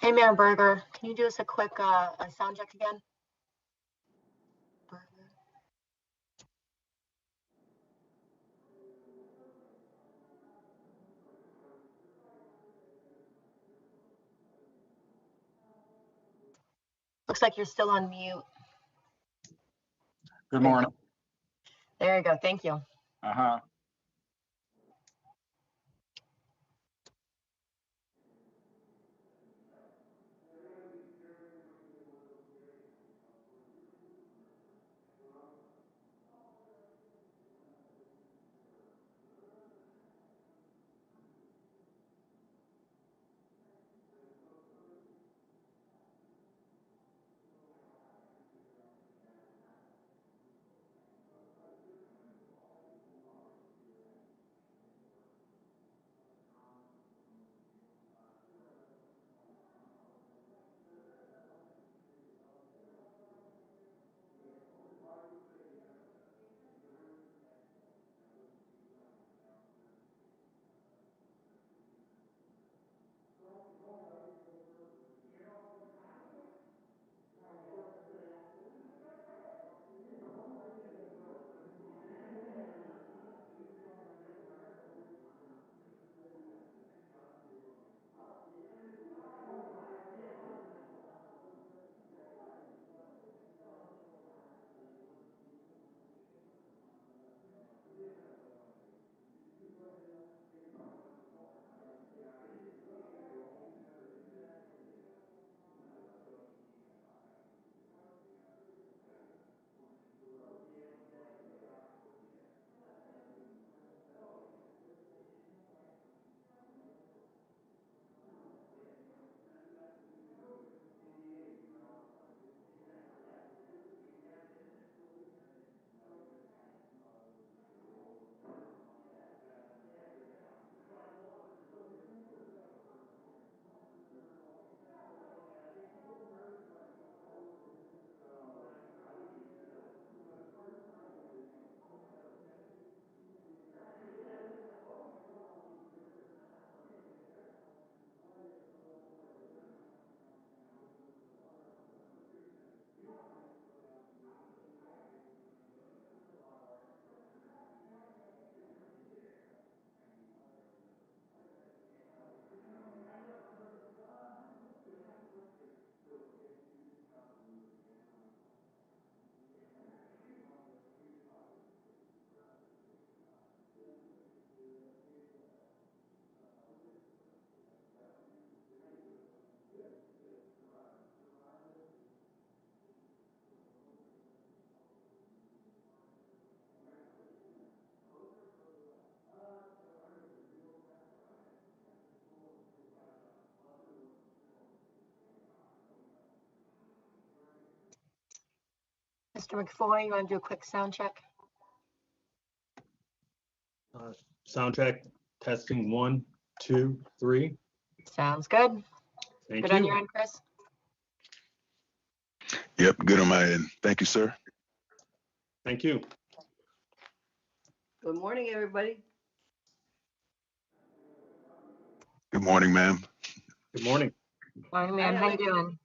Hey, Mayor Berger, can you do us a quick sound check again? Berger. Looks like you're still on mute. Good morning. There you go. Thank you. Uh-huh. Mr. McFoy, you want to do a quick sound check? Sound check, testing 1, 2, 3. Sounds good. Thank Good you. on your end, Chris? Yep, good on my end. Thank you, sir. Thank you. Good morning, everybody. Good morning, ma'am. Good morning. Morning, ma'am. Hi, How you Alex. doing?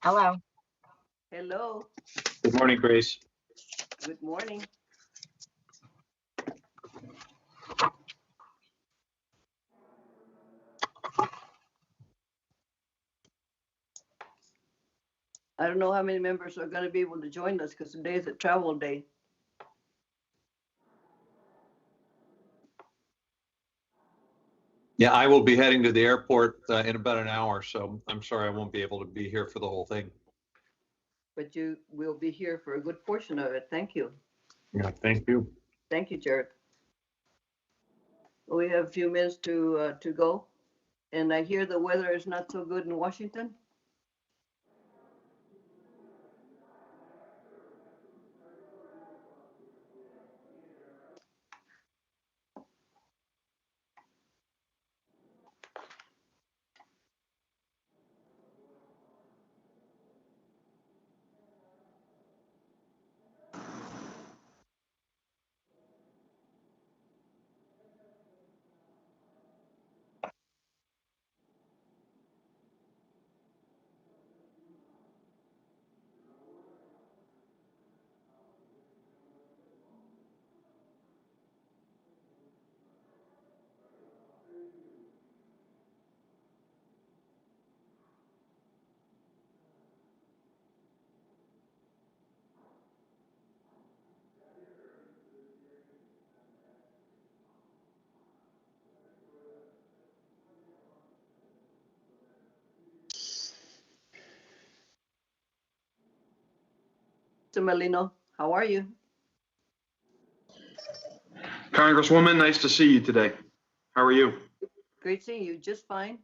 Hello. Hello. Good morning, Grace. Good morning. I don't know how many members are going to be able to join us because today is a travel day. Yeah, I will be heading to the airport in about an hour, so I'm sorry I won't be able to be here for the whole thing. But you will be here for a good portion of it. Thank you. Yeah, thank you. Thank you, Jared. We have a few minutes to go. And I hear the weather is not so good in Washington. Mr. Melino, how are you? Congresswoman, nice to see you today. How are you? Great seeing you. Just fine.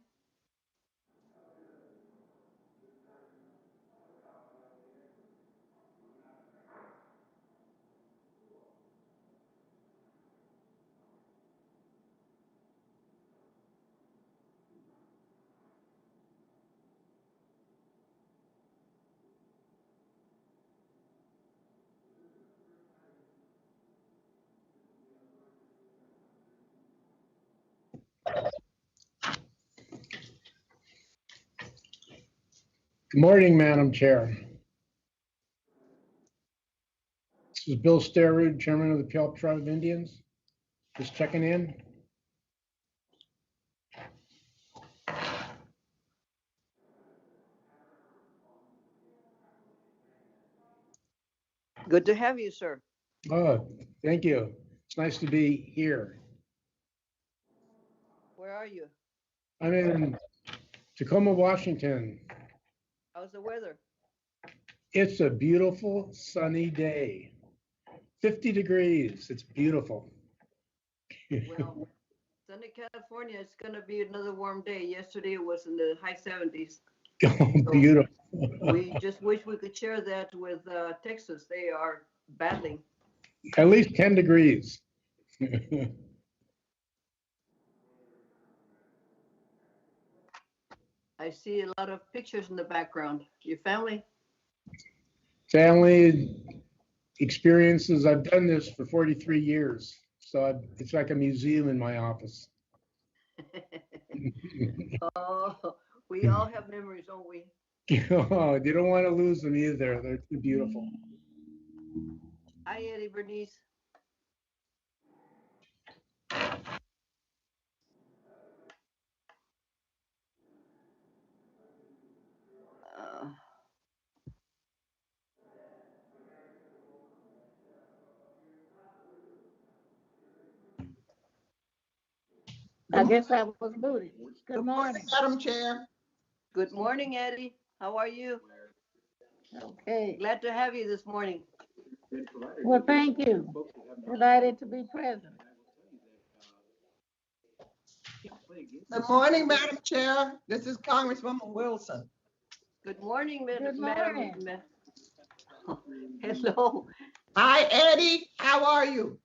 Good morning, Madam Chair. This is Bill Sterud, Chairman of the Puyallup Tribe of Indians. Just checking in. Good to have you, sir. Oh, thank you. It's nice to be here. Where are you? I'm in Tacoma, Washington. How's the weather? It's a beautiful sunny day. 50 degrees. It's beautiful. Well, sunny California, it's gonna be another warm day. Yesterday it was in the high 70s. Beautiful. We just wish we could share that with Texas. They are battling. At least 10 degrees. I see a lot of pictures in the background. Your family? Family experiences. I've done this for 43 years. So it's like a museum in my office. Oh, we all have memories, don't we? Oh, you don't want to lose them either. They're too beautiful. Hi, Eddie Bernice. Uh, I guess I was booted. Good morning. Madam Chair. Good morning, Eddie. How are you? Okay. Glad to have you this morning. Well, thank you. Delighted to be present. Good morning, Madam Chair. This is Congresswoman Wilson. Good morning, Good Madam. morning. Hello. Hi, Eddie. How are you?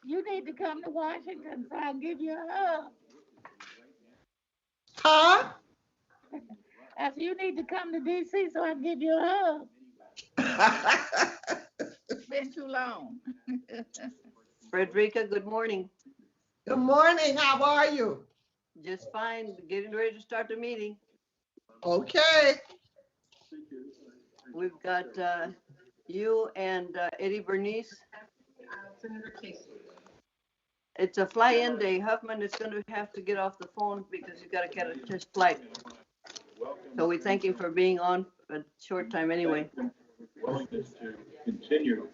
You need to come to Washington so I can give you a hug. Huh? I said, you need to come to DC so I can give you a hug. It's been too long. Frederica, good morning. Good morning. How are you? Just fine. Getting ready to start the meeting. Okay. We've got you and Eddie Bernice. It's a fly-in day. Huffman is going to have to get off the phone because he's got to catch his flight. So we thank him for being on a short time anyway. Willingness to continue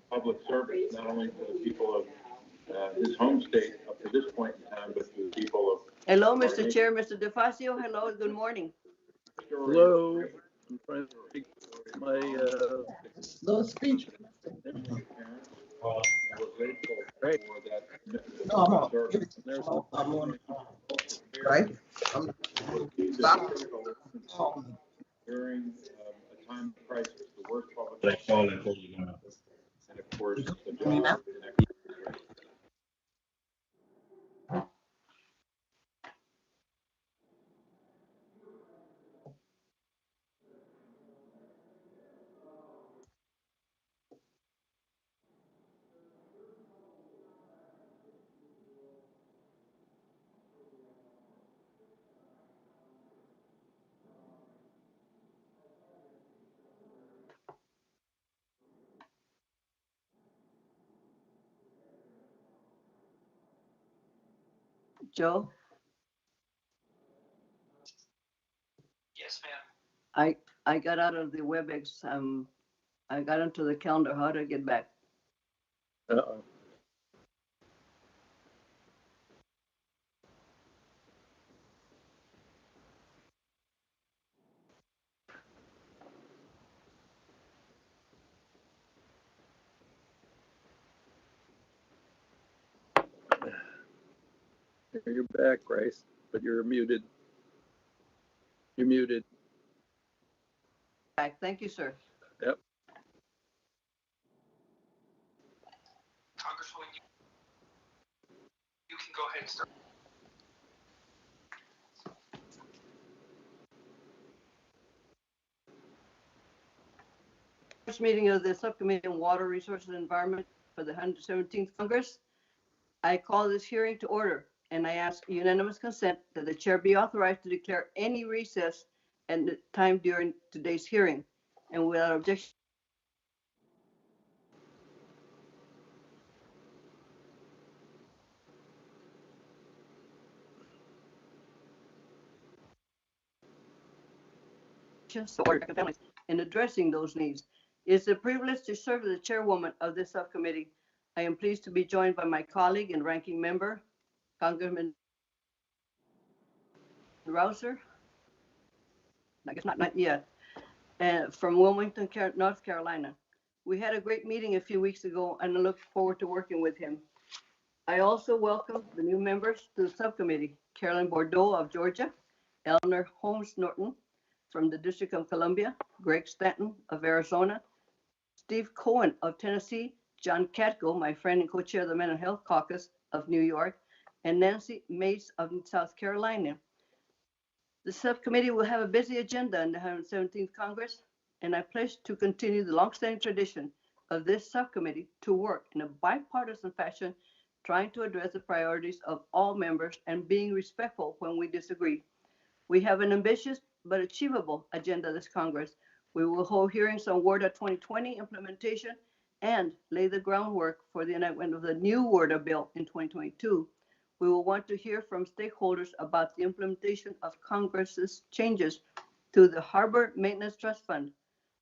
public service, not only to the people of his home state up to this point in time, but to the people of. Hello, Mr. Chair, Mr. DeFazio. Hello, good morning. Hello, I'm trying to make my, Little speech. Right. No, there's, I'm on. Right? Stop. During a time of crisis, the worst public. And of course, the job and economic. Joe? Yes, ma'am. I got out of the WebEx. I got into the calendar. How do I get back? uh-oh. You're back, Grace, but you're muted. You're muted. Back. Thank you, sir. Yep. Congresswoman, you can go ahead and start. First meeting of the Subcommittee on Water Resources and Environment for the 117th Congress. I call this hearing to order, and I ask unanimous consent that the chair be authorized to declare any recess at the time during today's hearing, and without objection. In addressing those needs. It's a privilege to serve as the chairwoman of this subcommittee. I am pleased to be joined by my colleague and ranking member, Congressman Rouser. I guess not yet. From Wilmington, North Carolina. We had a great meeting a few weeks ago, and I look forward to working with him. I also welcome the new members to the subcommittee, Carolyn Bordeaux of Georgia, Eleanor Holmes Norton from the District of Columbia, Greg Stanton of Arizona, Steve Cohen of Tennessee, John Katko, my friend and co-chair of the Mental Health Caucus of New York, and Nancy Mace of South Carolina. The subcommittee will have a busy agenda in the 117th Congress, and I pledge to continue the longstanding tradition of this subcommittee to work in a bipartisan fashion, trying to address the priorities of all members and being respectful when we disagree. We have an ambitious but achievable agenda this Congress. We will hold hearings on WRDA 2020 implementation and lay the groundwork for the enactment of the new WRDA bill in 2022. We will want to hear from stakeholders about the implementation of Congress's changes to the Harbor Maintenance Trust Fund.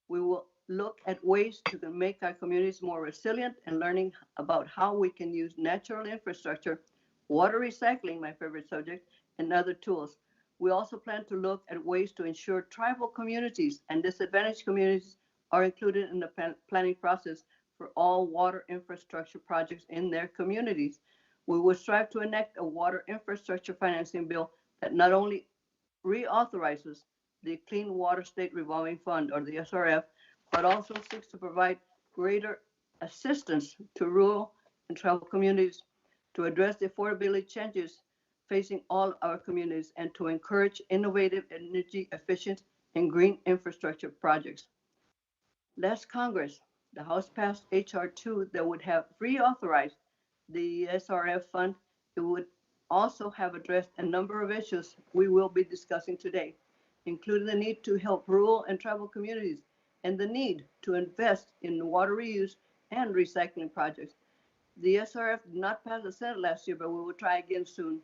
We will look at ways to make our communities more resilient and learning about how we can use natural infrastructure, water recycling, my favorite subject, and other tools. We also plan to look at ways to ensure tribal communities and disadvantaged communities are included in the planning process for all water infrastructure projects in their communities. We will strive to enact a water infrastructure financing bill that not only reauthorizes the Clean Water State Revolving Fund, or the SRF, but also seeks to provide greater assistance to rural and tribal communities to address the affordability challenges facing all our communities and to encourage innovative, energy efficient, and green infrastructure projects. Last Congress, the House passed H.R. 2 that would have reauthorized the SRF fund. It would also have addressed a number of issues we will be discussing today, including the need to help rural and tribal communities and the need to invest in water reuse and recycling projects. The SRF did not pass the Senate last year, but we will try again soon.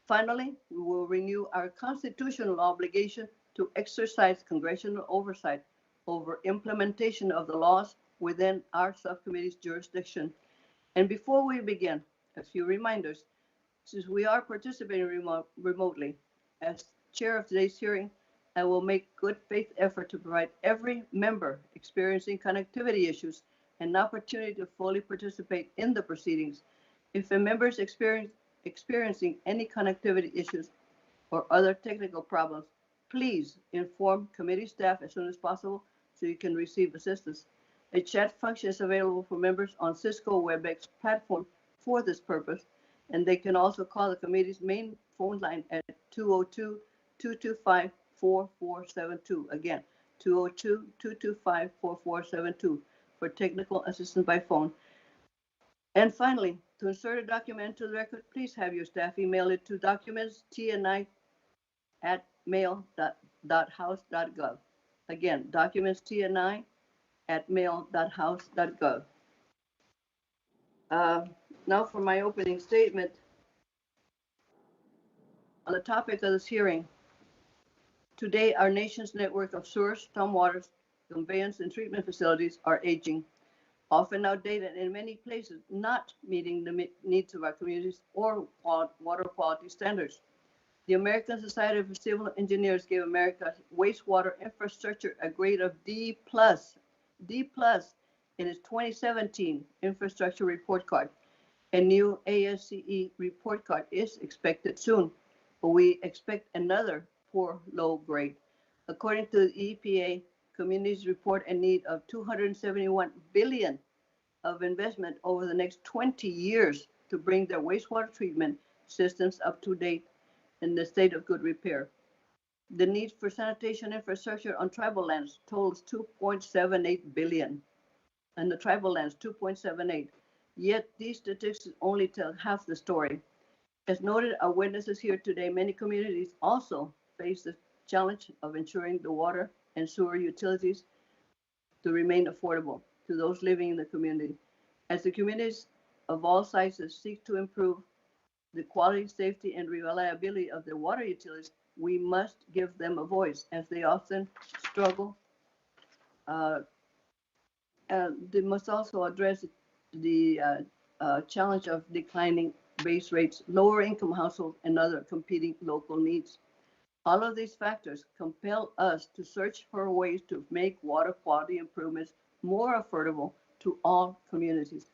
Finally, we will renew our constitutional obligation to exercise congressional oversight over implementation of the laws within our subcommittee's jurisdiction. And before we begin, a few reminders. Since we are participating remotely, as chair of today's hearing, I will make good faith effort to provide every member experiencing connectivity issues an opportunity to fully participate in the proceedings. If a member is experiencing any connectivity issues or other technical problems, please inform committee staff as soon as possible so you can receive assistance. A chat function is available for members on Cisco WebEx platform for this purpose, and they can also call the committee's main phone line at 202-225-4472. Again, 202-225-4472 for technical assistance by phone. And finally, to insert a document to the record, please have your staff email it to documentstni@mail.house.gov. Again, documentstni@mail.house.gov. Now for my opening statement. On the topic of this hearing, today our nation's network of sewers, stormwater, conveyance, and treatment facilities are aging, often outdated, and in many places not meeting the needs of our communities or water quality standards. The American Society of Civil Engineers gave America's wastewater infrastructure a grade of D+ in its 2017 infrastructure report card. A new ASCE report card is expected soon, but we expect another poor low grade. According to the EPA, communities report a need of $271 billion of investment over the next 20 years to bring their wastewater treatment systems up to date in the state of good repair. The need for sanitation infrastructure on tribal lands totals $2.78 billion, and the tribal lands 2.78. Yet these statistics only tell half the story. As noted, our witnesses here today, many communities also face the challenge of ensuring the water and sewer utilities to remain affordable to those living in the community. As the communities of all sizes seek to improve the quality, safety, and reliability of their water utilities, we must give them a voice, as they often struggle. They must also address the challenge of declining base rates, lower income households, and other competing local needs. All of these factors compel us to search for ways to make water quality improvements more affordable to all communities.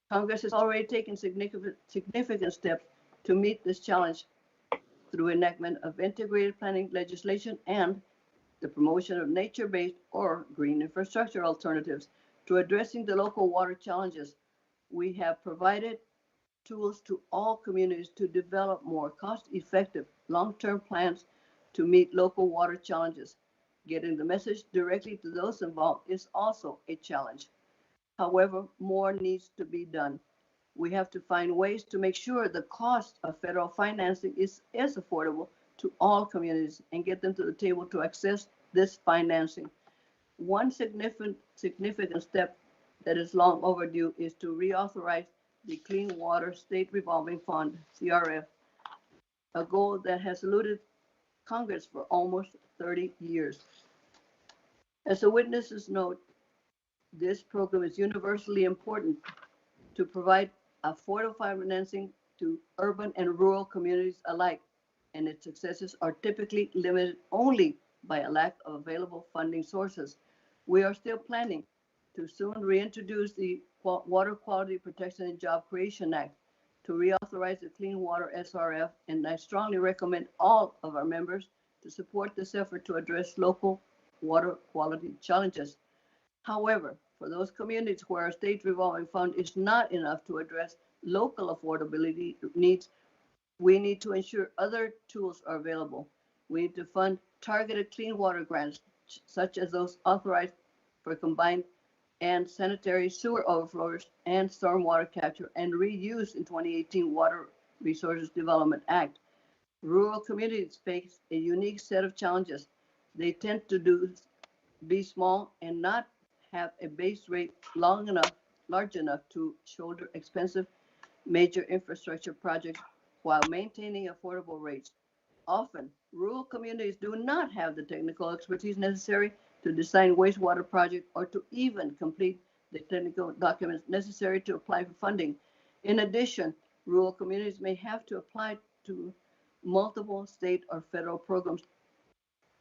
Congress has already taken significant steps to meet this challenge through enactment of integrated planning legislation and the promotion of nature-based or green infrastructure alternatives to addressing the local water challenges. We have provided tools to all communities to develop more cost-effective long-term plans to meet local water challenges. Getting the message directly to those involved is also a challenge. However, more needs to be done. We have to find ways to make sure the cost of federal financing is affordable to all communities and get them to the table to access this financing. One significant step that is long overdue is to reauthorize the Clean Water State Revolving Fund, CRF, a goal that has eluded Congress for almost 30 years. As the witnesses note, this program is universally important to provide affordable financing to urban and rural communities alike, and its successes are typically limited only by a lack of available funding sources. We are still planning to soon reintroduce the Water Quality Protection and Job Creation Act to reauthorize the Clean Water SRF, and I strongly recommend all of our members to support this effort to address local water quality challenges. However, for those communities where our state revolving fund is not enough to address local affordability needs, we need to ensure other tools are available. We need to fund targeted clean water grants, such as those authorized for combined and sanitary sewer overflows and stormwater capture and reuse in 2018 Water Resources Development Act. Rural communities face a unique set of challenges. They tend to be small and not have a base rate large enough to shoulder expensive major infrastructure projects while maintaining affordable rates. Often, rural communities do not have the technical expertise necessary to design wastewater projects or to even complete the technical documents necessary to apply for funding. In addition, rural communities may have to apply to multiple state or federal programs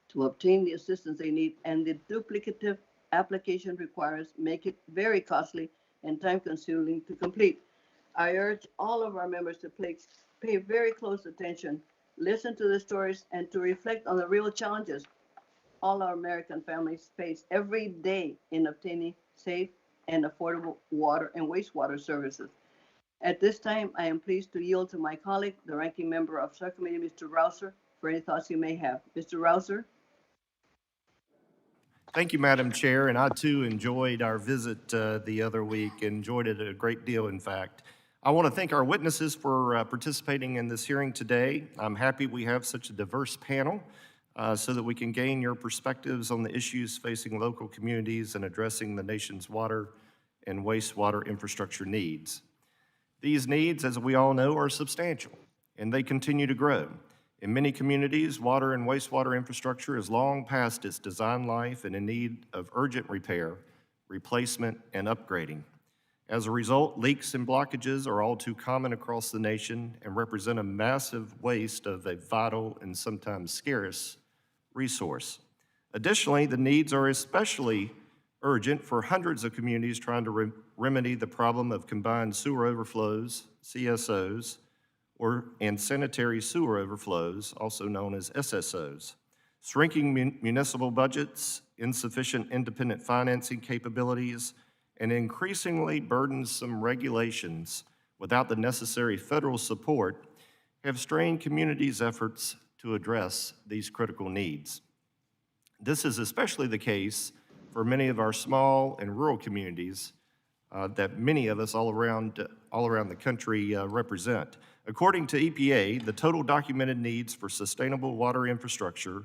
to obtain the assistance they need, and the duplicative application requirements make it very costly and time-consuming to complete. I urge all of our members to pay very close attention, listen to the stories, and to reflect on the real challenges all our American families face every day in obtaining safe and affordable water and wastewater services. At this time, I am pleased to yield to my colleague, the ranking member of Subcommittee, Mr. Rouser, for any thoughts you may have. Mr. Rouser? Thank you, Madam Chair, and I too enjoyed our visit the other week, enjoyed it a great deal, in fact. I want to thank our witnesses for participating in this hearing today. I'm happy we have such a diverse panel so that we can gain your perspectives on the issues facing local communities and addressing the nation's water and wastewater infrastructure needs. These needs, as we all know, are substantial, and they continue to grow. In many communities, water and wastewater infrastructure is long past its design life and in need of urgent repair, replacement, and upgrading. As a result, leaks and blockages are all too common across the nation and represent a massive waste of a vital and sometimes scarce resource. Additionally, the needs are especially urgent for hundreds of communities trying to remedy the problem of combined sewer overflows CSOs, and sanitary sewer overflows, also known as SSOs. Shrinking municipal budgets, insufficient independent financing capabilities, and increasingly burdensome regulations without the necessary federal support have strained communities' efforts to address these critical needs. This is especially the case for many of our small and rural communities that many of us all around the country represent. According to EPA, the total documented needs for sustainable water infrastructure,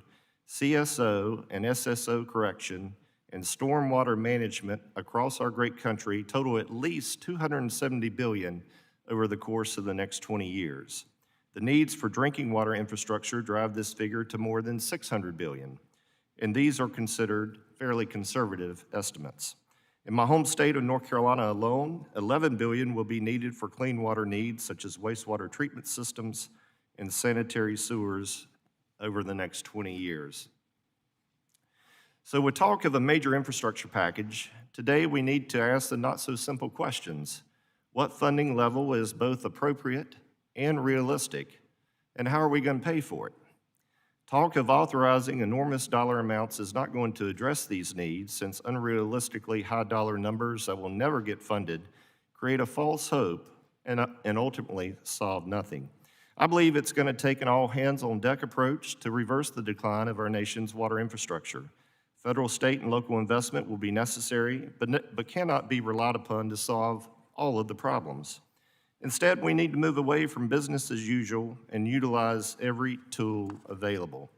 CSO and SSO correction, and stormwater management across our great country total at least $270 billion over the course of the next 20 years. The needs for drinking water infrastructure drive this figure to more than $600 billion, and these are considered fairly conservative estimates. In my home state of North Carolina alone, $11 billion will be needed for clean water needs such as wastewater treatment systems and sanitary sewers over the next 20 years. So with talk of a major infrastructure package, today we need to ask the not-so-simple questions. What funding level is both appropriate and realistic, and how are we going to pay for it? Talk of authorizing enormous dollar amounts is not going to address these needs, since unrealistically high dollar numbers that will never get funded create a false hope and ultimately solve nothing. I believe it's going to take an all-hands-on-deck approach to reverse the decline of our nation's water infrastructure. Federal, state, and local investment will be necessary, but cannot be relied upon to solve all of the problems. Instead, we need to move away from business as usual and utilize every tool available.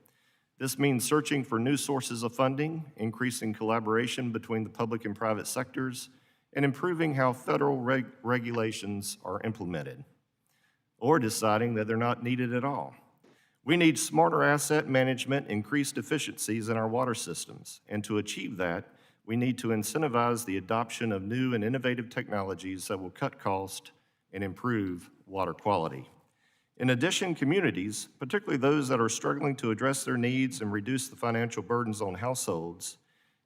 This means searching for new sources of funding, increasing collaboration between the public and private sectors, and improving how federal regulations are implemented, or deciding that they're not needed at all. We need smarter asset management, increased efficiencies in our water systems, and to achieve that, we need to incentivize the adoption of new and innovative technologies that will cut costs and improve water quality. In addition, communities, particularly those that are struggling to address their needs and reduce the financial burdens on households,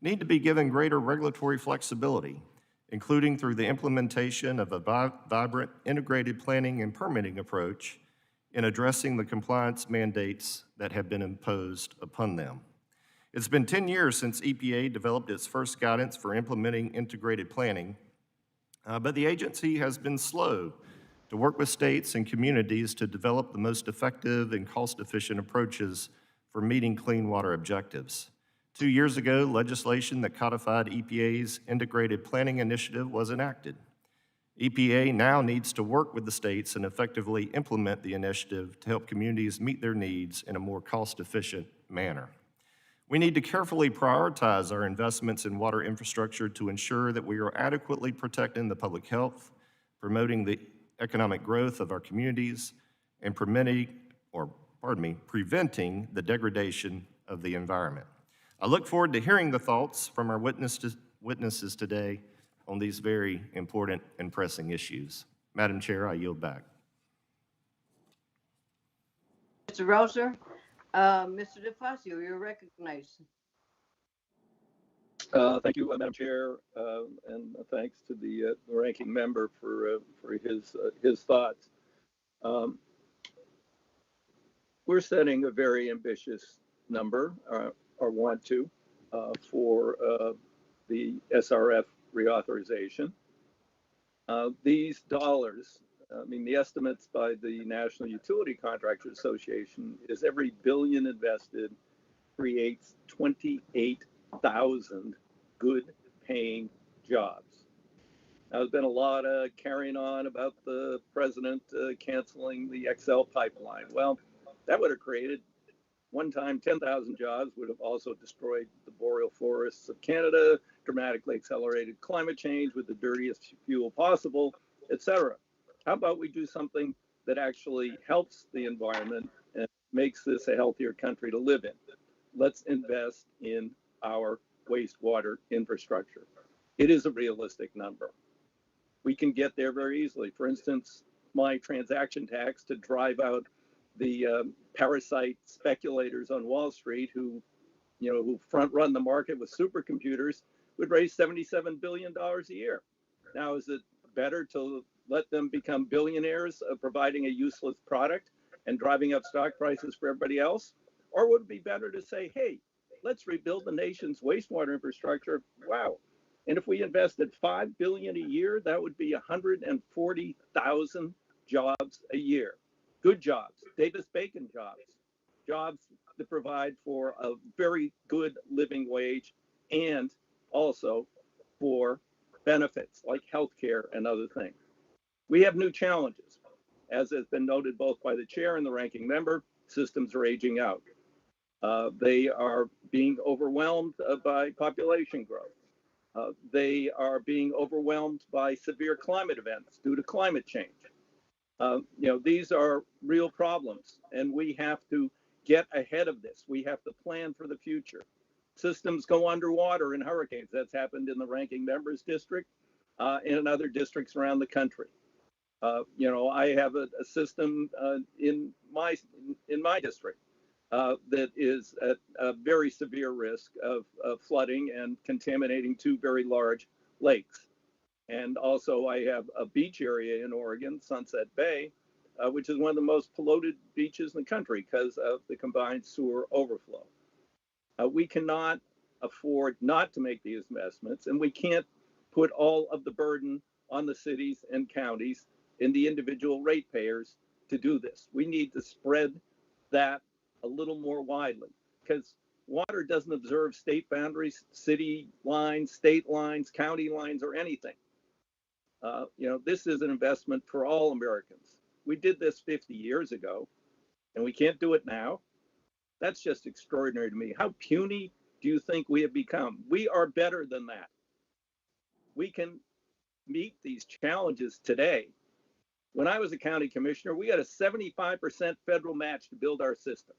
need to be given greater regulatory flexibility, including through the implementation of a vibrant integrated planning and permitting approach in addressing the compliance mandates that have been imposed upon them. It's been 10 years since EPA developed its first guidance for implementing integrated planning, but the agency has been slow to work with states and communities to develop the most effective and cost-efficient approaches for meeting clean water objectives. 2 years ago, legislation that codified EPA's integrated planning initiative was enacted. EPA now needs to work with the states and effectively implement the initiative to help communities meet their needs in a more cost-efficient manner. We need to carefully prioritize our investments in water infrastructure to ensure that we are adequately protecting the public health, promoting the economic growth of our communities, and preventing the degradation of the environment. I look forward to hearing the thoughts from our witnesses today on these very important and pressing issues. Madam Chair, I yield back. Mr. Rouser, Mr. DeFazio, you're recognized. Thank you, Madam Chair, and thanks to the ranking member for his thoughts. We're setting a very ambitious number, or want to, for the SRF reauthorization. These dollars, the estimates by the National Utility Contractors Association is every billion invested creates 28,000 good paying jobs. Now, there's been a lot of carrying on about the president canceling the XL pipeline. Well, that would have created one time 10,000 jobs, would have also destroyed the boreal forests of Canada, dramatically accelerated climate change with the dirtiest fuel possible, etc. How about we do something that actually helps the environment and makes this a healthier country to live in? Let's invest in our wastewater infrastructure. It is a realistic number. We can get there very easily. For instance, my transaction tax to drive out the parasite speculators on Wall Street who front run the market with supercomputers would raise $77 billion a year. Now, is it better to let them become billionaires providing a useless product and driving up stock prices for everybody else? Or would it be better to say, hey, let's rebuild the nation's wastewater infrastructure? Wow. And if we invested $5 billion a year, that would be 140,000 jobs a year. Good jobs, Davis-Bacon jobs, jobs that provide for a very good living wage and also for benefits like healthcare and other things. We have new challenges. As has been noted both by the chair and the ranking member, systems are aging out. They are being overwhelmed by population growth. They are being overwhelmed by severe climate events due to climate change. These are real problems, and we have to get ahead of this. We have to plan for the future. Systems go underwater in hurricanes. That's happened in the ranking member's district and in other districts around the country. I have a system in my district that is at a very severe risk of flooding and contaminating 2 very large lakes. And also I have a beach area in Oregon, Sunset Bay, which is one of the most polluted beaches in the country because of the combined sewer overflow. We cannot afford not to make these investments, and we can't put all of the burden on the cities and counties and the individual ratepayers to do this. We need to spread that a little more widely because water doesn't observe state boundaries, city lines, state lines, county lines, or anything. This is an investment for all Americans. We did this 50 years ago, and we can't do it now. That's just extraordinary to me. How puny do you think we have become? We are better than that. We can meet these challenges today. When I was a county commissioner, we had a 75% federal match to build our system.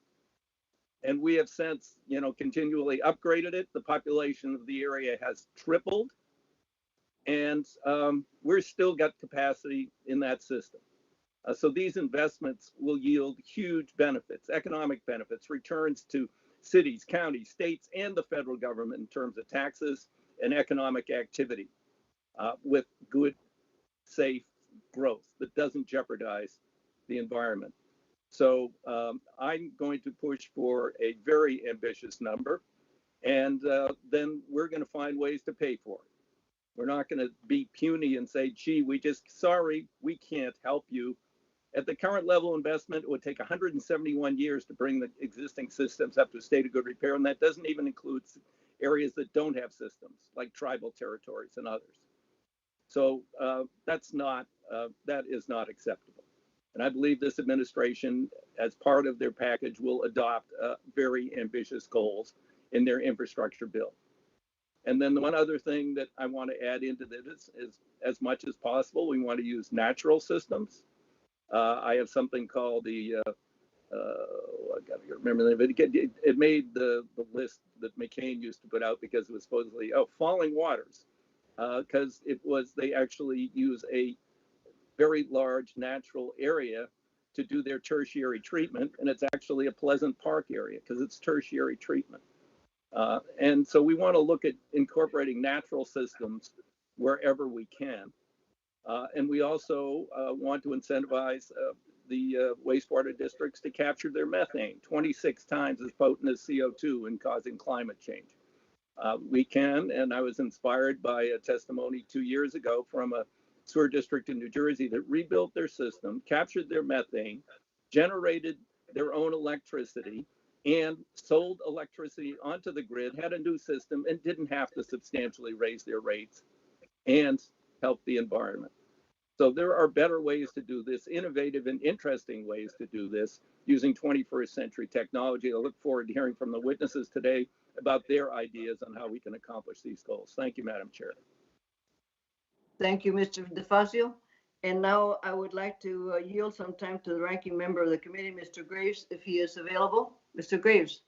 And we have since, continually upgraded it. The population of the area has tripled. And we're still got capacity in that system. So these investments will yield huge benefits, economic benefits, returns to cities, counties, states, and the federal government in terms of taxes and economic activity with good, safe growth that doesn't jeopardize the environment. So I'm going to push for a very ambitious number, and then we're going to find ways to pay for it. We're not going to be puny and say, gee, sorry, we can't help you. At the current level of investment, it would take 171 years to bring the existing systems up to a state of good repair, and that doesn't even include areas that don't have systems, like tribal territories and others. So that is not acceptable. And I believe this administration, as part of their package, will adopt very ambitious goals in their infrastructure bill. And then the one other thing that I want to add into this is, as much as possible, we want to use natural systems. I have something called the, I got to remember the name, but it made the list that McCain used to put out because it was supposedly, falling waters. Because they actually use a very large natural area to do their tertiary treatment, and it's actually a Pleasant Park area because it's tertiary treatment. And so we want to look at incorporating natural systems wherever we can. And we also want to incentivize the wastewater districts to capture their methane, 26 times as potent as CO2 in causing climate change. We can, and I was inspired by a testimony 2 years ago from a sewer district in New Jersey that rebuilt their system, captured their methane, generated their own electricity, and sold electricity onto the grid, had a new system, and didn't have to substantially raise their rates and help the environment. So there are better ways to do this, innovative and interesting ways to do this using 21st century technology. I look forward to hearing from the witnesses today about their ideas on how we can accomplish these goals. Thank you, Madam Chair. Thank you, Mr. DeFazio. And now I would like to yield some time to the ranking member of the committee, Mr. Graves, if he is available. Mr. Graves.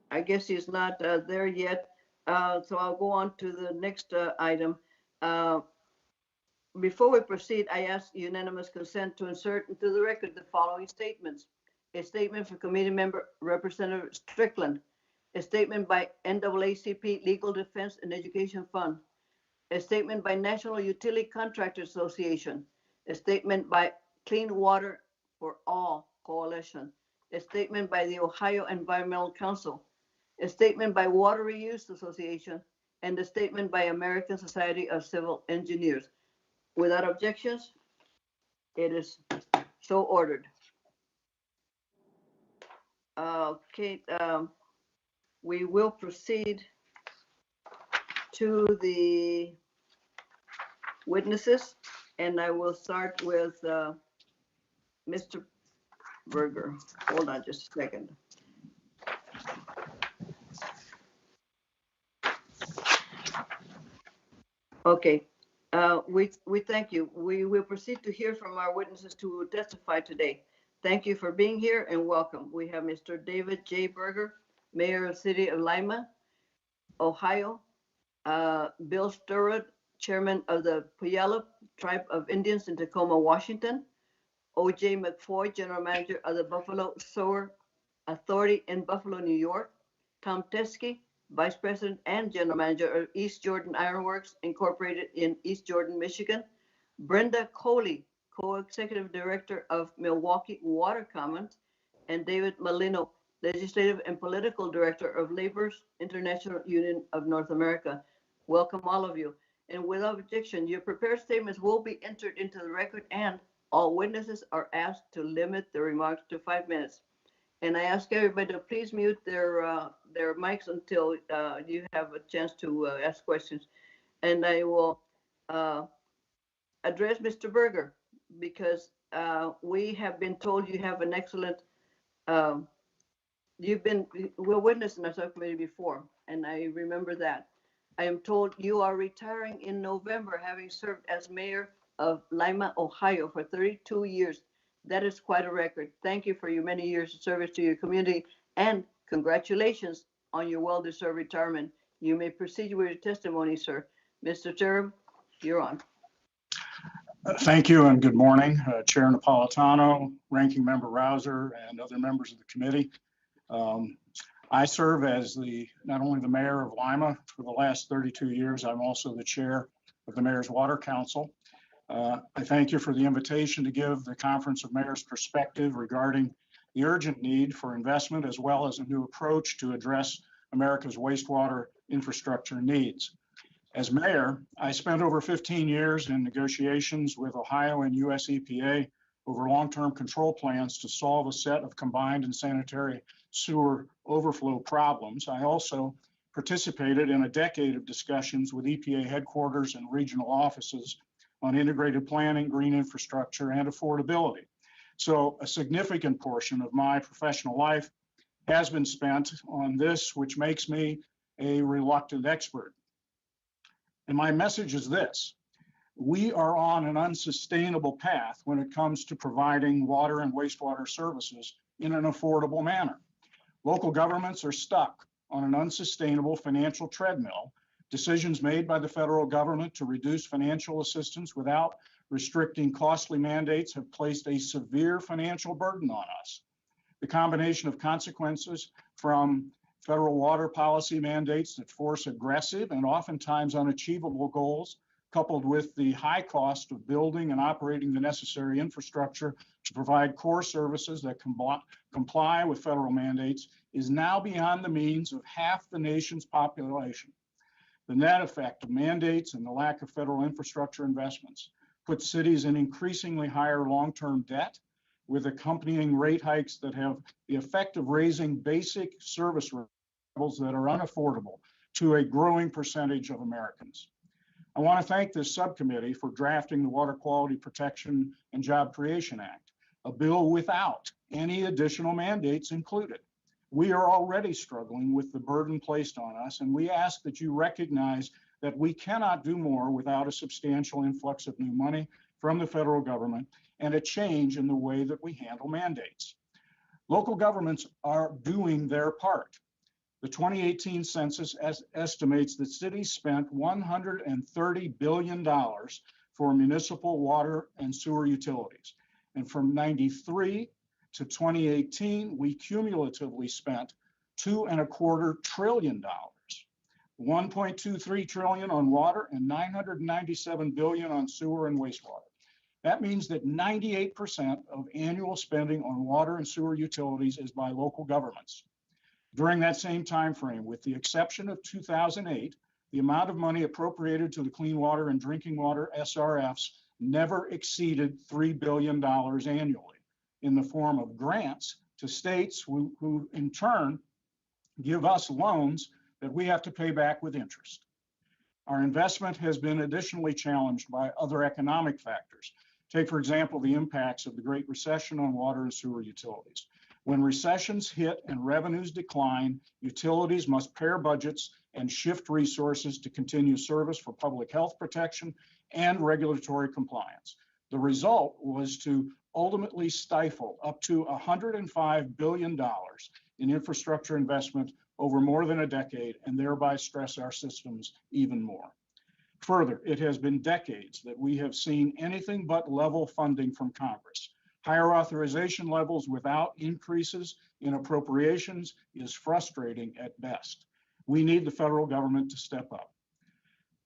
I guess he's not there yet. So I'll go on to the next item. Before we proceed, I ask unanimous consent to insert into the record the following statements. A statement for committee member Representative Strickland. A statement by NAACP Legal Defense and Education Fund. A statement by National Utility Contractors Association. A statement by Clean Water for All Coalition. A statement by the Ohio Environmental Council. A statement by Water Reuse Association, and a statement by American Society of Civil Engineers. Without objections, it is so ordered. Okay, we will proceed to the witnesses, and I will start with Mr. Berger. Hold on just a second. Okay, we thank you. We will proceed to hear from our witnesses to testify today. Thank you for being here and welcome. We have Mr. David J. Berger, Mayor of the City of Lima, Ohio. Bill Sturrod, Chairman of the Puyallup Tribe of Indians in Tacoma, Washington. O.J. McFoy, General Manager of the Buffalo Sewer Authority in Buffalo, New York. Tom Teskey, Vice President and General Manager of East Jordan Iron Works, Incorporated in East Jordan, Michigan. Brenda Coley, Co-Executive Director of Milwaukee Water Commons, and David Molino, Legislative and Political Director of Labor's International Union of North America. Welcome all of you. And without objection, your prepared statements will be entered into the record, and all witnesses are asked to limit their remarks to 5 minutes. And I ask everybody to please mute their mics until you have a chance to ask questions. And I will address Mr. Berger, because we have been told you have an excellent, we're witness in our subcommittee before, and I remember that. I am told you are retiring in November, having served as mayor of Lima, Ohio for 32 years. That is quite a record. Thank you for your many years of service to your community, and congratulations on your well-deserved retirement. You may proceed with your testimony, sir. Mr. Durham, you're on. Thank you and good morning, Chair Napolitano, Ranking Member Rouser, and other members of the committee. I serve as not only the mayor of Lima for the last 32 years, I'm also the chair of the Mayor's Water Council. I thank you for the invitation to give the Conference of Mayors perspective regarding the urgent need for investment, as well as a new approach to address America's wastewater infrastructure needs. As mayor, I spent over 15 years in negotiations with Ohio and US EPA over long-term control plans to solve a set of combined and sanitary sewer overflow problems. I also participated in a decade of discussions with EPA headquarters and regional offices on integrated planning, green infrastructure, and affordability. So a significant portion of my professional life has been spent on this, which makes me a reluctant expert. And my message is this: we are on an unsustainable path when it comes to providing water and wastewater services in an affordable manner. Local governments are stuck on an unsustainable financial treadmill. Decisions made by the federal government to reduce financial assistance without restricting costly mandates have placed a severe financial burden on us. The combination of consequences from federal water policy mandates that force aggressive and oftentimes unachievable goals, coupled with the high cost of building and operating the necessary infrastructure to provide core services that comply with federal mandates, is now beyond the means of half the nation's population. The net effect of mandates and the lack of federal infrastructure investments puts cities in increasingly higher long-term debt, with accompanying rate hikes that have the effect of raising basic service levels that are unaffordable to a growing percentage of Americans. I want to thank this subcommittee for drafting the Water Quality Protection and Job Creation Act, a bill without any additional mandates included. We are already struggling with the burden placed on us, and we ask that you recognize that we cannot do more without a substantial influx of new money from the federal government and a change in the way that we handle mandates. Local governments are doing their part. The 2018 census estimates that cities spent $130 billion for municipal water and sewer utilities. And from 93 to 2018, we cumulatively spent $2.25 trillion, 1.23 trillion on water and 997 billion on sewer and wastewater. That means that 98% of annual spending on water and sewer utilities is by local governments. During that same time frame, with the exception of 2008, the amount of money appropriated to the Clean Water and Drinking Water SRFs never exceeded $3 billion annually in the form of grants to states who in turn give us loans that we have to pay back with interest. Our investment has been additionally challenged by other economic factors. Take, for example, the impacts of the Great Recession on water and sewer utilities. When recessions hit and revenues decline, utilities must pare budgets and shift resources to continue service for public health protection and regulatory compliance. The result was to ultimately stifle up to $105 billion in infrastructure investment over more than a decade and thereby stress our systems even more. Further, it has been decades that we have seen anything but level funding from Congress. Higher authorization levels without increases in appropriations is frustrating at best. We need the federal government to step up.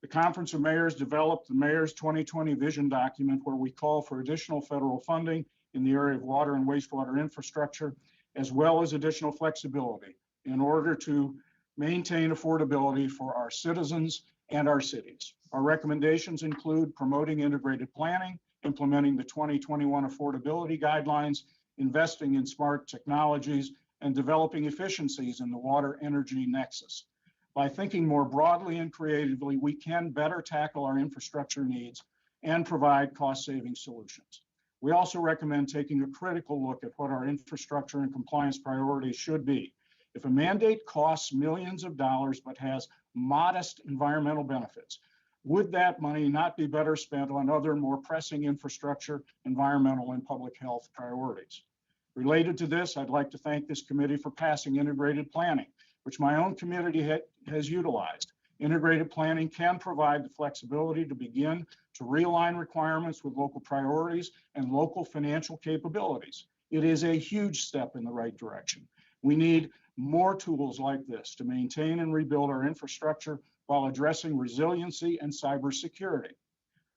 The Conference of Mayors developed the Mayor's 2020 Vision document where we call for additional federal funding in the area of water and wastewater infrastructure, as well as additional flexibility in order to maintain affordability for our citizens and our cities. Our recommendations include promoting integrated planning, implementing the 2021 affordability guidelines, investing in smart technologies, and developing efficiencies in the water energy nexus. By thinking more broadly and creatively, we can better tackle our infrastructure needs and provide cost-saving solutions. We also recommend taking a critical look at what our infrastructure and compliance priorities should be. If a mandate costs millions of dollars but has modest environmental benefits, would that money not be better spent on other more pressing infrastructure, environmental, and public health priorities? Related to this, I'd like to thank this committee for passing integrated planning, which my own committee has utilized. Integrated planning can provide the flexibility to begin to realign requirements with local priorities and local financial capabilities. It is a huge step in the right direction. We need more tools like this to maintain and rebuild our infrastructure while addressing resiliency and cybersecurity.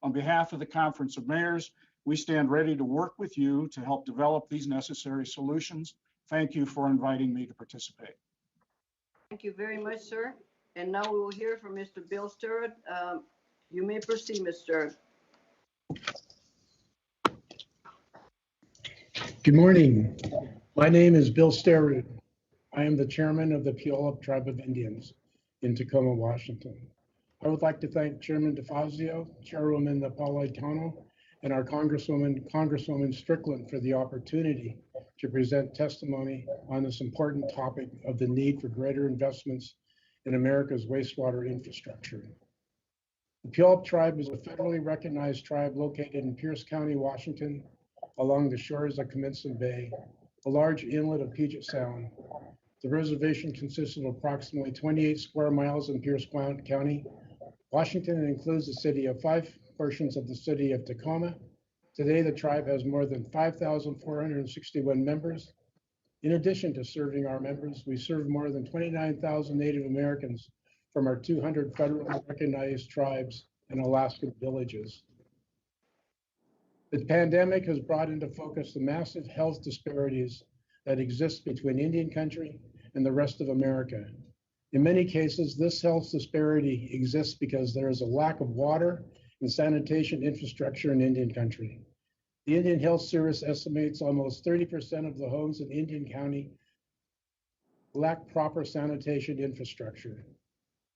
On behalf of the Conference of Mayors, we stand ready to work with you to help develop these necessary solutions. Thank you for inviting me to participate. Thank you very much, sir. And now we will hear from Mr. Bill Sturrett. You may proceed, Mr. Good morning. My name is Bill Sturrett. I am the chairman of the Puyallup Tribe of Indians in Tacoma, Washington. I would like to thank Chairman DeFazio, Chairwoman Napolitano, and our Congresswoman Strickland for the opportunity to present testimony on this important topic of the need for greater investments in America's wastewater infrastructure. The Puyallup Tribe is a federally recognized tribe located in Pierce County, Washington, along the shores of Cominston Bay, a large inlet of Puget Sound. The reservation consists of approximately 28 square miles in Pierce County, Washington, and includes the city of 5 portions of the city of Tacoma. Today, the tribe has more than 5,461 members. In addition to serving our members, we serve more than 29,000 Native Americans from our 200 federally recognized tribes and Alaskan villages. The pandemic has brought into focus the massive health disparities that exist between Indian country and the rest of America. In many cases, this health disparity exists because there is a lack of water and sanitation infrastructure in Indian country. The Indian Health Service estimates almost 30% of the homes in Indian County lack proper sanitation infrastructure.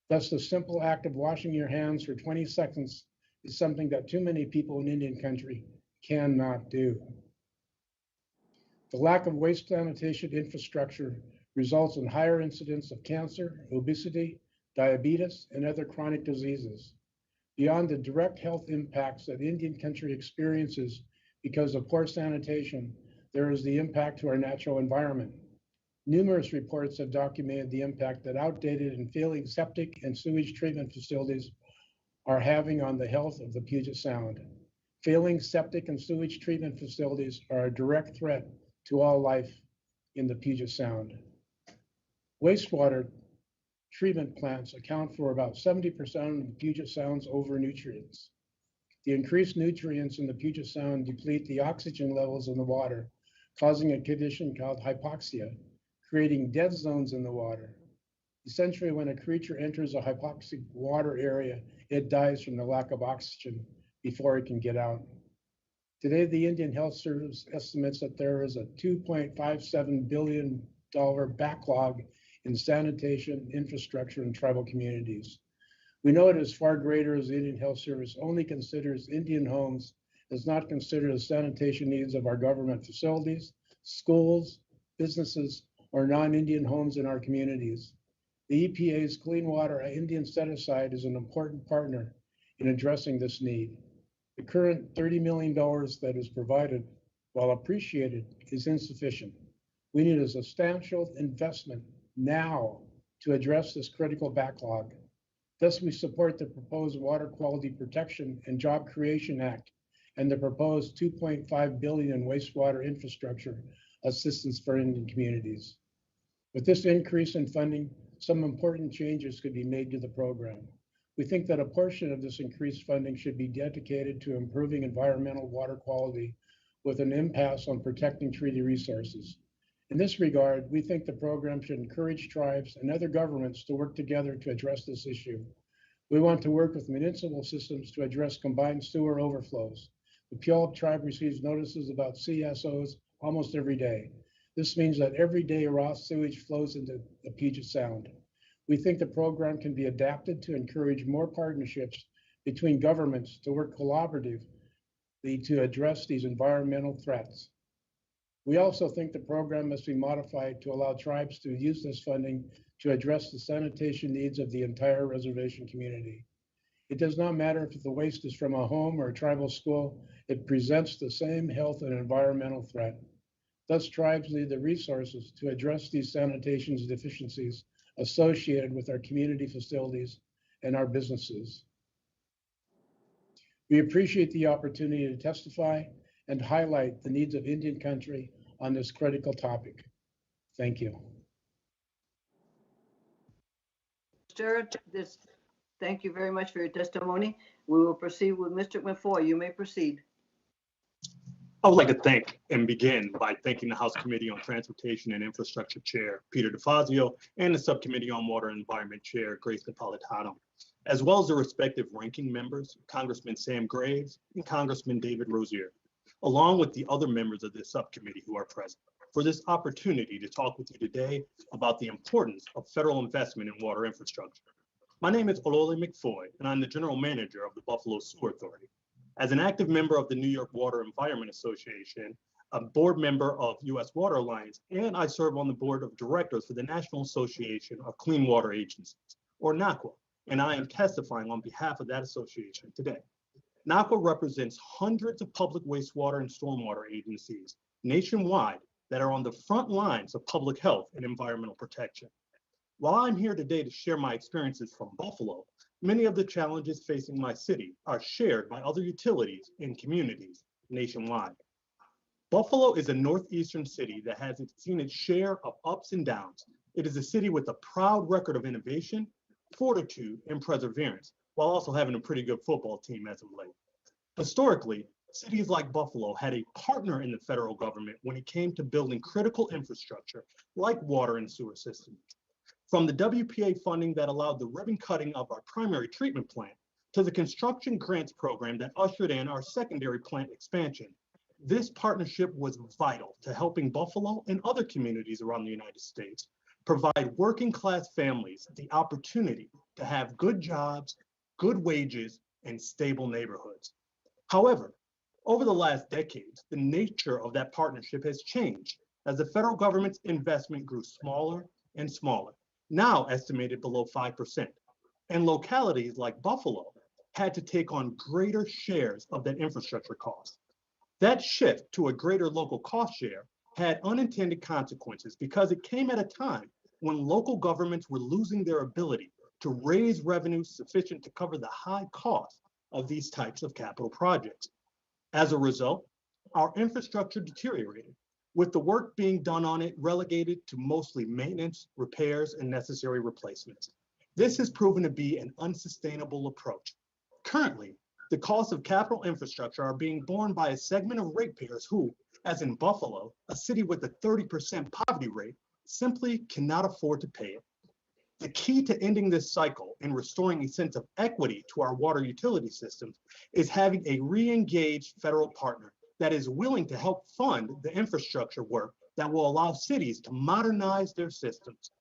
Thus, the simple act of washing your hands for 20 seconds is something that too many people in Indian country cannot do. The lack of waste sanitation infrastructure results in higher incidence of cancer, obesity, diabetes, and other chronic diseases. Beyond the direct health impacts that Indian country experiences because of poor sanitation, there is the impact to our natural environment. Numerous reports have documented the impact that outdated and failing septic and sewage treatment facilities are having on the health of the Puget Sound. Failing septic and sewage treatment facilities are a direct threat to all life in the Puget Sound. Wastewater treatment plants account for about 70% of Puget Sound's overnutrients. The increased nutrients in the Puget Sound deplete the oxygen levels in the water, causing a condition called hypoxia, creating dead zones in the water. Essentially, when a creature enters a hypoxic water area, it dies from the lack of oxygen before it can get out. Today, the Indian Health Service estimates that there is a $2.57 billion backlog in sanitation, infrastructure, and tribal communities. We know it is far greater as the Indian Health Service only considers Indian homes, does not consider the sanitation needs of our government facilities, schools, businesses, or non-Indian homes in our communities. The EPA's Clean Water Indian Set-Aside is an important partner in addressing this need. The current $30 million that is provided, while appreciated, is insufficient. We need a substantial investment now to address this critical backlog. Thus, we support the proposed Water Quality Protection and Job Creation Act and the proposed $2.5 billion in wastewater infrastructure assistance for Indian communities. With this increase in funding, some important changes could be made to the program. We think that a portion of this increased funding should be dedicated to improving environmental water quality with an impasse on protecting treaty resources. In this regard, we think the program should encourage tribes and other governments to work together to address this issue. We want to work with municipal systems to address combined sewer overflows. The Puyallup tribe receives notices about CSOs almost every day. This means that every day raw sewage flows into the Puget Sound. We think the program can be adapted to encourage more partnerships between governments to work collaboratively to address these environmental threats. We also think the program must be modified to allow tribes to use this funding to address the sanitation needs of the entire reservation community. It does not matter if the waste is from a home or a tribal school, it presents the same health and environmental threat. Thus, tribes need the resources to address these sanitation deficiencies associated with our community facilities and our businesses. We appreciate the opportunity to testify and highlight the needs of Indian country on this critical topic. Thank you. Mr. Thank you very much for your testimony. We will proceed with Mr. McFoy. You may proceed. I would like to thank and begin by thanking the House Committee on Transportation and Infrastructure Chair, Peter DeFazio, and the Subcommittee on Water and Environment Chair, Grace Napolitano, as well as the respective ranking members, Congressman Sam Graves and Congressman David Rozier, along with the other members of this subcommittee who are present, for this opportunity to talk with you today about the importance of federal investment in water infrastructure. My name is Olole McFoy, and I'm the General Manager of the Buffalo Sewer Authority. As an active member of the New York Water Environment Association, a board member of U.S. Water Alliance, and I serve on the board of directors for the National Association of Clean Water Agencies, or NACWA, and I am testifying on behalf of that association today. NACWA represents hundreds of public wastewater and stormwater agencies nationwide that are on the front lines of public health and environmental protection. While I'm here today to share my experiences from Buffalo, many of the challenges facing my city are shared by other utilities and communities nationwide. Buffalo is a northeastern city that has seen its share of ups and downs. It is a city with a proud record of innovation, fortitude, and perseverance, while also having a pretty good football team as of late. Historically, cities like Buffalo had a partner in the federal government when it came to building critical infrastructure like water and sewer systems. From the WPA funding that allowed the ribbon cutting of our primary treatment plant to the construction grants program that ushered in our secondary plant expansion, this partnership was vital to helping Buffalo and other communities around the United States provide working class families the opportunity to have good jobs, good wages, and stable neighborhoods. However, over the last decades, the nature of that partnership has changed as the federal government's investment grew smaller and smaller, now estimated below 5%. And localities like Buffalo had to take on greater shares of that infrastructure cost. That shift to a greater local cost share had unintended consequences because it came at a time when local governments were losing their ability to raise revenues sufficient to cover the high cost of these types of capital projects. As a result, our infrastructure deteriorated, with the work being done on it relegated to mostly maintenance, repairs, and necessary replacements. This has proven to be an unsustainable approach. Currently, the costs of capital infrastructure are being borne by a segment of ratepayers who, as in Buffalo, a city with a 30% poverty rate, simply cannot afford to pay it. The key to ending this cycle and restoring a sense of equity to our water utility systems is having a re-engaged federal partner that is willing to help fund the infrastructure work that will allow cities to modernize their systems.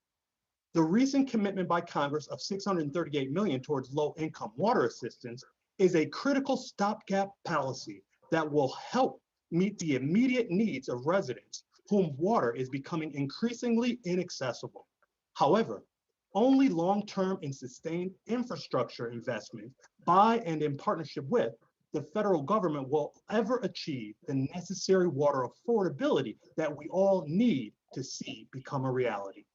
The recent commitment by Congress of $638 million towards low-income water assistance is a critical stopgap policy that will help meet the immediate needs of residents whom water is becoming increasingly inaccessible. However, only long-term and sustained infrastructure investment by and in partnership with the federal government will ever achieve the necessary water affordability that we all need to see become a reality.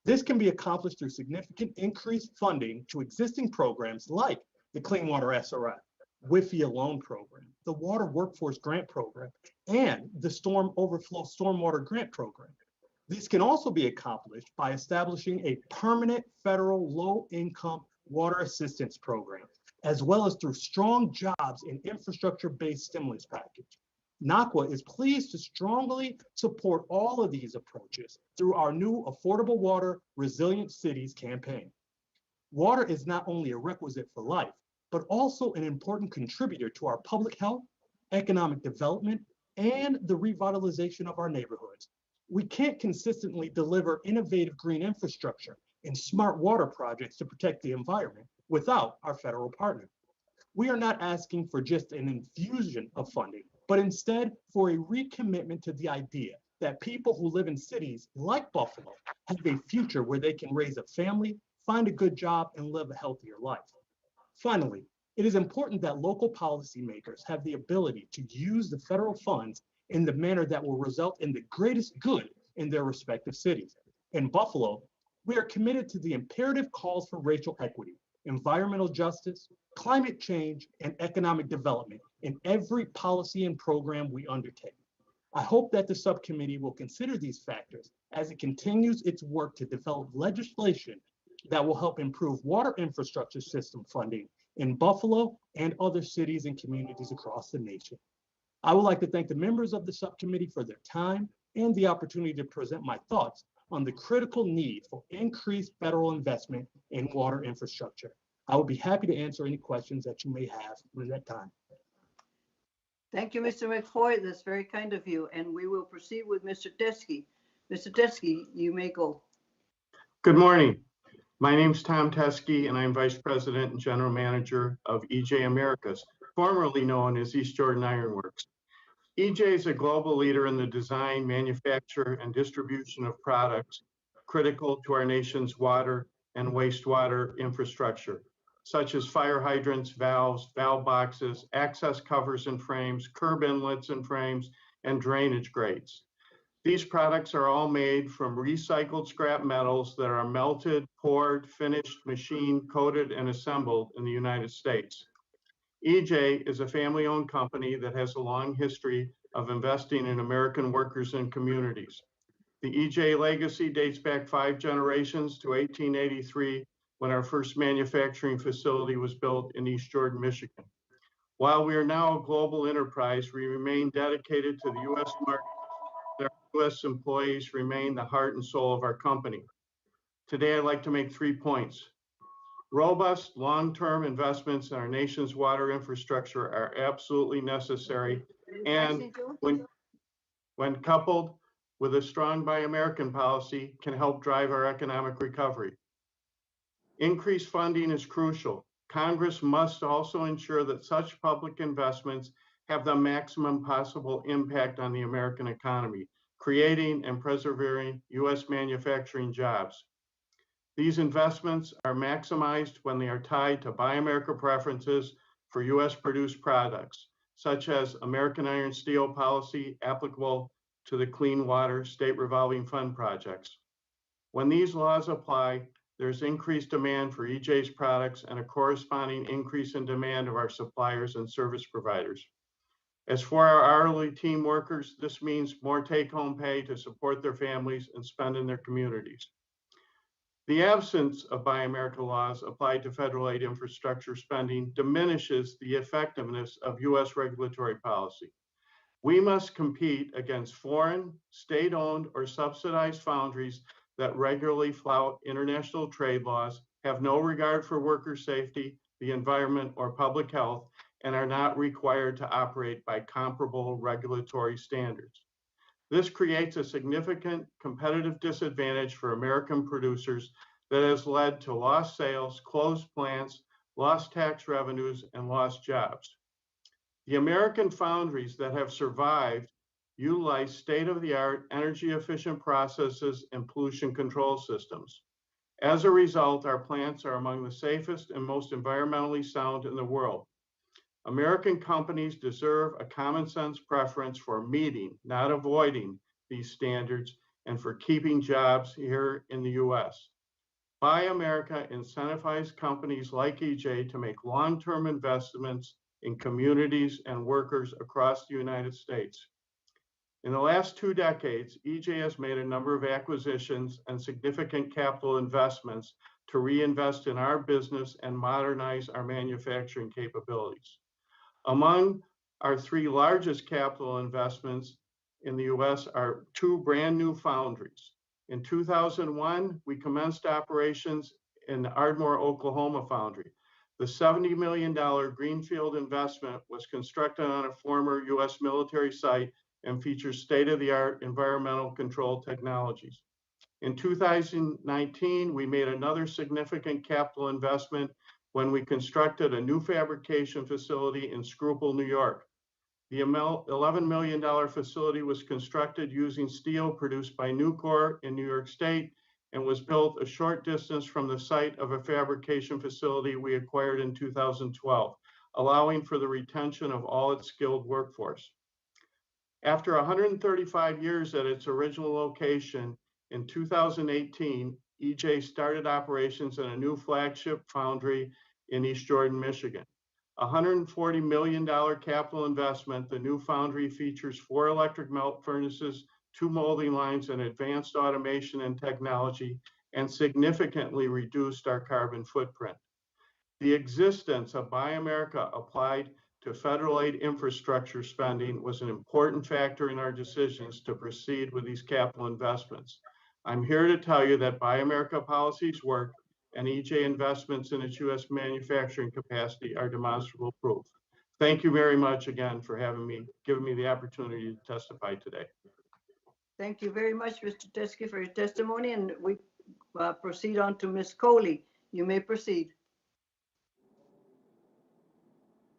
This can be accomplished through significant increased funding to existing programs like the Clean Water SRF, WIFIA loan program, the Water Workforce Grant Program, and the Storm Overflow Stormwater Grant Program. This can also be accomplished by establishing a permanent federal low-income water assistance program, as well as through strong jobs and infrastructure-based stimulus package. NACWA is pleased to strongly support all of these approaches through our new Affordable Water Resilient Cities campaign. Water is not only a requisite for life, but also an important contributor to our public health, economic development, and the revitalization of our neighborhoods. We can't consistently deliver innovative green infrastructure and smart water projects to protect the environment without our federal partner. We are not asking for just an infusion of funding, but instead for a recommitment to the idea that people who live in cities like Buffalo have a future where they can raise a family, find a good job, and live a healthier life. Finally, it is important that local policymakers have the ability to use the federal funds in the manner that will result in the greatest good in their respective cities. In Buffalo, we are committed to the imperative calls for racial equity, environmental justice, climate change, and economic development in every policy and program we undertake. I hope that the subcommittee will consider these factors as it continues its work to develop legislation that will help improve water infrastructure system funding in Buffalo and other cities and communities across the nation. I would like to thank the members of the subcommittee for their time and the opportunity to present my thoughts on the critical need for increased federal investment in water infrastructure. I would be happy to answer any questions that you may have at that time. Thank you, Mr. McFoy. That's very kind of you. And we will proceed with Mr. Teskey. Mr. Teskey, you may go. Good morning. My name's Tom Teskey, and I'm Vice President and General Manager of EJ Americas, formerly known as East Jordan Iron Works. EJ is a global leader in the design, manufacture, and distribution of products critical to our nation's water and wastewater infrastructure, such as fire hydrants, valves, valve boxes, access covers and frames, curb inlets and frames, and drainage grates. These products are all made from recycled scrap metals that are melted, poured, finished, machined, coated, and assembled in the United States. EJ is a family-owned company that has a long history of investing in American workers and communities. The EJ legacy dates back 5 generations to 1883, when our first manufacturing facility was built in East Jordan, Michigan. While we are now a global enterprise, we remain dedicated to the U.S. market. Our U.S. employees remain the heart and soul of our company. Today, I'd like to make 3 points. Robust, long-term investments in our nation's water infrastructure are absolutely necessary, and when coupled with a strong Buy American policy, can help drive our economic recovery. Increased funding is crucial. Congress must also ensure that such public investments have the maximum possible impact on the American economy, creating and preserving U.S. manufacturing jobs. These investments are maximized when they are tied to Buy America preferences for U.S. produced products, such as American Iron Steel policy applicable to the Clean Water State Revolving Fund projects. When these laws apply, there's increased demand for EJ's products and a corresponding increase in demand of our suppliers and service providers. As for our hourly team workers, this means more take-home pay to support their families and spend in their communities. The absence of Buy America laws applied to federal aid infrastructure spending diminishes the effectiveness of U.S. regulatory policy. We must compete against foreign, state-owned, or subsidized foundries that regularly flout international trade laws, have no regard for worker safety, the environment, or public health, and are not required to operate by comparable regulatory standards. This creates a significant competitive disadvantage for American producers that has led to lost sales, closed plants, lost tax revenues, and lost jobs. The American foundries that have survived utilize state-of-the-art energy-efficient processes and pollution control systems. As a result, our plants are among the safest and most environmentally sound in the world. American companies deserve a common sense preference for meeting, not avoiding, these standards and for keeping jobs here in the US. Buy America incentivizes companies like EJ to make long-term investments in communities and workers across the United States. In the last 2 decades, EJ has made a number of acquisitions and significant capital investments to reinvest in our business and modernize our manufacturing capabilities. Among our 3 largest capital investments in the US are 2 brand new foundries. In 2001, we commenced operations in the Ardmore, Oklahoma foundry. The $70 million greenfield investment was constructed on a former US military site and features state-of-the-art environmental control technologies. In 2019, we made another significant capital investment when we constructed a new fabrication facility in Schuylkill, New York. The $11 million facility was constructed using steel produced by Nucor in New York State and was built a short distance from the site of a fabrication facility we acquired in 2012, allowing for the retention of all its skilled workforce. After 135 years at its original location, in 2018, EJ started operations in a new flagship foundry in East Jordan, Michigan. A $140 million capital investment, the new foundry features 4 electric melt furnaces, 2 molding lines, and advanced automation and technology, and significantly reduced our carbon footprint. The existence of Buy America applied to federal aid infrastructure spending was an important factor in our decisions to proceed with these capital investments. I'm here to tell you that Buy America policies work, and EJ investments in its U.S. manufacturing capacity are demonstrable proof. Thank you very much again for giving me the opportunity to testify today. Thank you very much, Mr. Teske, for your testimony, and we proceed on to Ms. Coley. You may proceed.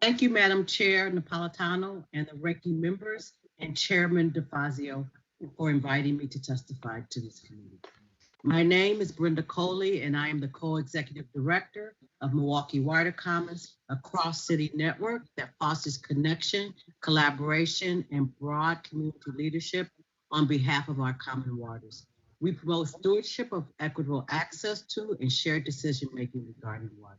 Thank you, Madam Chair Napolitano and the ranking members and Chairman DeFazio for inviting me to testify to this committee. My name is Brenda Coley, and I am the co-executive director of Milwaukee Water Commons, a cross-city network that fosters connection, collaboration, and broad community leadership on behalf of our common waters. We promote stewardship of equitable access to and shared decision-making regarding water.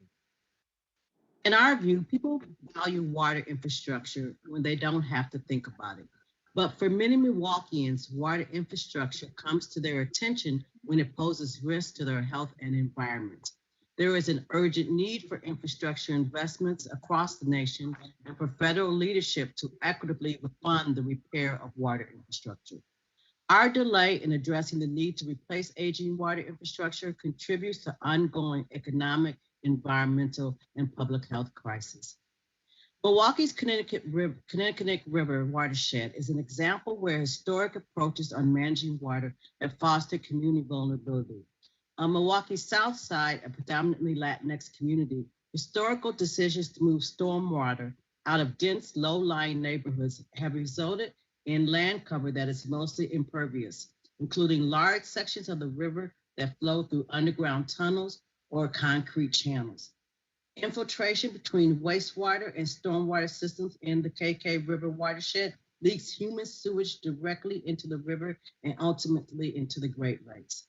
In our view, people value water infrastructure when they don't have to think about it. But for many Milwaukeeans, water infrastructure comes to their attention when it poses risk to their health and environment. There is an urgent need for infrastructure investments across the nation and for federal leadership to equitably fund the repair of water infrastructure. Our delay in addressing the need to replace aging water infrastructure contributes to ongoing economic, environmental, and public health crisis. Milwaukee's Connecticut River watershed is an example where historic approaches on managing water have fostered community vulnerability. On Milwaukee's south side, a predominantly Latinx community, historical decisions to move stormwater out of dense, low-lying neighborhoods have resulted in land cover that is mostly impervious, including large sections of the river that flow through underground tunnels or concrete channels. Infiltration between wastewater and stormwater systems in the KK River watershed leaks human sewage directly into the river and ultimately into the Great Lakes.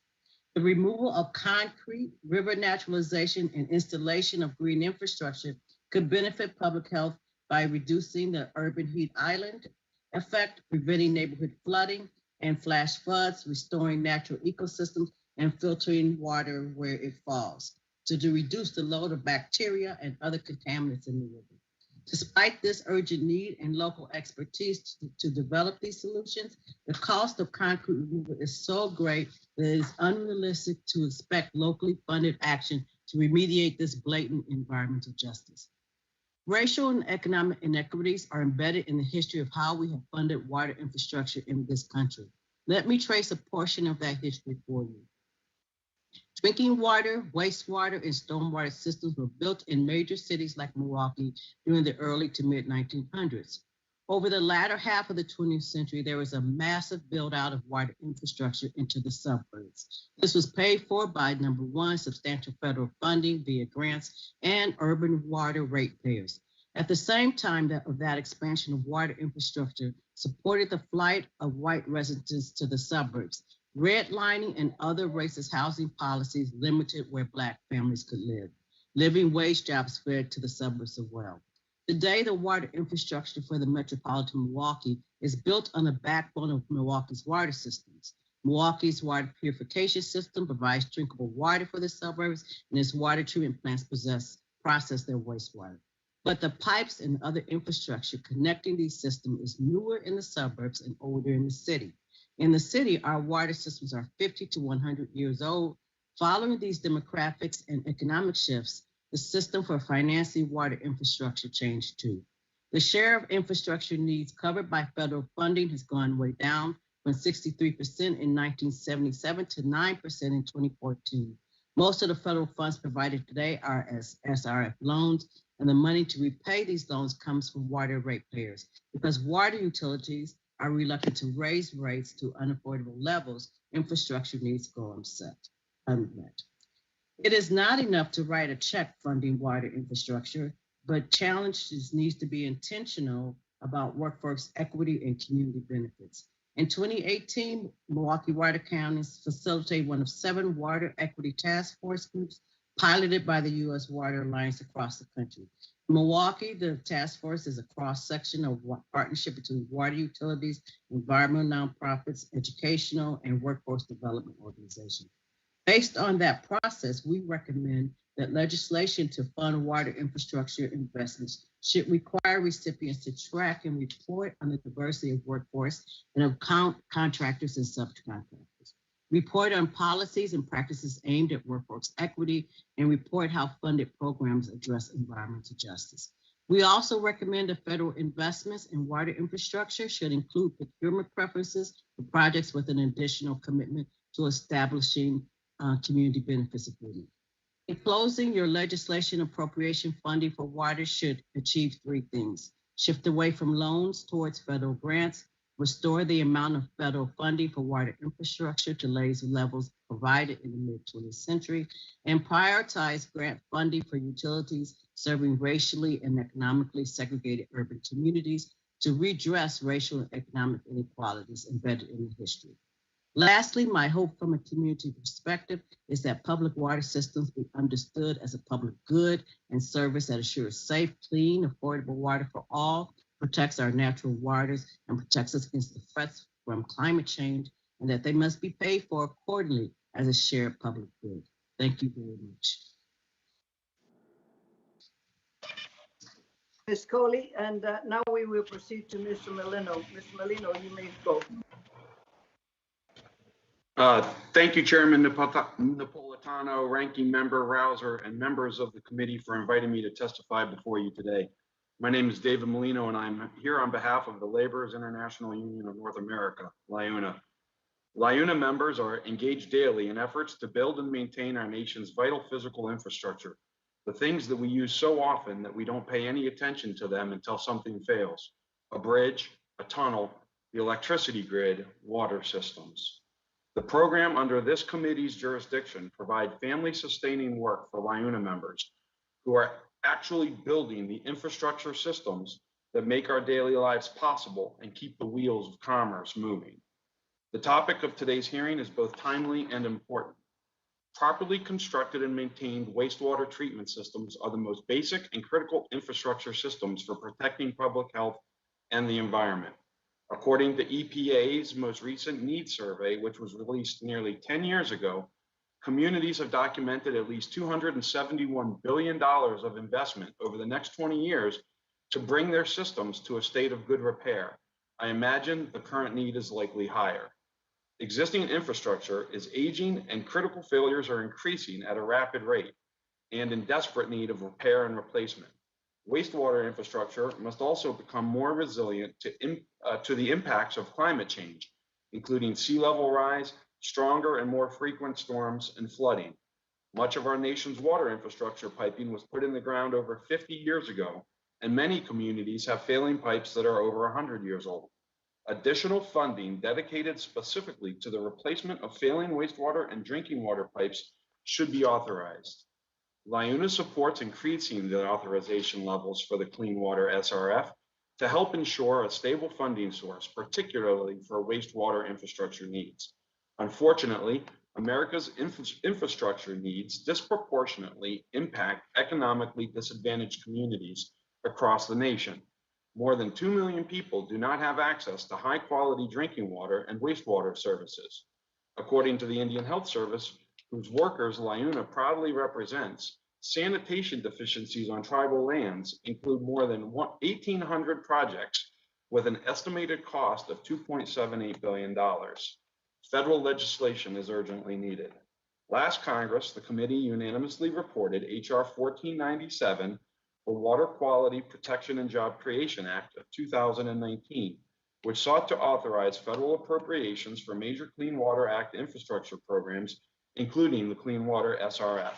The removal of concrete, river naturalization, and installation of green infrastructure could benefit public health by reducing the urban heat island effect, preventing neighborhood flooding and flash floods, restoring natural ecosystems, and filtering water where it falls, to reduce the load of bacteria and other contaminants in the river. Despite this urgent need and local expertise to develop these solutions, the cost of concrete removal is so great that it is unrealistic to expect locally funded action to remediate this blatant environmental justice. Racial and economic inequities are embedded in the history of how we have funded water infrastructure in this country. Let me trace a portion of that history for you. Drinking water, wastewater, and stormwater systems were built in major cities like Milwaukee during the early to mid 1900s. Over the latter half of the 20th century, there was a massive build out of water infrastructure into the suburbs. This was paid for by, number one, substantial federal funding via grants and urban water ratepayers. At the same time that expansion of water infrastructure supported the flight of white residents to the suburbs. Redlining and other racist housing policies limited where Black families could live. Living wage jobs fed to the suburbs as well. Today, the water infrastructure for the metropolitan Milwaukee is built on the backbone of Milwaukee's water systems. Milwaukee's water purification system provides drinkable water for the suburbs, and its water treatment plants process their wastewater. But the pipes and other infrastructure connecting these systems is newer in the suburbs and older in the city. In the city, our water systems are 50 to 100 years old. Following these demographics and economic shifts, the system for financing water infrastructure changed too. The share of infrastructure needs covered by federal funding has gone way down from 63% in 1977 to 9% in 2014. Most of the federal funds provided today are as SRF loans, and the money to repay these loans comes from water ratepayers because water utilities are reluctant to raise rates to unaffordable levels. Infrastructure needs go unmet. It is not enough to write a check funding water infrastructure, but challenges needs to be intentional about workforce equity and community benefits. In 2018, Milwaukee Water Counties facilitated one of 7 water equity task force groups piloted by the U.S. Water Alliance across the country. In Milwaukee, the task force is a cross-section of partnership between water utilities, environmental nonprofits, educational, and workforce development organizations. Based on that process, we recommend that legislation to fund water infrastructure investments should require recipients to track and report on the diversity of workforce and of contractors and subcontractors. Report on policies and practices aimed at workforce equity, and report how funded programs address environmental justice. We also recommend that federal investments in water infrastructure should include procurement preferences for projects with an additional commitment to establishing community benefits agreement. In closing, your legislation appropriation funding for water should achieve 3 things: shift away from loans towards federal grants, restore the amount of federal funding for water infrastructure to levels provided in the mid-20th century, and prioritize grant funding for utilities serving racially and economically segregated urban communities to redress racial and economic inequalities embedded in the history. Lastly, my hope from a community perspective is that public water systems be understood as a public good and service that assures safe, clean, affordable water for all, protects our natural waters, and protects us against the threats from climate change, and that they must be paid for accordingly as a shared public good. Thank you very much. Ms. Coley, and now we will proceed to Mr. Molino. Mr. Molino, you may go. Thank you, Chairman Napolitano, Ranking Member Rouser, and members of the committee for inviting me to testify before you today. My name is David Molino, and I'm here on behalf of the Laborers International Union of North America, LIUNA. LIUNA members are engaged daily in efforts to build and maintain our nation's vital physical infrastructure, the things that we use so often that we don't pay any attention to them until something fails: a bridge, a tunnel, the electricity grid, water systems. The program under this committee's jurisdiction provide family-sustaining work for LIUNA members who are actually building the infrastructure systems that make our daily lives possible and keep the wheels of commerce moving. The topic of today's hearing is both timely and important. Properly constructed and maintained wastewater treatment systems are the most basic and critical infrastructure systems for protecting public health and the environment. According to EPA's most recent needs survey, which was released nearly 10 years ago, communities have documented at least $271 billion of investment over the next 20 years to bring their systems to a state of good repair. I imagine the current need is likely higher. Existing infrastructure is aging and critical failures are increasing at a rapid rate and in desperate need of repair and replacement. Wastewater infrastructure must also become more resilient to the impacts of climate change, including sea level rise, stronger and more frequent storms, and flooding. Much of our nation's water infrastructure piping was put in the ground over 50 years ago, and many communities have failing pipes that are over 100 years old. Additional funding dedicated specifically to the replacement of failing wastewater and drinking water pipes should be authorized. LIUNA supports increasing the authorization levels for the Clean Water SRF to help ensure a stable funding source, particularly for wastewater infrastructure needs. Unfortunately, America's infrastructure needs disproportionately impact economically disadvantaged communities across the nation. More than 2 million people do not have access to high-quality drinking water and wastewater services. According to the Indian Health Service, whose workers LIUNA proudly represents, sanitation deficiencies on tribal lands include more than 1,800 projects with an estimated cost of $2.78 billion. Federal legislation is urgently needed. Last Congress, the committee unanimously reported H.R. 1497, the Water Quality Protection and Job Creation Act of 2019, which sought to authorize federal appropriations for major Clean Water Act infrastructure programs, including the Clean Water SRF.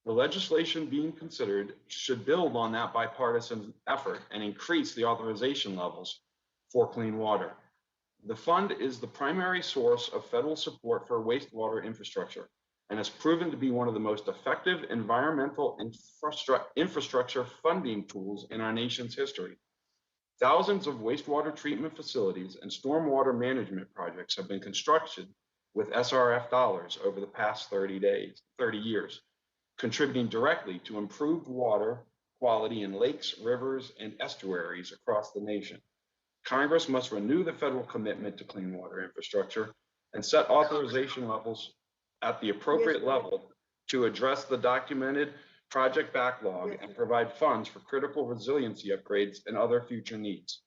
The legislation being considered should build on that bipartisan effort and increase the authorization levels for clean water. The fund is the primary source of federal support for wastewater infrastructure and has proven to be one of the most effective environmental infrastructure funding tools in our nation's history. Thousands of wastewater treatment facilities and stormwater management projects have been constructed with SRF dollars over the past 30 years, contributing directly to improved water quality in lakes, rivers, and estuaries across the nation. Congress must renew the federal commitment to clean water infrastructure and set authorization levels at the appropriate level to address the documented project backlog and provide funds for critical resiliency upgrades and other future needs.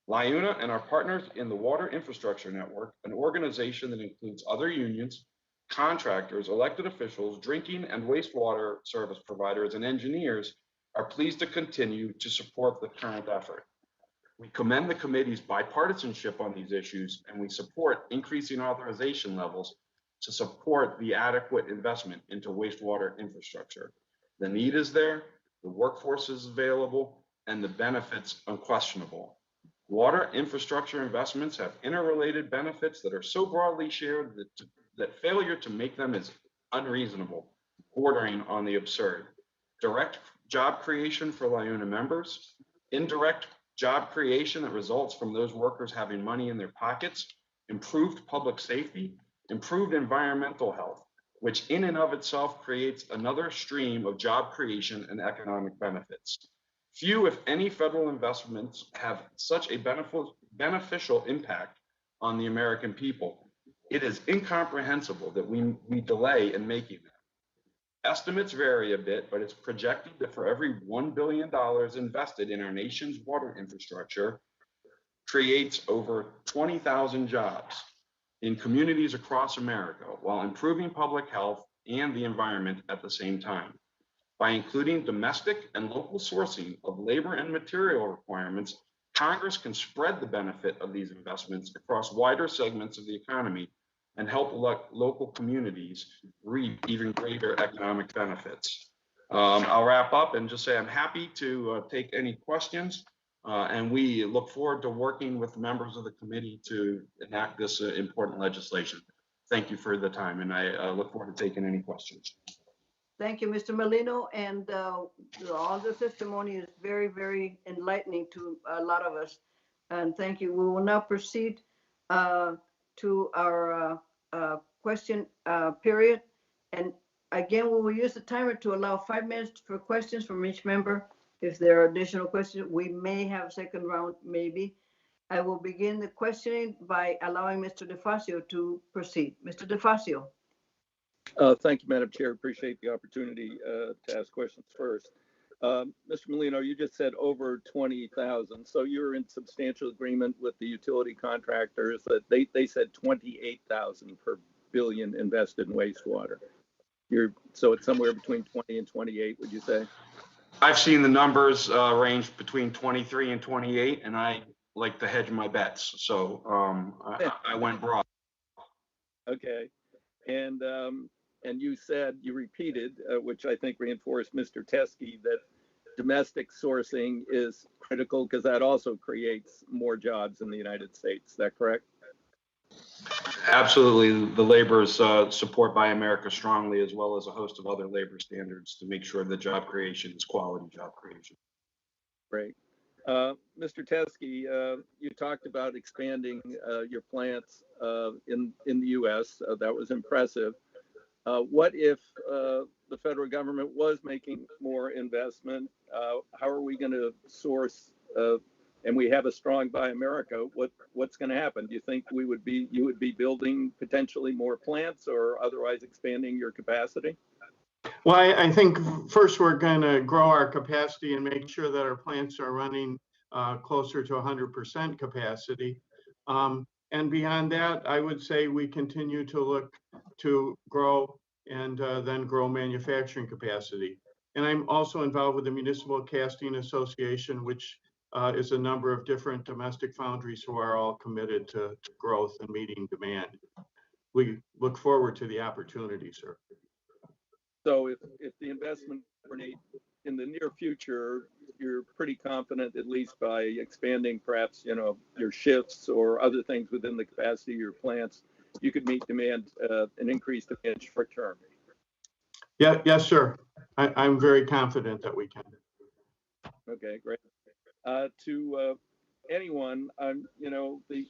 LIUNA and our partners in the Water Infrastructure Network, an organization that includes other unions, contractors, elected officials, drinking and wastewater service providers, and engineers, are pleased to continue to support the current effort. We commend the committee's bipartisanship on these issues, and we support increasing authorization levels to support the adequate investment into wastewater infrastructure. The need is there, the workforce is available, and the benefits unquestionable. Water infrastructure investments have interrelated benefits that are so broadly shared that failure to make them is unreasonable, bordering on the absurd. Direct job creation for LIUNA members, indirect job creation that results from those workers having money in their pockets, improved public safety, improved environmental health, which in and of itself creates another stream of job creation and economic benefits. Few, if any, federal investments have such a beneficial impact on the American people. It is incomprehensible that we delay in making them. Estimates vary a bit, but it's projected that for every $1 billion invested in our nation's water infrastructure creates over 20,000 jobs in communities across America while improving public health and the environment at the same time. By including domestic and local sourcing of labor and material requirements, Congress can spread the benefit of these investments across wider segments of the economy and help local communities reap even greater economic benefits. I'll wrap up and just say I'm happy to take any questions, and we look forward to working with members of the committee to enact this important legislation. Thank you for the time, and I look forward to taking any questions. Thank you, Mr. Molino, and all the testimony is very, very enlightening to a lot of us. And thank you. We will now proceed to our question period. And again, we will use the timer to allow 5 minutes for questions from each member. If there are additional questions, we may have a second round, maybe. I will begin the questioning by allowing Mr. DeFazio to proceed. Mr. DeFazio. Thank you, Madam Chair. Appreciate the opportunity to ask questions first. Mr. Molino, you just said over 20,000. So you're in substantial agreement with the utility contractors that they said 28,000 per billion invested in wastewater. So it's somewhere between 20 and 28, would you say? I've seen the numbers range between 23 and 28, and I like to hedge my bets. So I went broad. Okay. And you said, you repeated, which I think reinforced Mr. Teskey, that domestic sourcing is critical because that also creates more jobs in the United States. Is that correct? Absolutely. The laborers support Buy America strongly, as well as a host of other labor standards to make sure that job creation is quality job creation. Great. Mr. Teskey, you talked about expanding your plants in the U.S. That was impressive. What if the federal government was making more investment? How are we going to source? And we have a strong Buy America. What's going to happen? Do you think you would be building potentially more plants or otherwise expanding your capacity? Well, I think first we're going to grow our capacity and make sure that our plants are running closer to 100% capacity. And beyond that, I would say we continue to look to grow and then grow manufacturing capacity. And I'm also involved with the Municipal Casting Association, which is a number of different domestic foundries who are all committed to growth and meeting demand. We look forward to the opportunity, sir. So if the investment in the near future, you're pretty confident, at least by expanding perhaps, your shifts or other things within the capacity of your plants, you could meet demand, an increased demand short term. Yeah, yes, sir. I'm very confident that we can. Okay, great. To anyone, the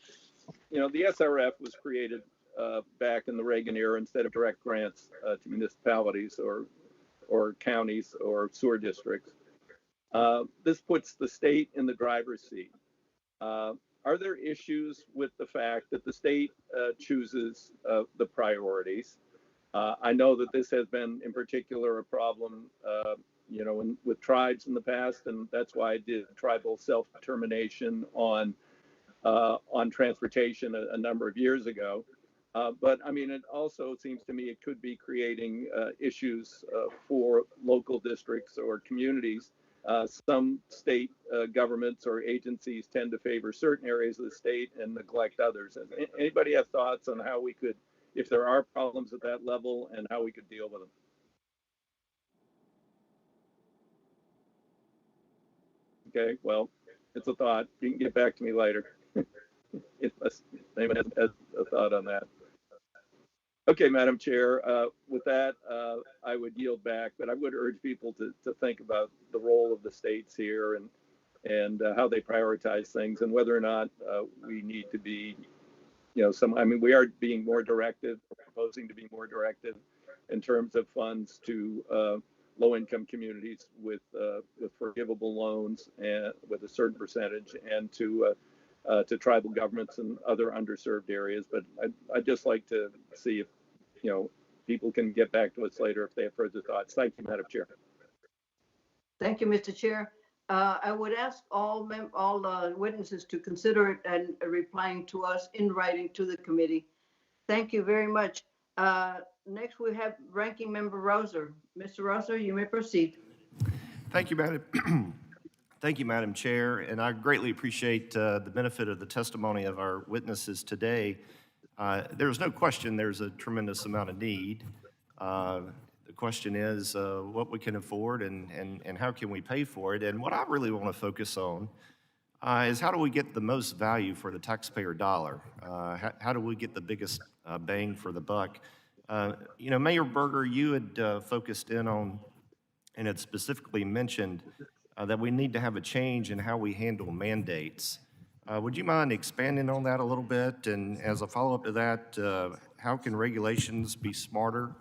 SRF was created back in the Reagan era instead of direct grants to municipalities or counties or sewer districts. This puts the state in the driver's seat. Are there issues with the fact that the state chooses the priorities? I know that this has been in particular a problem, with tribes in the past, and that's why I did tribal self-determination on transportation a number of years ago. But I mean, it also seems to me it could be creating issues for local districts or communities. Some state governments or agencies tend to favor certain areas of the state and neglect others. Anybody have thoughts on how we could, if there are problems at that level, and how we could deal with them? Okay, well, it's a thought. You can get back to me later if anyone has a thought on that. Okay, Madam Chair, with that, I would yield back, but I would urge people to think about the role of the states here and how they prioritize things and whether or not we need to be, we are being more directive, proposing to be more directive in terms of funds to low-income communities with forgivable loans and with a certain percentage, and to tribal governments and other underserved areas. But I'd just like to see if people can get back to us later if they have further thoughts. Thank you, Madam Chair. Thank you, Mr. Chair. I would ask all witnesses to consider it and replying to us in writing to the committee. Thank you very much. Next, we have Ranking Member Rouser. Mr. Rouser, you may proceed. Thank you, Madam. Thank you, Madam Chair, and I greatly appreciate the benefit of the testimony of our witnesses today. There's no question there's a tremendous amount of need. The question is what we can afford and how can we pay for it. And what I really want to focus on is how do we get the most value for the taxpayer dollar? How do we get the biggest bang for the buck? Mayor Berger, you had focused in on and had specifically mentioned that we need to have a change in how we handle mandates. Would you mind expanding on that a little bit? And as a follow-up to that, how can regulations be smarter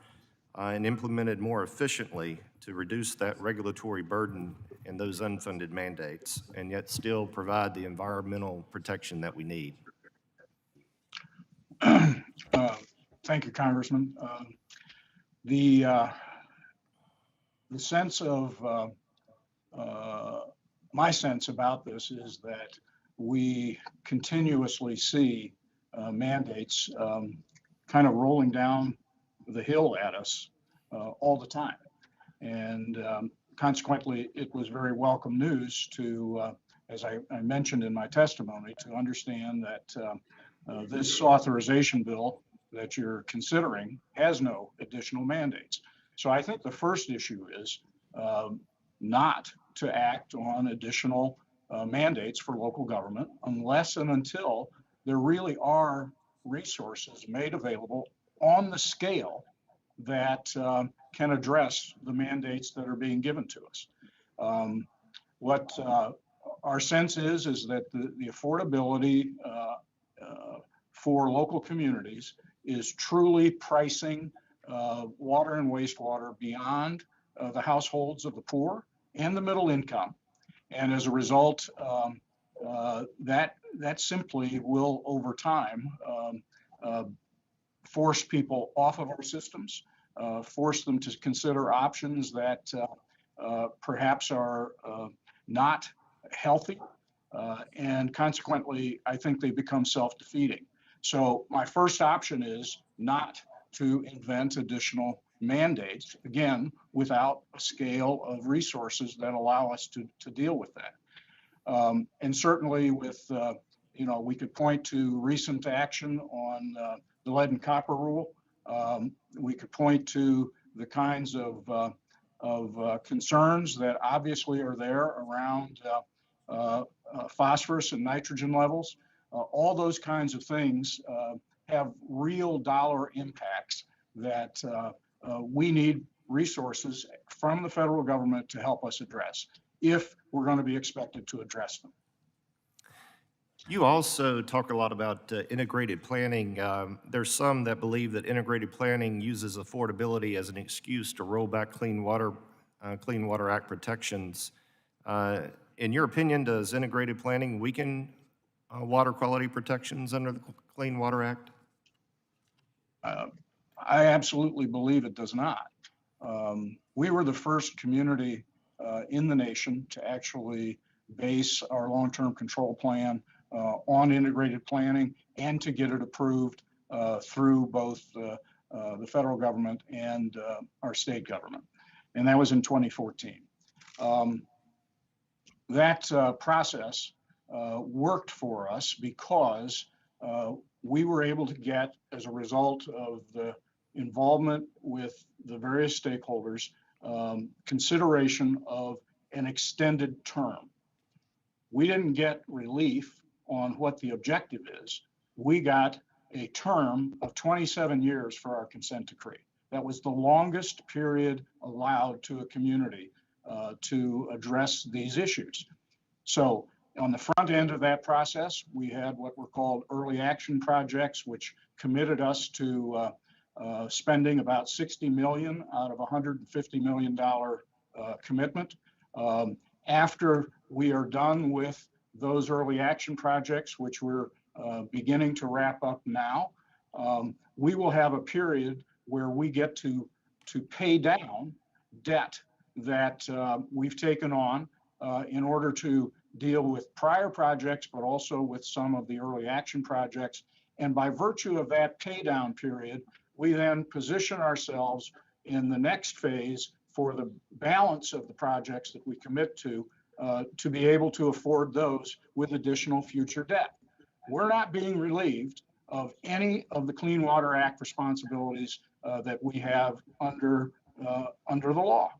and implemented more efficiently to reduce that regulatory burden and those unfunded mandates, and yet still provide the environmental protection that we need? Thank you, Congressman. The sense of my sense about this is that we continuously see mandates kind of rolling down the hill at us all the time. And consequently, it was very welcome news to, as I mentioned in my testimony, to understand that this authorization bill that you're considering has no additional mandates. So I think the first issue is not to act on additional mandates for local government unless and until there really are resources made available on the scale that can address the mandates that are being given to us. What our sense is that the affordability for local communities is truly pricing water and wastewater beyond the households of the poor and the middle income. And as a result, that simply will, over time, force people off of our systems, force them to consider options that perhaps are not healthy, and consequently, I think they become self-defeating. So my first option is not to invent additional mandates, again, without a scale of resources that allow us to deal with that. And certainly with, we could point to recent action on the lead and copper rule. We could point to the kinds of concerns that obviously are there around phosphorus and nitrogen levels. All those kinds of things have real dollar impacts that we need resources from the federal government to help us address if we're going to be expected to address them. You also talk a lot about integrated planning. There's some that believe that integrated planning uses affordability as an excuse to roll back Clean Water Act protections. In your opinion, does integrated planning weaken water quality protections under the Clean Water Act? I absolutely believe it does not. We were the first community in the nation to actually base our long-term control plan on integrated planning and to get it approved through both the federal government and our state government. And that was in 2014. That process worked for us because we were able to get, as a result of the involvement with the various stakeholders, consideration of an extended term. We didn't get relief on what the objective is. We got a term of 27 years for our consent decree. That was the longest period allowed to a community to address these issues. So on the front end of that process, we had what were called early action projects, which committed us to spending about $60 million out of a $150 million commitment. After we are done with those early action projects, which we're beginning to wrap up now, we will have a period where we get to pay down debt that we've taken on in order to deal with prior projects, but also with some of the early action projects. And by virtue of that pay down period, we then position ourselves in the next phase for the balance of the projects that we commit to be able to afford those with additional future debt. We're not being relieved of any of the Clean Water Act responsibilities that we have under the law,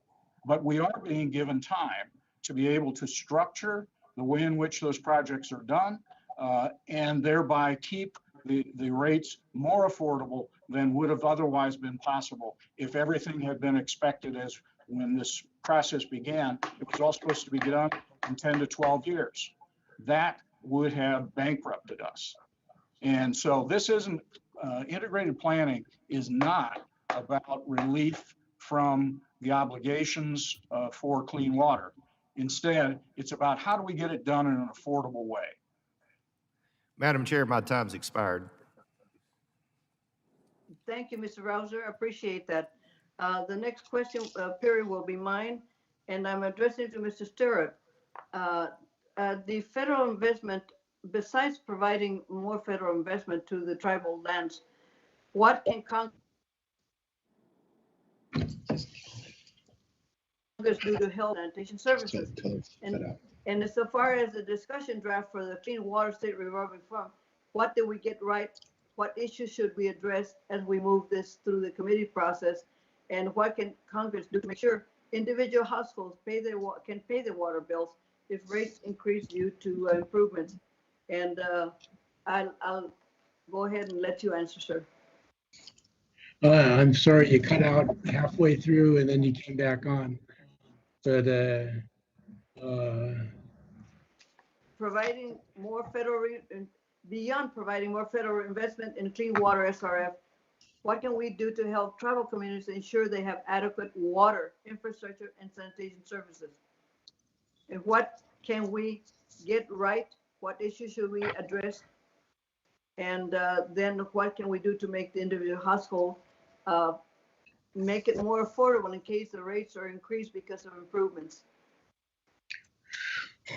but we are being given time to be able to structure the way in which those projects are done and thereby keep the rates more affordable than would have otherwise been possible if everything had been expected as when this process began. It was all supposed to be done in 10 to 12 years. That would have bankrupted us. And so this isn't, integrated planning is not about relief from the obligations for clean water. Instead, it's about how do we get it done in an affordable way. Madam Chair, my time's expired. Thank you, Mr. Rouser. I appreciate that. The next question period will be mine, and I'm addressing it to Mr. Stirrup. The federal investment, besides providing more federal investment to the tribal lands, what can Congress do to help sanitation services? And so far as the discussion draft for the Clean Water State Revolving Fund, what did we get right? What issues should we address as we move this through the committee process? And what can Congress do to make sure individual households can pay their water bills if rates increase due to improvements? And I'll go ahead and let you answer, sir. I'm sorry, you cut out halfway through and then you came back on. But providing more federal, beyond providing more federal investment in clean water SRF, what can we do to help tribal communities ensure they have adequate water infrastructure and sanitation services? And what can we get right? What issues should we address? And then what can we do to make the individual household make it more affordable in case the rates are increased because of improvements?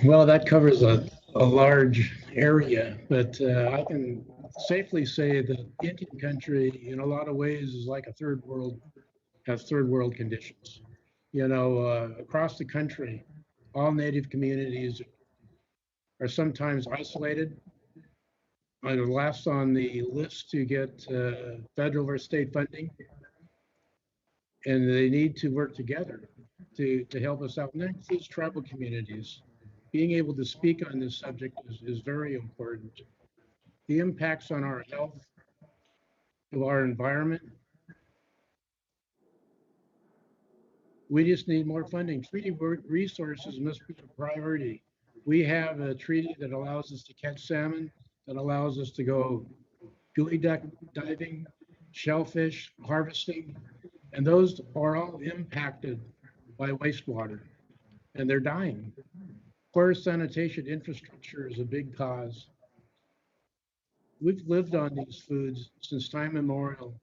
well, that covers a large area, but I can safely say that Indian country, in a lot of ways, is like a third world, has third world conditions. You know, across the country, all Native communities are sometimes isolated. Are last on the list to get federal or state funding, and they need to work together to help us out. And that includes tribal communities. Being able to speak on this subject is very important. The impacts on our health, to our environment. We just need more funding. Treaty resources must be a priority. We have a treaty that allows us to catch salmon, that allows us to go gooey duck diving, shellfish harvesting, and those are all impacted by wastewater, and they're dying. Poor sanitation infrastructure is a big cause. We've lived on these foods since time immemorial,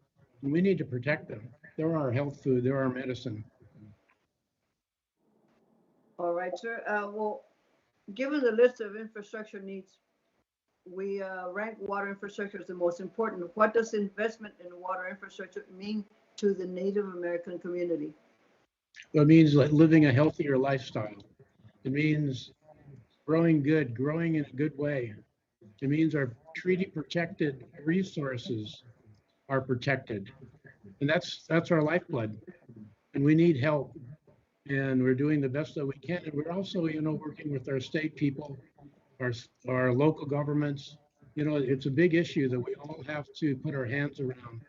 and we need to protect them. They're our health food, they're our medicine. All right, sir. Well, given the list of infrastructure needs, we rank water infrastructure as the most important. What does investment in water infrastructure mean to the Native American community? Well, it means like living a healthier lifestyle. It means growing good, growing in a good way. It means our treaty protected resources are protected. And that's our lifeblood. And we need help. And we're doing the best that we can. And we're also, working with our state people, our local governments. It's a big issue that we all have to put our hands around.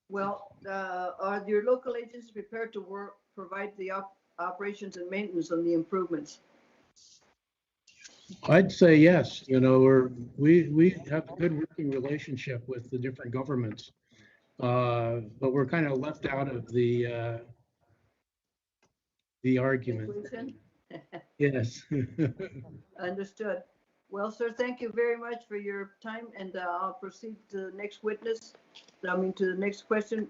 Well, are your local agencies prepared to provide the operations and maintenance on the improvements? I'd say yes. We have a good working relationship with the different governments, but we're kind of left out of the argument. Yes. Understood. Well, sir, thank you very much for your time, and I'll proceed to the next witness. To the next question.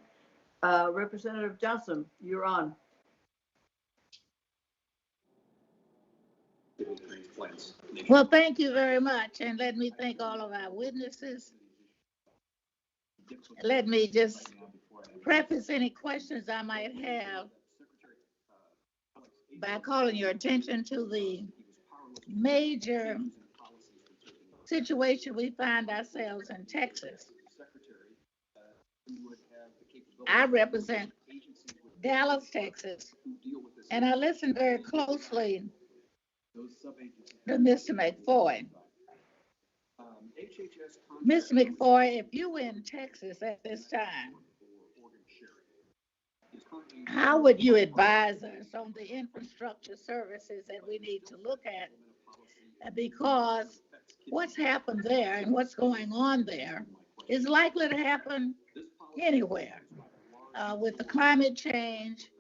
Representative Johnson, you're on. Well, thank you very much, and let me thank all of our witnesses. Let me just preface any questions I might have by calling your attention to the major situation we find ourselves in Texas. I represent Dallas, Texas, and I listen very closely to Mr. McFoy. Mr. McFoy, if you were in Texas at this time, how would you advise us on the infrastructure services that we need to look at? Because what's happened there and what's going on there is likely to happen anywhere. With the climate change,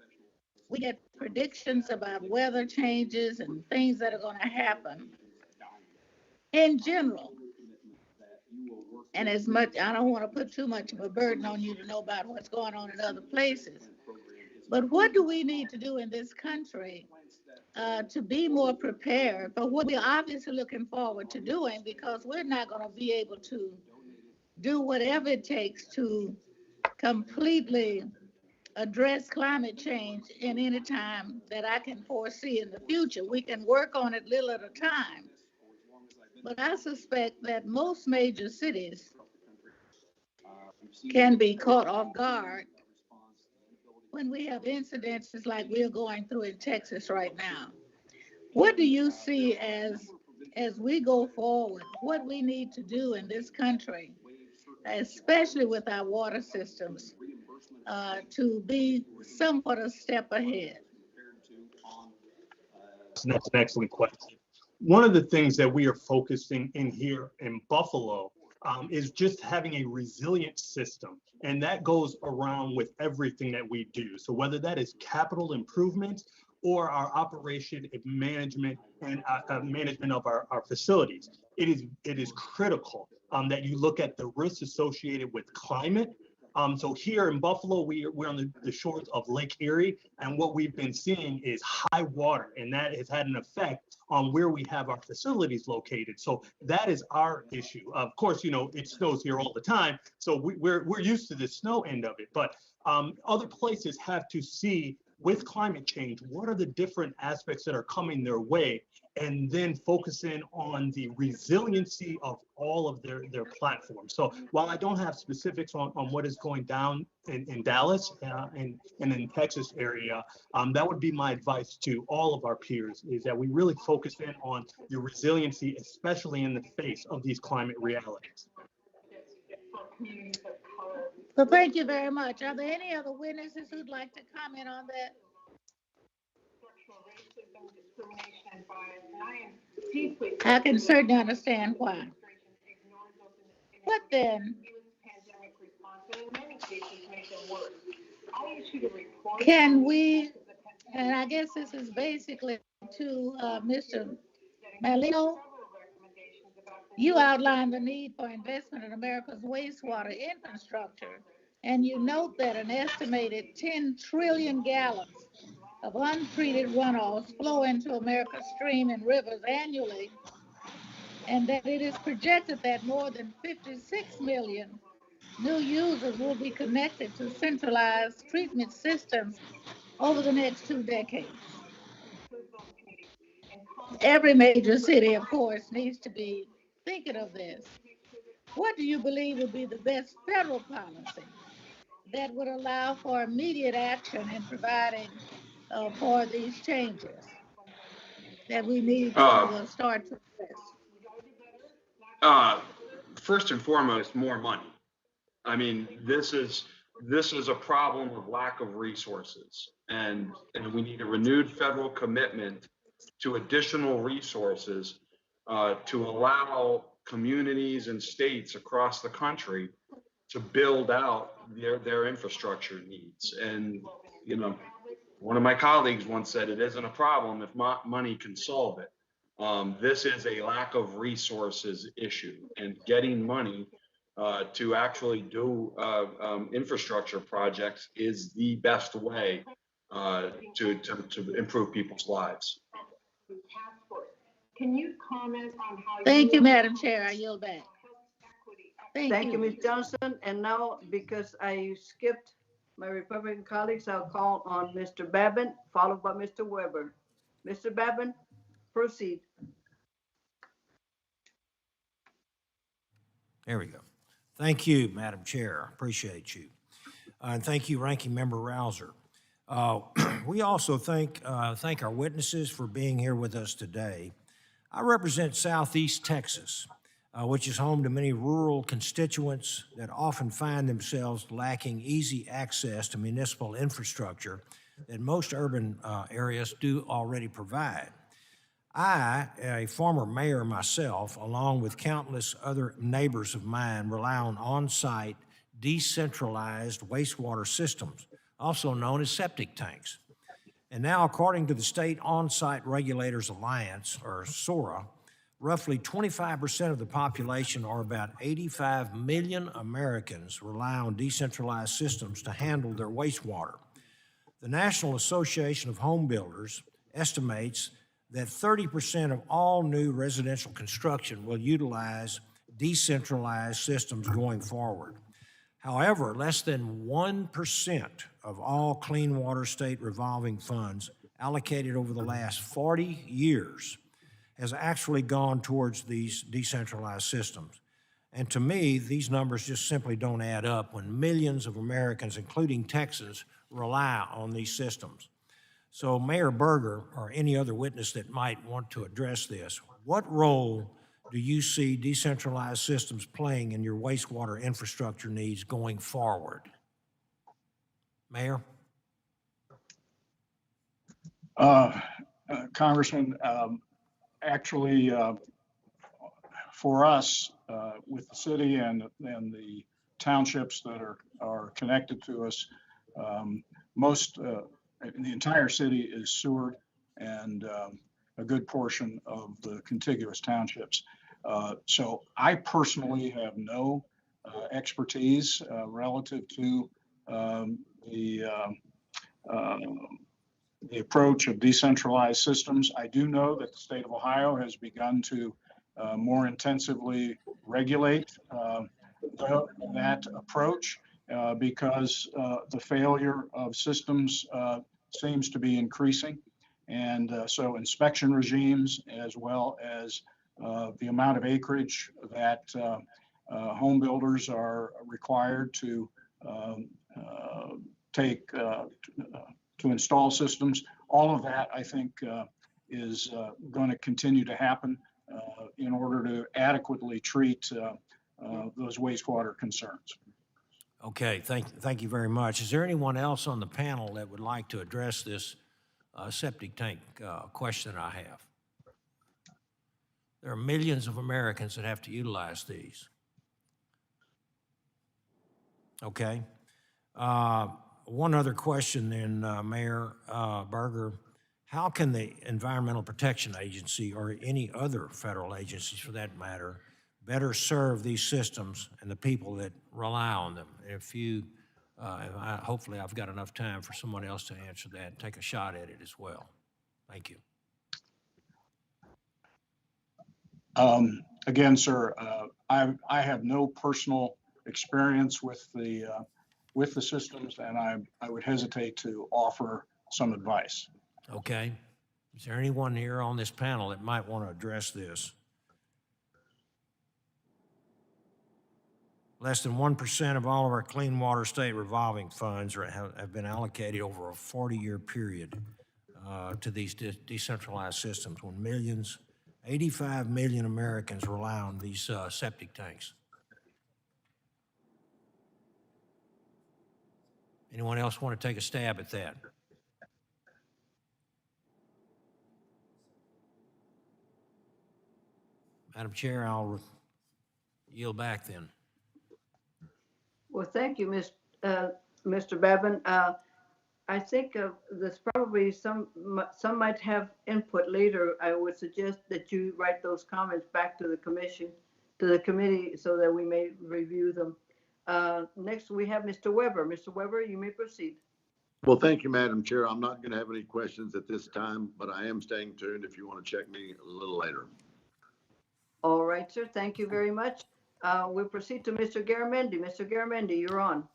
we get predictions about weather changes and things that are going to happen in general. And as much, I don't want to put too much of a burden on you to know about what's going on in other places. But what do we need to do in this country to be more prepared for what we're obviously looking forward to doing, because we're not going to be able to do whatever it takes to completely address climate change in any time that I can foresee in the future. We can work on it little at a time. But I suspect that most major cities can be caught off guard when we have incidences like we're going through in Texas right now. What do you see as we go forward, what we need to do in this country, especially with our water systems, to be somewhat a step ahead? That's an excellent question. One of the things that we are focusing in here in Buffalo is just having a resilient system. And that goes around with everything that we do. So whether that is capital improvements or our operation and management and management of our facilities, it is critical that you look at the risks associated with climate. So here in Buffalo, we're on the shores of Lake Erie, and what we've been seeing is high water, and that has had an effect on where we have our facilities located. So that is our issue. Of course, it snows here all the time, so we're used to the snow end of it. But other places have to see, with climate change, what are the different aspects that are coming their way, and then focusing on the resiliency of all of their platforms. So while I don't have specifics on what is going down in Dallas and in Texas area, that would be my advice to all of our peers, is that we really focus in on the resiliency, especially in the face of these climate realities. Well, thank you very much. Are there any other witnesses who'd like to comment on that? I can certainly understand why. What then? Can we, and I guess this is basically to Mr. Malino, you outlined the need for investment in America's wastewater infrastructure, and you note that an estimated 10 trillion gallons of untreated runoffs flow into America's streams and rivers annually, and that it is projected that more than 56 million new users will be connected to centralized treatment systems over the next 2 decades. Every major city, of course, needs to be thinking of this. What do you believe would be the best federal policy that would allow for immediate action in providing for these changes that we need to start to address? First and foremost, more money. I mean, this is a problem of lack of resources, and we need a renewed federal commitment to additional resources to allow communities and states across the country to build out their infrastructure needs. And one of my colleagues once said, it isn't a problem if money can solve it. This is a lack of resources issue, and getting money to actually do infrastructure projects is the best way to improve people's lives. Can you comment on how? Thank you, Madam Chair. I yield back. Thank you, Ms. Johnson. And now, because I skipped my Republican colleagues, I'll call on Mr. Babin, followed by Mr. Weber. Mr. Babin, proceed. There we go. Thank you, Madam Chair. Appreciate you. And thank you, Ranking Member Rouser. We also thank our witnesses for being here with us today. I represent Southeast Texas, which is home to many rural constituents that often find themselves lacking easy access to municipal infrastructure that most urban areas do already provide. I, a former mayor myself, along with countless other neighbors of mine, rely on on-site decentralized wastewater systems, also known as septic tanks. And now, according to the State On-Site Regulators Alliance, or SORA, roughly 25% of the population, or about 85 million Americans, rely on decentralized systems to handle their wastewater. The National Association of Home Builders estimates that 30% of all new residential construction will utilize decentralized systems going forward. However, less than 1% of all clean water state revolving funds allocated over the last 40 years has actually gone towards these decentralized systems. And to me, these numbers just simply don't add up when millions of Americans, including Texans, rely on these systems. So Mayor Berger, or any other witness that might want to address this, what role do you see decentralized systems playing in your wastewater infrastructure needs going forward? Mayor? Congressman, actually, for us, with the city and the townships that are connected to us, the entire city is sewered, and a good portion of the contiguous townships. So I personally have no expertise relative to the approach of decentralized systems. I do know that the state of Ohio has begun to more intensively regulate that approach because the failure of systems seems to be increasing. And so inspection regimes, as well as the amount of acreage that home builders are required to take to install systems, all of that, I think, is going to continue to happen in order to adequately treat those wastewater concerns. Okay, thank you very much. Is there anyone else on the panel that would like to address this septic tank question I have? There are millions of Americans that have to utilize these. Okay. One other question then, Mayor Berger. How can the Environmental Protection Agency, or any other federal agencies for that matter, better serve these systems and the people that rely on them? If you, hopefully I've got enough time for someone else to answer that and take a shot at it as well. Thank you. Again, sir, I have no personal experience with the systems, and I would hesitate to offer some advice. Okay. Is there anyone here on this panel that might want to address this? Less than 1% of all of our clean water state revolving funds have been allocated over a 40-year period to these decentralized systems, when 85 million Americans rely on these septic tanks. Anyone else want to take a stab at that? Madam Chair, I'll yield back then. Well, thank you, Mr. Babin. I think there's probably some might have input later. I would suggest that you write those comments back to the committee, so that we may review them. Next, we have Mr. Weber. Mr. Weber, you may proceed. Well, thank you, Madam Chair. I'm not going to have any questions at this time, but I am staying tuned if you want to check me a little later. All right, sir. Thank you very much. We'll proceed to Mr. Garamendi. Mr. Garamendi, you're on.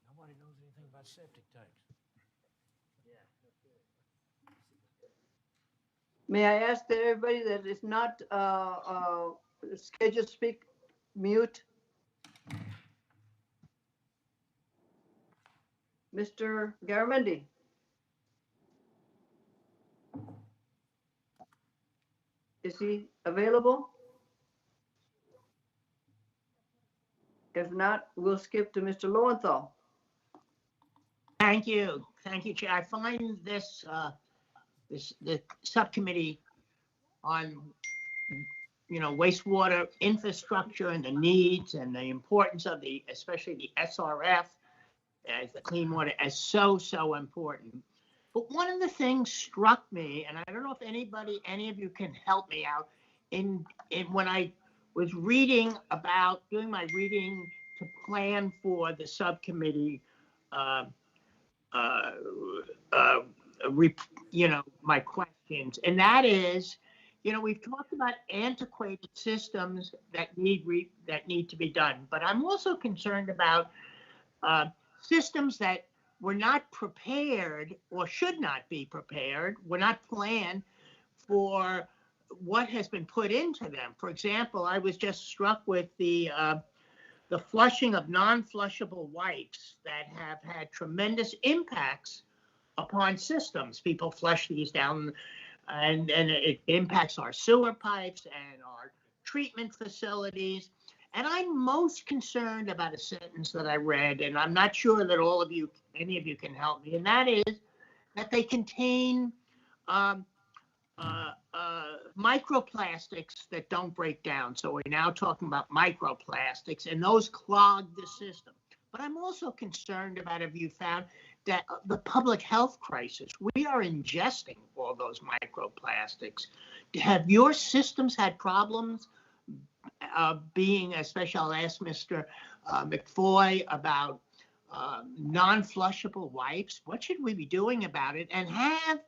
Nobody knows anything about septic tanks. May I ask that everybody that is not scheduled to speak, mute? Mr. Garamendi. Is he available? If not, we'll skip to Mr. Lowenthal. Thank you, Chair. I find the subcommittee on wastewater infrastructure and the needs and the importance of especially the SRF as the clean water as so important. But one of the things struck me, and I don't know if any of you can help me out, in when I was doing my reading to plan for the subcommittee, my questions, and that is, we've talked about antiquated systems that need to be done, but I'm also concerned about systems that were not prepared or should not be prepared, were not planned for what has been put into them. For example, I was just struck with the flushing of non-flushable wipes that have had tremendous impacts upon systems. People flush these down, and it impacts our sewer pipes and our treatment facilities. And I'm most concerned about a sentence that I read, and I'm not sure that any of you can help me, and that is that they contain microplastics that don't break down. So we're now talking about microplastics, and those clog the system. But I'm also concerned about, have you found that the public health crisis, we are ingesting all those microplastics. Have your systems had problems being, especially I'll ask Mr. McFoy about non-flushable wipes? What should we be doing about it? And have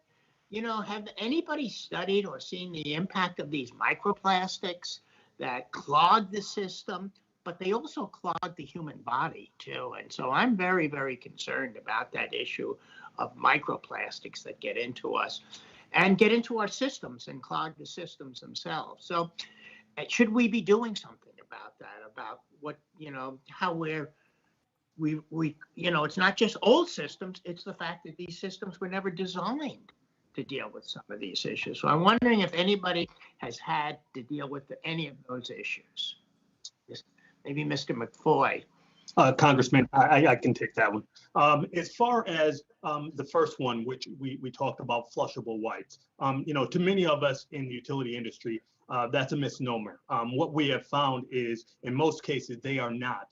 anybody studied or seen the impact of these microplastics that clog the system, but they also clog the human body too? And so I'm very, very concerned about that issue of microplastics that get into us and get into our systems and clog the systems themselves. So should we be doing something about that, about what, how it's not just old systems, it's the fact that these systems were never designed to deal with some of these issues. So I'm wondering if anybody has had to deal with any of those issues. Maybe Mr. McFoy. Congressman, I can take that one. As far as the first one, which we talked about, flushable wipes, to many of us in the utility industry, that's a misnomer. What we have found is, in most cases, they are not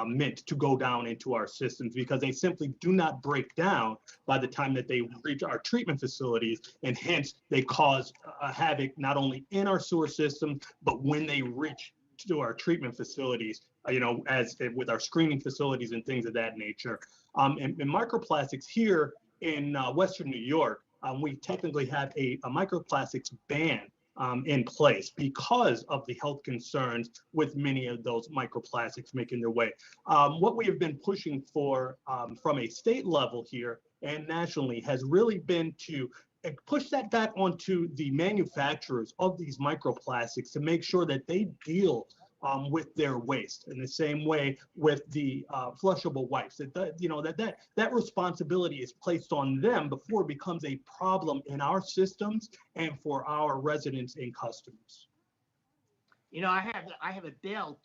meant to go down into our systems because they simply do not break down by the time that they reach our treatment facilities, and hence they cause havoc not only in our sewer system, but when they reach to our treatment facilities, as with our screening facilities and things of that nature. And microplastics here in Western New York, we technically have a microplastics ban in place because of the health concerns with many of those microplastics making their way. What we have been pushing for from a state level here and nationally has really been to push that back onto the manufacturers of these microplastics to make sure that they deal with their waste in the same way with the flushable wipes. That responsibility is placed on them before it becomes a problem in our systems and for our residents and customers. I have a bill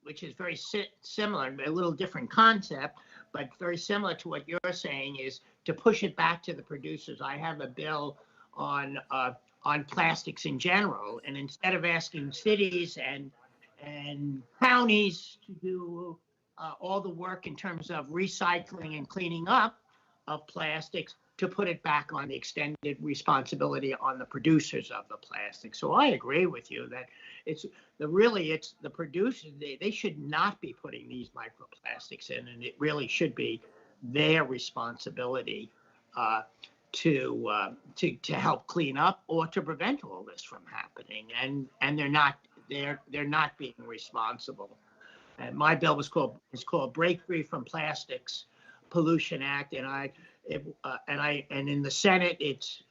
which is very similar, a little different concept, but very similar to what you're saying, is to push it back to the producers. I have a bill on plastics in general, and instead of asking cities and counties to do all the work in terms of recycling and cleaning up of plastics, to put it back on the extended responsibility on the producers of the plastic. So I agree with you that it's the producers, they should not be putting these microplastics in, and it really should be their responsibility to help clean up or to prevent all this from happening. And they're not being responsible. And my bill is called Break Free from Plastics Pollution Act, and in the Senate, it's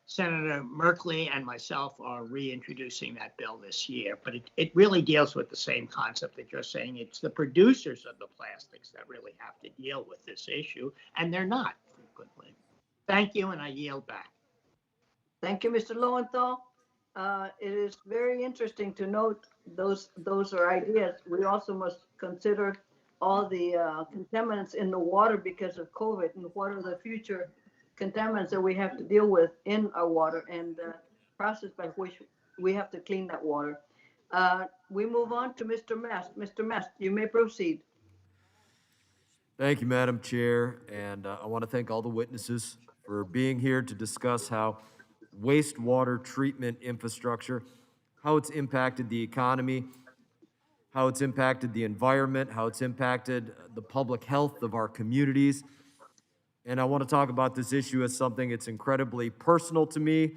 Senator Merkley and myself are reintroducing that bill this year. But it really deals with the same concept that you're saying. It's the producers of the plastics that really have to deal with this issue, and they're not frequently. Thank you, and I yield back. Thank you, Mr. Lowenthal. It is very interesting to note those are ideas. We also must consider all the contaminants in the water because of COVID, and what are the future contaminants that we have to deal with in our water, and the process by which we have to clean that water. We move on to Mr. Mast. Mr. Mast, you may proceed. Thank you, Madam Chair, and I want to thank all the witnesses for being here to discuss how wastewater treatment infrastructure, how it's impacted the economy, how it's impacted the environment, how it's impacted the public health of our communities. And I want to talk about this issue as something that's incredibly personal to me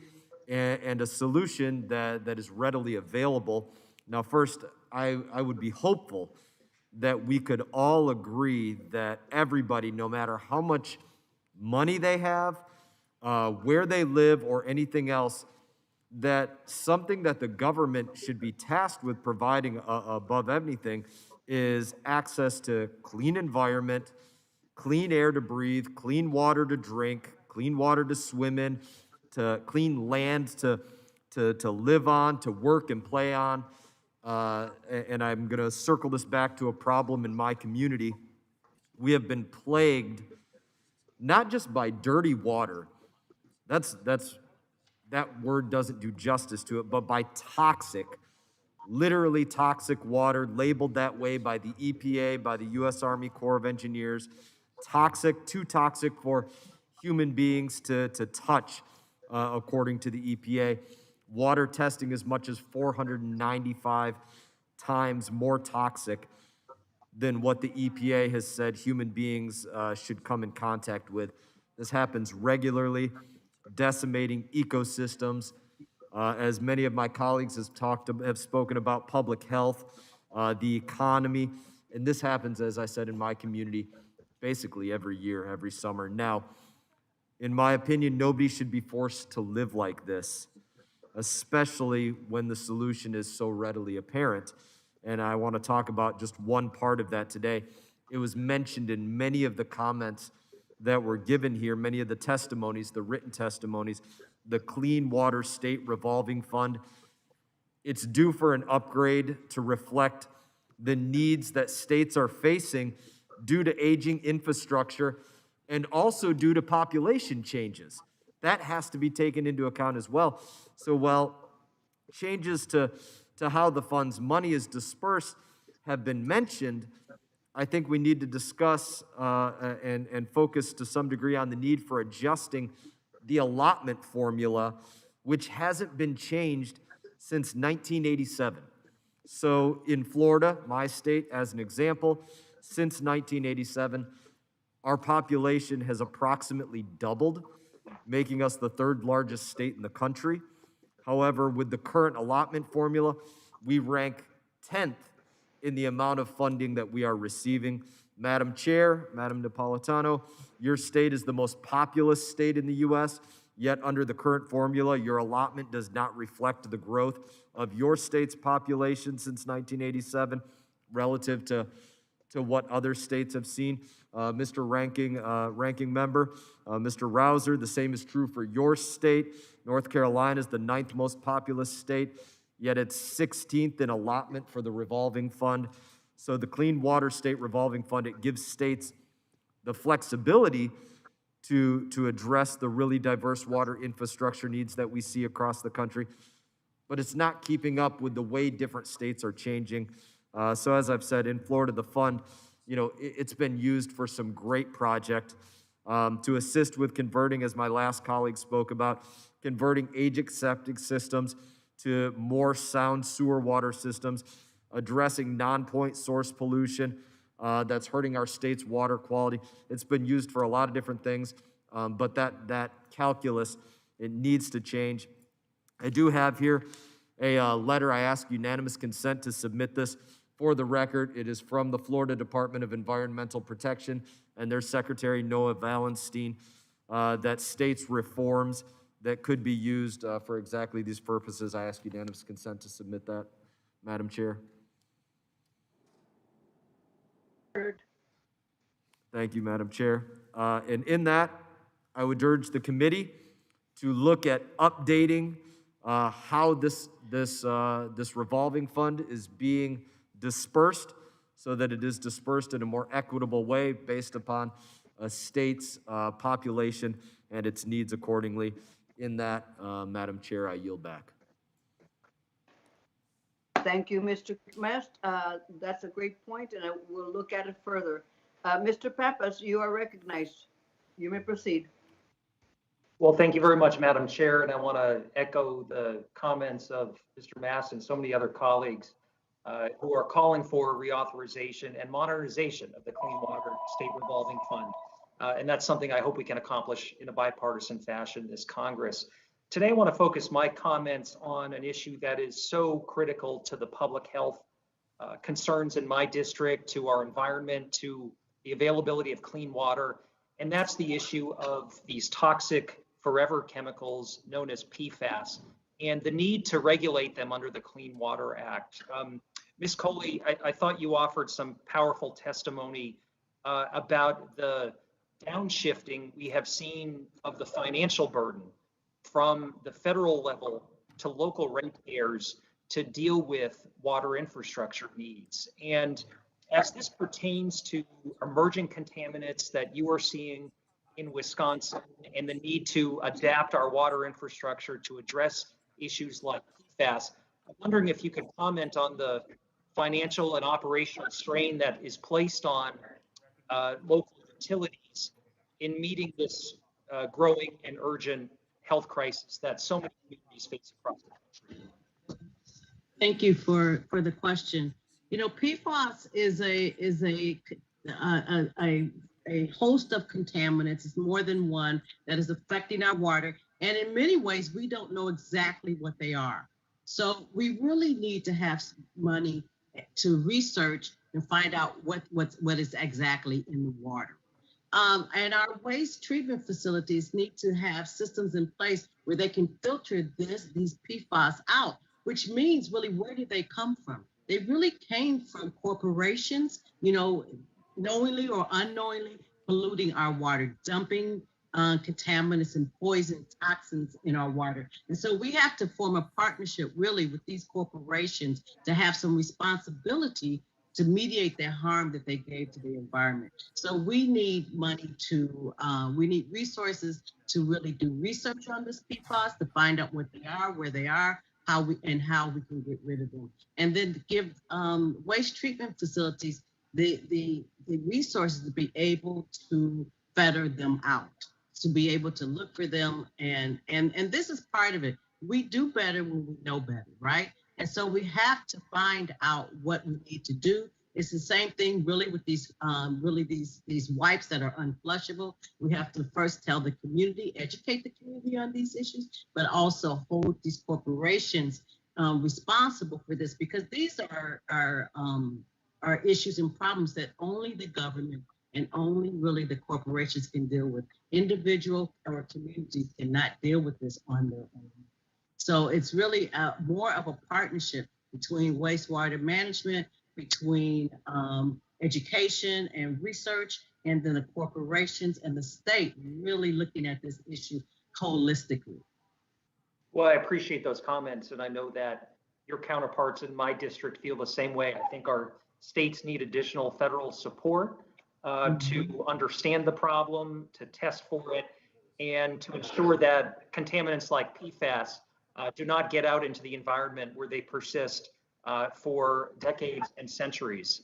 and a solution that is readily available. Now, first, I would be hopeful that we could all agree that everybody, no matter how much money they have, where they live, or anything else, that something that the government should be tasked with providing above anything is access to clean environment, clean air to breathe, clean water to drink, clean water to swim in, to clean land to live on, to work and play on. And I'm going to circle this back to a problem in my community. We have been plagued not just by dirty water. That word doesn't do justice to it, but by toxic, literally toxic water, labeled that way by the EPA, by the U.S. Army Corps of Engineers. Toxic, too toxic for human beings to touch, according to the EPA. Water testing as much as 495 times more toxic than what the EPA has said human beings should come in contact with. This happens regularly, decimating ecosystems. As many of my colleagues have spoken about public health, the economy, and this happens, as I said, in my community basically every year, every summer. Now, in my opinion, nobody should be forced to live like this, especially when the solution is so readily apparent. And I want to talk about just one part of that today. It was mentioned in many of the comments that were given here, many of the testimonies, the written testimonies, the Clean Water State Revolving Fund. It's due for an upgrade to reflect the needs that states are facing due to aging infrastructure and also due to population changes. That has to be taken into account as well. So while changes to how the fund's money is dispersed have been mentioned, I think we need to discuss and focus to some degree on the need for adjusting the allotment formula, which hasn't been changed since 1987. So in Florida, my state, as an example, since 1987, our population has approximately doubled, making us the third largest state in the country. However, with the current allotment formula, we rank 10th in the amount of funding that we are receiving. Madam Chair, Madam Napolitano, your state is the most populous state in the U.S., yet under the current formula, your allotment does not reflect the growth of your state's population since 1987 relative to what other states have seen. Mr. Ranking Member, Mr. Rouser, the same is true for your state. North Carolina is the 9th most populous state, yet it's 16th in allotment for the revolving fund. So the Clean Water State Revolving Fund, it gives states the flexibility to address the really diverse water infrastructure needs that we see across the country, but it's not keeping up with the way different states are changing. So as I've said, in Florida, the fund, it's been used for some great projects to assist with converting, as my last colleague spoke about, converting aging septic systems to more sound sewer water systems, addressing non-point source pollution that's hurting our state's water quality. It's been used for a lot of different things, but that calculus, it needs to change. I do have here a letter. I ask unanimous consent to submit this. For the record, it is from the Florida Department of Environmental Protection and their Secretary, Noah Valenstein, that states reforms that could be used for exactly these purposes. I ask unanimous consent to submit that, Madam Chair. Thank you, Madam Chair. And in that, I would urge the committee to look at updating how this revolving fund is being dispersed so that it is dispersed in a more equitable way based upon a state's population and its needs accordingly. In that, Madam Chair, I yield back. Thank you, Mr. Mast. That's a great point, and I will look at it further. Mr. Pfas, you are recognized. You may proceed. Well, thank you very much, Madam Chair, and I want to echo the comments of Mr. Mast and so many other colleagues who are calling for reauthorization and modernization of the Clean Water State Revolving Fund. And that's something I hope we can accomplish in a bipartisan fashion this Congress. Today, I want to focus my comments on an issue that is so critical to the public health concerns in my district, to our environment, to the availability of clean water, and that's the issue of these toxic forever chemicals known as PFAS and the need to regulate them under the Clean Water Act. Ms. Coley, I thought you offered some powerful testimony about the downshifting we have seen of the financial burden from the federal level to local ratepayers to deal with water infrastructure needs. And as this pertains to emerging contaminants that you are seeing in Wisconsin and the need to adapt our water infrastructure to address issues like PFAS, I'm wondering if you could comment on the financial and operational strain that is placed on local utilities in meeting this growing and urgent health crisis that so many communities face across the country. Thank you for the question. You know, PFAS is a host of contaminants. It's more than one that is affecting our water. And in many ways, we don't know exactly what they are. So we really need to have money to research and find out what is exactly in the water. And our waste treatment facilities need to have systems in place where they can filter these PFAS out, which means really, where did they come from? They really came from corporations, you know, knowingly or unknowingly polluting our water, dumping contaminants and poison toxins in our water. And so we have to form a partnership really with these corporations to have some responsibility to mediate their harm that they gave to the environment. So we need money to, we need resources to really do research on this PFAS, to find out what they are, where they are, how we can get rid of them. And then to give waste treatment facilities the resources to be able to filter them out, to be able to look for them. And this is part of it. We do better when we know better, right? And so we have to find out what we need to do. It's the same thing really with these these wipes that are unflushable. We have to first tell the community, educate the community on these issues, but also hold these corporations responsible for this, because these are issues and problems that only the government and only really the corporations can deal with. Individual or communities cannot deal with this on their own. So it's really more of a partnership between wastewater management, between education and research, and then the corporations and the state really looking at this issue holistically. Well, I appreciate those comments, and I know that your counterparts in my district feel the same way. I think our states need additional federal support to understand the problem, to test for it, and to ensure that contaminants like PFAS do not get out into the environment where they persist for decades and centuries.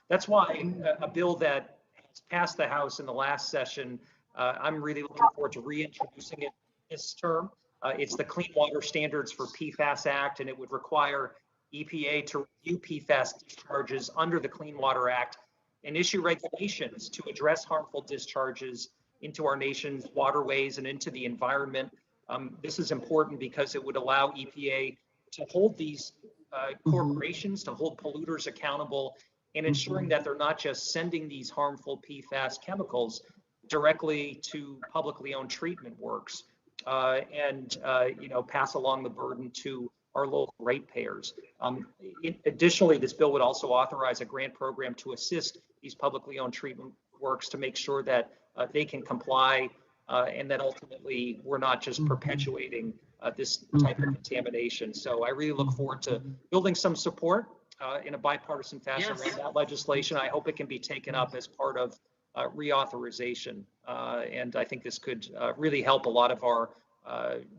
That's why a bill that has passed the House in the last session, I'm really looking forward to reintroducing it this term. It's the Clean Water Standards for PFAS Act, and it would require EPA to review PFAS discharges under the Clean Water Act and issue regulations to address harmful discharges into our nation's waterways and into the environment. This is important because it would allow EPA to hold these corporations, to hold polluters accountable, and ensuring that they're not just sending these harmful PFAS chemicals directly to publicly owned treatment works and pass along the burden to our local ratepayers. Additionally, this bill would also authorize a grant program to assist these publicly owned treatment works to make sure that they can comply and that ultimately we're not just perpetuating this type of contamination. So I really look forward to building some support in a bipartisan fashion around that legislation. I hope it can be taken up as part of reauthorization. And I think this could really help a lot of our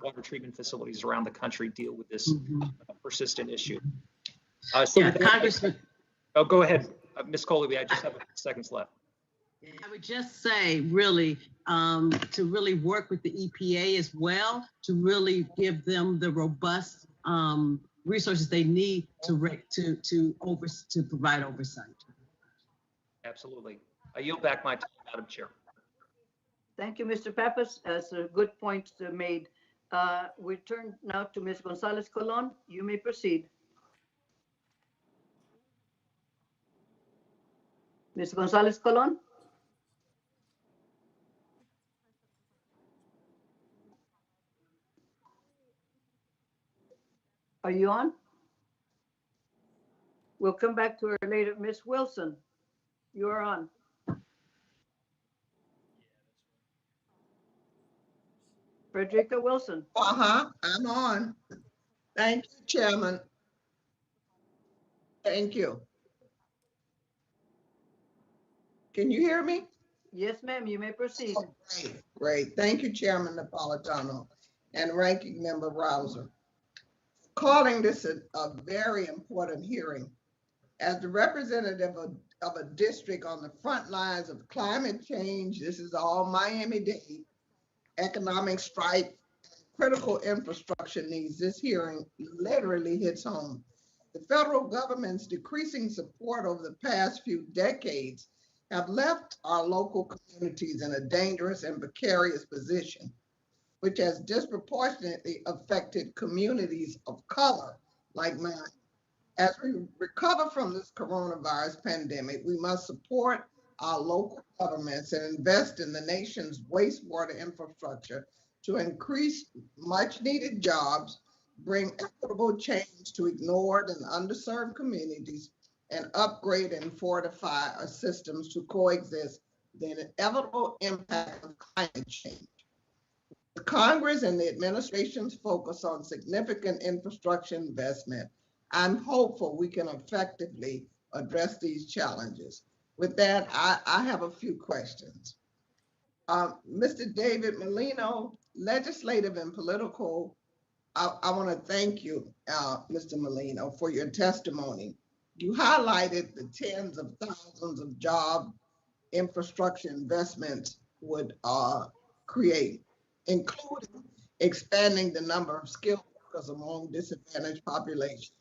water treatment facilities around the country deal with this persistent issue. So Yeah, with that- Congressman, Oh, go ahead, Ms. Coley. I just have a few seconds left. I would just say, really, to really work with the EPA as well, to really give them the robust resources they need to provide oversight. Absolutely. I yield back my time, Madam Chair. Thank you, Mr. Pappas. That's a good point made. We turn now to Ms. Gonzalez Colon. You may proceed. Ms. Gonzalez Colon? Are you on? We'll come back to her later. Ms. Wilson, you are on. Frederica Wilson. I'm on. Thank you, Chairman. Thank you. Can you hear me? Yes, ma'am, you may proceed. Oh, great. Thank you, Chairman Napolitano and Ranking Member Rouser. Calling this a very important hearing. As the representative of a district on the front lines of climate change, this is all Miami-Dade, economic strife, critical infrastructure needs, this hearing literally hits home. The federal government's decreasing support over the past few decades have left our local communities in a dangerous and precarious position, which has disproportionately affected communities of color like mine. As we recover from this coronavirus pandemic, we must support our local governments and invest in the nation's wastewater infrastructure to increase much needed jobs, bring equitable change to ignored and underserved communities, and upgrade and fortify our systems to coexist with the inevitable impact of climate change. The Congress and the administration's focus on significant infrastructure investment, I'm hopeful we can effectively address these challenges. With that, I have a few questions. Mr. David Molino, legislative and political, I want to thank you, Mr. Molino, for your testimony. You highlighted the tens of thousands of job infrastructure investments would create, including expanding the number of skilled workers among disadvantaged populations.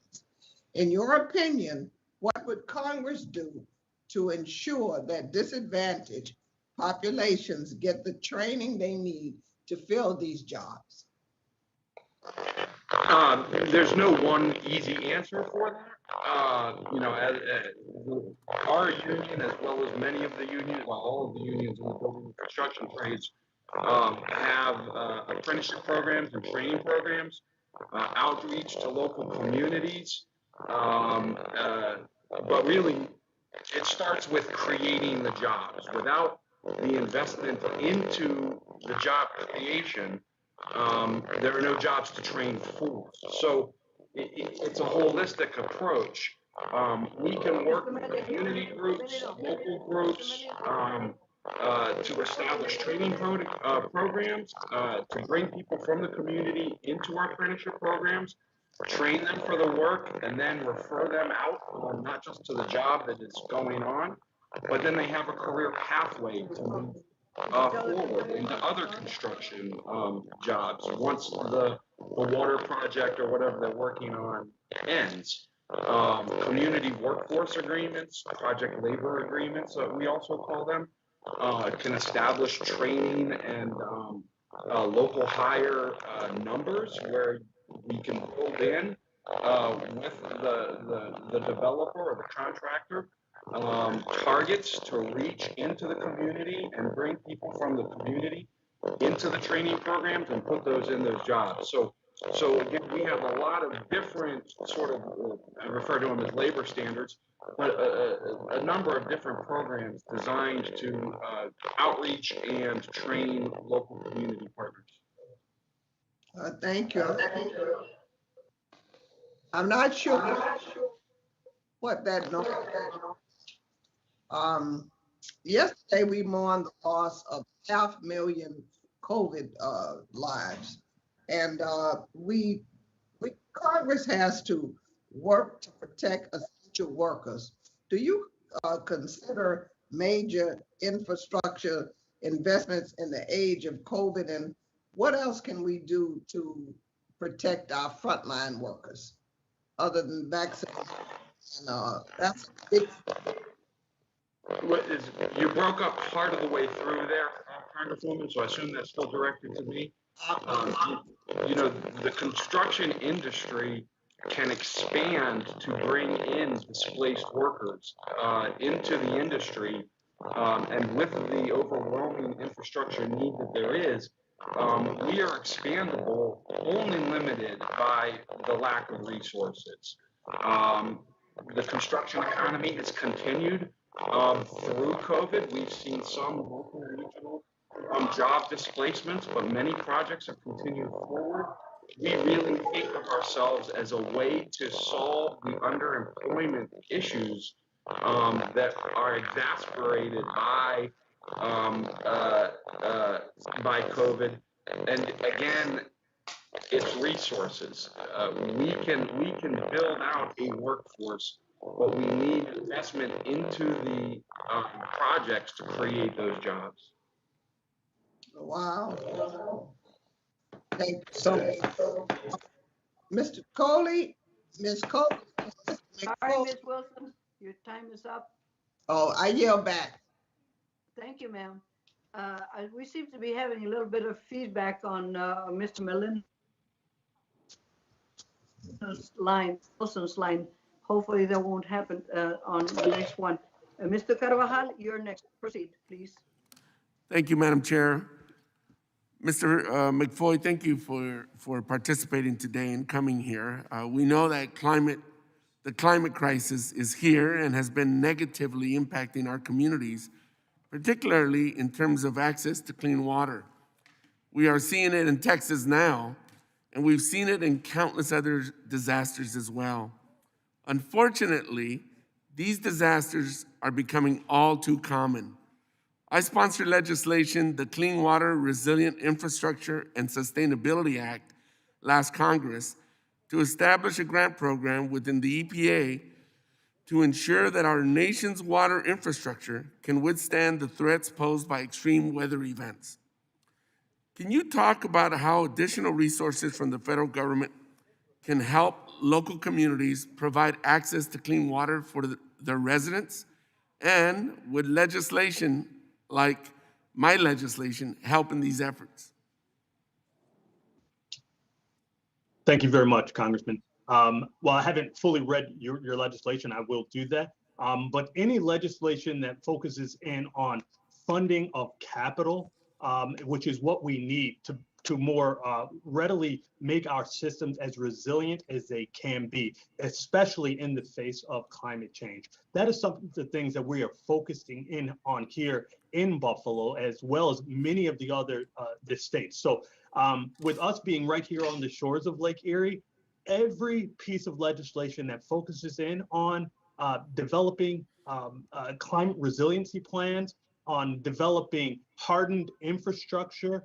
In your opinion, what would Congress do to ensure that disadvantaged populations get the training they need to fill these jobs? There's no one easy answer for that. Our union, as well as many of the unions, well, all of the unions in the building and construction trades, have apprenticeship programs and training programs, outreach to local communities. But really, it starts with creating the jobs. Without the investment into the job creation, there are no jobs to train for. So it's a holistic approach. We can work with community groups, local groups, to establish training programs, to bring people from the community into our apprenticeship programs, train them for the work, and then refer them out, not just to the job that is going on, but then they have a career pathway to move forward into other construction jobs once the water project or whatever they're working on ends. Community workforce agreements, project labor agreements, we also call them, can establish training and local hire numbers where we can build in with the developer or the contractor targets to reach into the community and bring people from the community into the training programs and put those in those jobs. So again, we have a lot of different sort of, I refer to them as labor standards, but a number of different programs designed to outreach and train local community partners. Thank you. I'm not sure what that number is. Yesterday, we mourned the loss of 500,000 COVID lives. And Congress has to work to protect essential workers. Do you consider major infrastructure investments in the age of COVID, and what else can we do to protect our frontline workers other than vaccines? And that's a big. You broke up part of the way through there, Congresswoman, so I assume that's still directed to me. You know, the construction industry can expand to bring in displaced workers into the industry. And with the overwhelming infrastructure need that there is, we are expandable, only limited by the lack of resources. The construction economy has continued through COVID. We've seen some local and regional job displacements, but many projects have continued forward. We really think of ourselves as a way to solve the underemployment issues that are exacerbated by COVID. And again, it's resources. We can build out a workforce, but we need investment into the projects to create those jobs. Wow. Thank you so much. Mr. Coley, Ms. Coley. Sorry, Ms. Wilson, your time is up. Oh, I yield back. Thank you, ma'am. We seem to be having a little bit of feedback on Mr. Wilson's line. Hopefully that won't happen on the next one. Mr. Carvajal, you're next. Proceed, please. Thank you, Madam Chair. Mr. McFoy, thank you for participating today and coming here. We know that the climate crisis is here and has been negatively impacting our communities, particularly in terms of access to clean water. We are seeing it in Texas now, and we've seen it in countless other disasters as well. Unfortunately, these disasters are becoming all too common. I sponsored legislation, the Clean Water Resilient Infrastructure and Sustainability Act, last Congress, to establish a grant program within the EPA to ensure that our nation's water infrastructure can withstand the threats posed by extreme weather events. Can you talk about how additional resources from the federal government can help local communities provide access to clean water for their residents? And would legislation like my legislation help in these efforts? Thank you very much, Congressman. Well, I haven't fully read your legislation. I will do that. But any legislation that focuses in on funding of capital, which is what we need to more readily make our systems as resilient as they can be, especially in the face of climate change. That is some of the things that we are focusing in on here in Buffalo, as well as many of the other the states. So with us being right here on the shores of Lake Erie, every piece of legislation that focuses in on developing climate resiliency plans, on developing hardened infrastructure,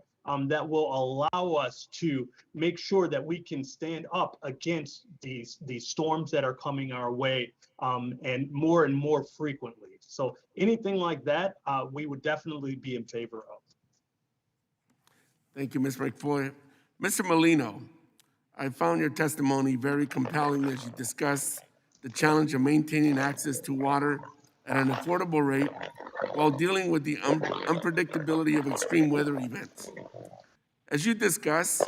that will allow us to make sure that we can stand up against these storms that are coming our way, and more frequently. So anything like that, we would definitely be in favor of. Thank you, Mr. McFoy. Mr. Molino, I found your testimony very compelling as you discuss the challenge of maintaining access to water at an affordable rate while dealing with the unpredictability of extreme weather events. As you discuss,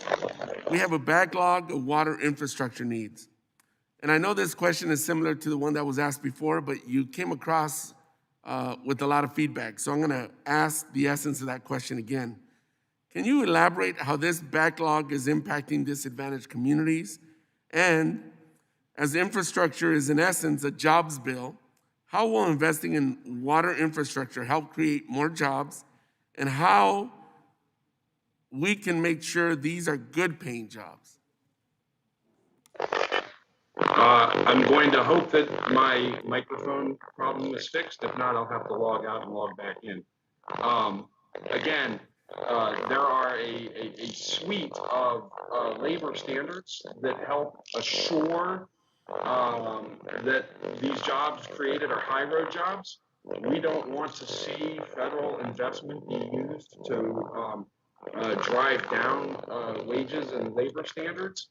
we have a backlog of water infrastructure needs. And I know this question is similar to the one that was asked before, but you came across with a lot of feedback. So I'm gonna ask the essence of that question again. Can you elaborate how this backlog is impacting disadvantaged communities? And as infrastructure is in essence a jobs bill, how will investing in water infrastructure help create more jobs, and how we can make sure these are good paying jobs? I'm going to hope that my microphone problem is fixed. If not, I'll have to log out and log back in. Again, there are a suite of labor standards that help assure that these jobs created are high road jobs. We don't want to see federal investment be used to drive down wages and labor standards.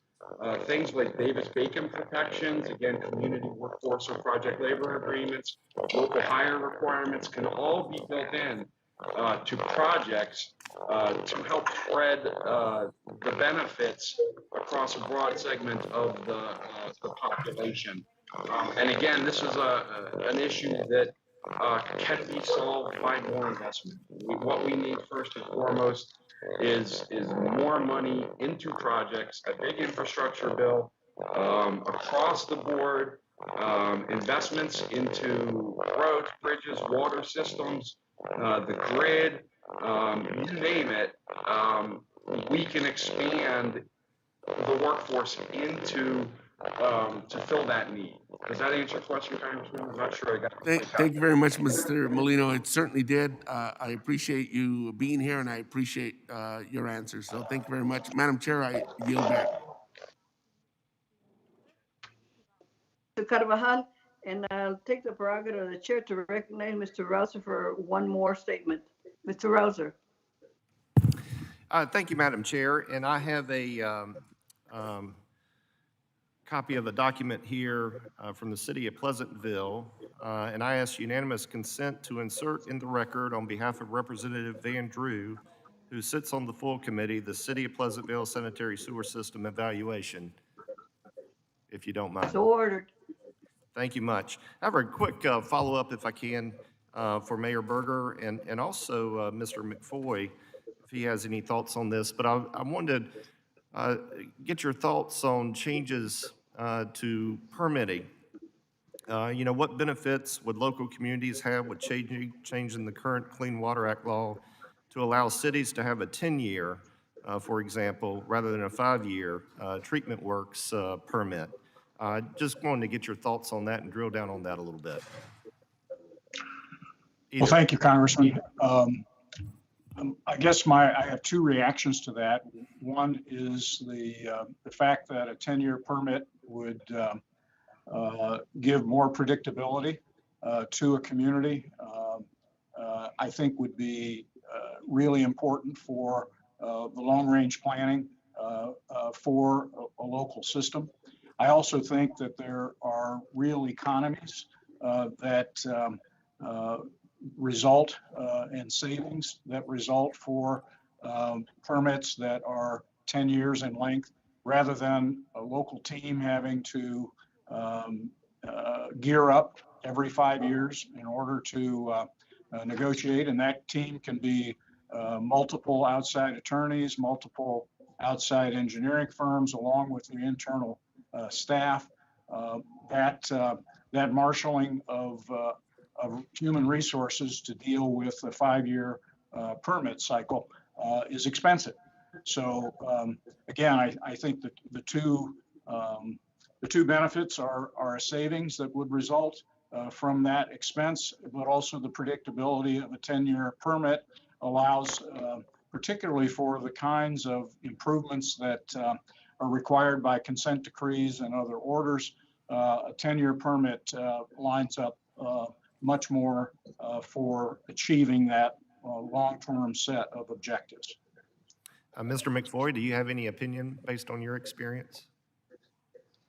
Things like Davis-Bacon protections, again, community workforce or project labor agreements, local hire requirements can all be built in to projects to help spread the benefits across a broad segment of the population. And again, this is an issue that can be solved by more investment. What we need first and foremost is more money into projects, a big infrastructure bill across the board, investments into roads, bridges, water systems, the grid, you name it. We can expand the workforce into to fill that need. Does that answer your question, Congressman? I'm not sure I got it. Thank you very much, Mr. Molino. It certainly did. I appreciate you being here, and I appreciate your answers. So thank you very much. Madam Chair, I yield back. Mr. Carvajal, and I'll take the prerogative of the chair to recognize Mr. Rouser for one more statement. Mr. Rouser. Thank you, Madam Chair. And I have a copy of a document here from the city of Pleasantville, and I ask unanimous consent to insert in the record on behalf of Representative Van Drew, who sits on the full committee, the City of Pleasantville Sanitary Sewer System Evaluation, if you don't mind. So ordered. Thank you much. I have a quick follow-up, if I can, for Mayor Berger and also Mr. McFoy, if he has any thoughts on this. But I wanted to get your thoughts on changes to permitting. What benefits would local communities have with changing the current Clean Water Act law to allow cities to have a 10-year, for example, rather than a 5-year treatment works permit? Just wanted to get your thoughts on that and drill down on that a little bit. Well, thank you, Congressman. I guess I have two reactions to that. One is the fact that a 10-year permit would give more predictability to a community. I think would be really important for the long-range planning for a local system. I also think that there are real economies that result in savings that result for permits that are 10 years in length, rather than a local team having to gear up every 5 years in order to negotiate. And that team can be multiple outside attorneys, multiple outside engineering firms, along with the internal staff. That marshaling of human resources to deal with a 5-year permit cycle is expensive. So again, I think that the two benefits are a savings that would result from that expense, but also the predictability of a 10-year permit allows, particularly for the kinds of improvements that are required by consent decrees and other orders, a 10-year permit lines up much more for achieving that long-term set of objectives. Mr. McFoy, do you have any opinion based on your experience?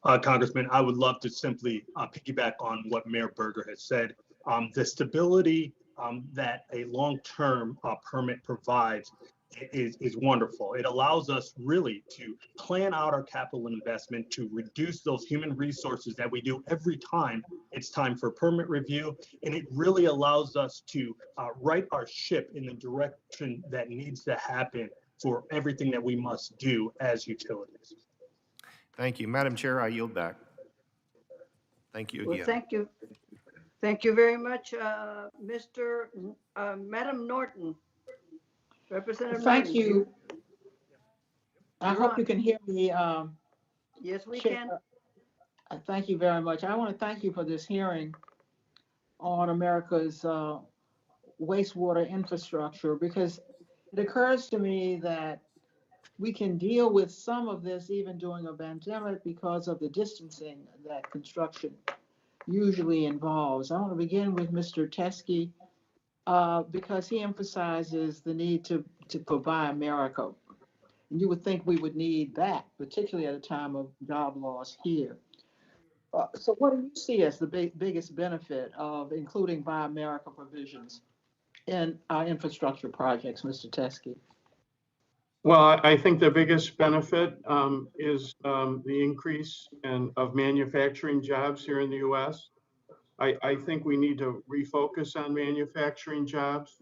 Congressman, I would love to simply piggyback on what Mayor Berger has said. The stability that a long-term permit provides is wonderful. It allows us really to plan out our capital investment, to reduce those human resources that we do every time it's time for permit review. And it really allows us to right our ship in the direction that needs to happen for everything that we must do as utilities. Thank you. Madam Chair, I yield back. Thank you again. Well, thank you. Thank you very much, Madam Norton. Representative Thank Norton, you. I you're hope on. you can hear me. Yes, we Chair. can. Thank you very much. I want to thank you for this hearing on America's wastewater infrastructure, because it occurs to me that we can deal with some of this even during a pandemic because of the distancing that construction usually involves. I want to begin with Mr. Teskey because he emphasizes the need to Buy America. And you would think we would need that, particularly at a time of job loss here. So what do you see as the biggest benefit of including Buy America provisions in our infrastructure projects, Mr. Teskey? Well, I think the biggest benefit is the increase of manufacturing jobs here in the U.S. I think we need to refocus on manufacturing jobs.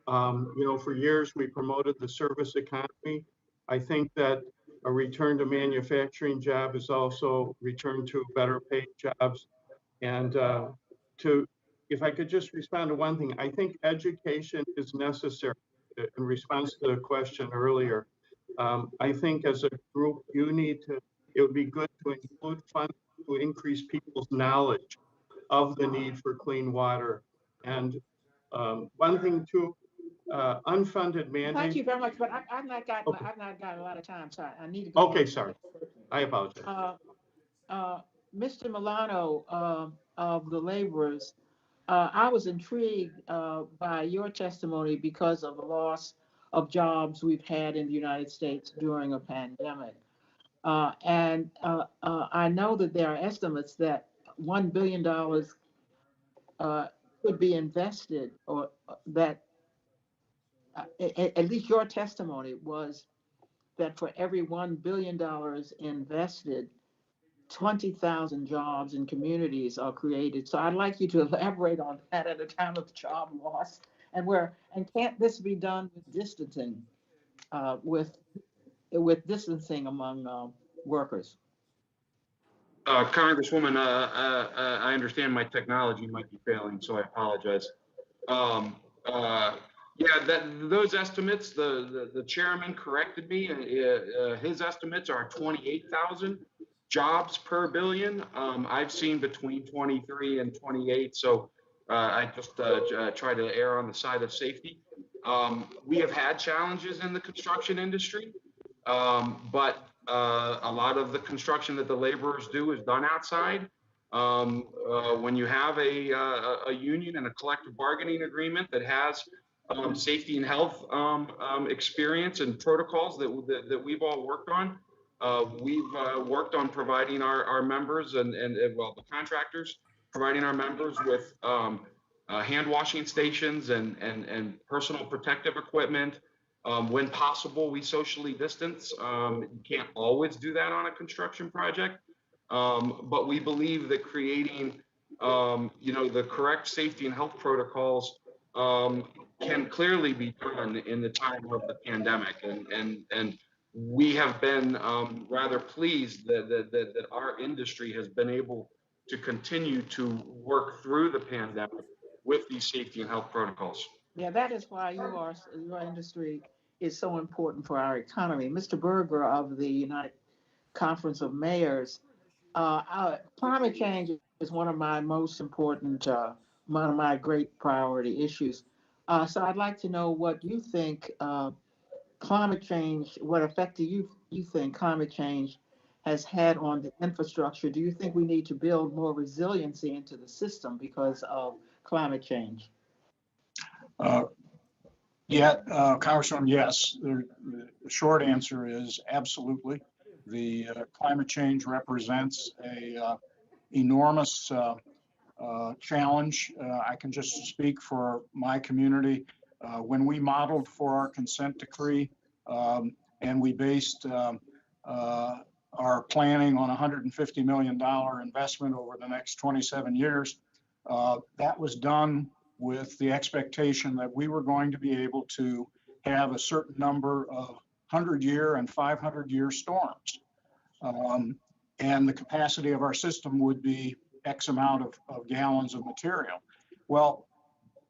For years we promoted the service economy. I think that a return to manufacturing job is also return to better paid jobs. And if I could just respond to one thing, I think education is necessary in response to the question earlier. I think as a group, it would be good to include funds to increase people's knowledge of the need for clean water. And one thing too, unfunded mandates. Thank you very much, but I've not got a lot of time, so I need to go. Okay, sorry. I apologize. Mr. Milano of the laborers, I was intrigued by your testimony because of the loss of jobs we've had in the United States during a pandemic. And I know that there are estimates that $1 billion could be invested, or that at least your testimony was that for every $1 billion invested, 20,000 jobs in communities are created. So I'd like you to elaborate on that at a time of job loss, and can't this be done with distancing, with distancing among workers? Congresswoman, I understand my technology might be failing, so I apologize. Those estimates, the chairman corrected me. His estimates are 28,000 jobs per billion. I've seen between 23 and 28, so I just try to err on the side of safety. We have had challenges in the construction industry, but a lot of the construction that the laborers do is done outside. When you have a union and a collective bargaining agreement that has safety and health experience and protocols that we've all worked on, we've worked on providing our members and the contractors, providing our members with hand washing stations and personal protective equipment. When possible, we socially distance. You can't always do that on a construction project, but we believe that creating, the correct safety and health protocols can clearly be done in the time of the pandemic, and we have been rather pleased that our industry has been able to continue to work through the pandemic with these safety and health protocols. Yeah, that is why your industry is so important for our economy. Mr. Berger of the United Conference of Mayors, climate change is one of my most important, one of my great priority issues. So I'd like to know what you think climate change, what effect do you think climate change has had on the infrastructure? Do you think we need to build more resiliency into the system because of climate change? Congressman, yes. The short answer is absolutely. The climate change represents a enormous challenge. I can just speak for my community. When we modeled for our consent decree and we based our planning on $150 million investment over the next 27 years, that was done with the expectation that we were going to be able to have a certain number of 100-year and 500-year storms. And the capacity of our system would be X amount of gallons of material. Well,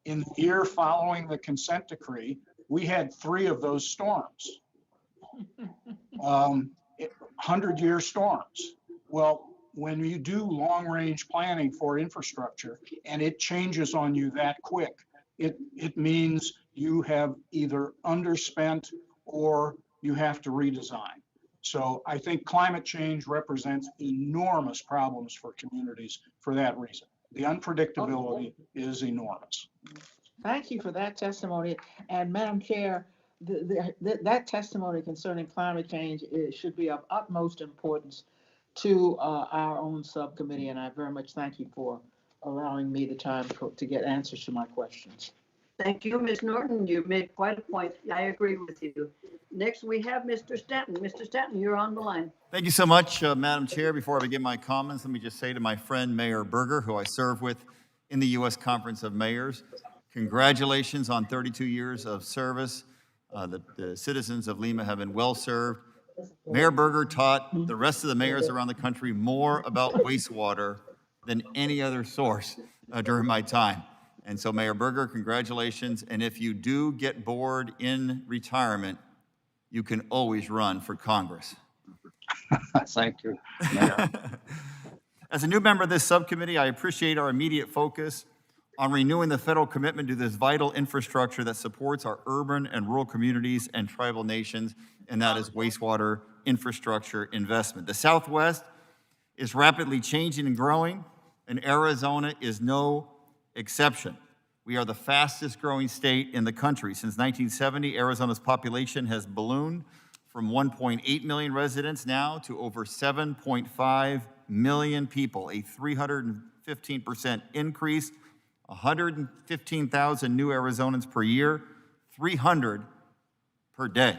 in the year following the consent decree, we had 3 of those storms, 100-year storms. Well, when you do long-range planning for infrastructure and it changes on you that quick, it means you have either underspent or you have to redesign. So I think climate change represents enormous problems for communities for that reason. The unpredictability is enormous. Thank you for that testimony. And Madam Chair, that testimony concerning climate change should be of utmost importance to our own subcommittee, and I very much thank you for allowing me the time to get answers to my questions. Thank you, Ms. Norton. You made quite a point. I agree with you. Next, we have Mr. Stanton. Mr. Stanton, you're on the line. Thank you so much, Madam Chair. Before I begin my comments, let me just say to my friend Mayor Berger, who I serve with in the U.S. Conference of Mayors, congratulations on 32 years of service. The citizens of Lima have been well served. Mayor Berger taught the rest of the mayors around the country more about wastewater than any other source during my time. And so, Mayor Berger, congratulations. And if you do get bored in retirement, you can always run for Congress. Thank you, Mayor. As a new member of this subcommittee, I appreciate our immediate focus on renewing the federal commitment to this vital infrastructure that supports our urban and rural communities and tribal nations, and that is wastewater infrastructure investment. The Southwest is rapidly changing and growing, and Arizona is no exception. We are the fastest growing state in the country. Since 1970, Arizona's population has ballooned from 1.8 million residents now to over 7.5 million people, a 315% increase, 115,000 new Arizonans per year, 300 per day.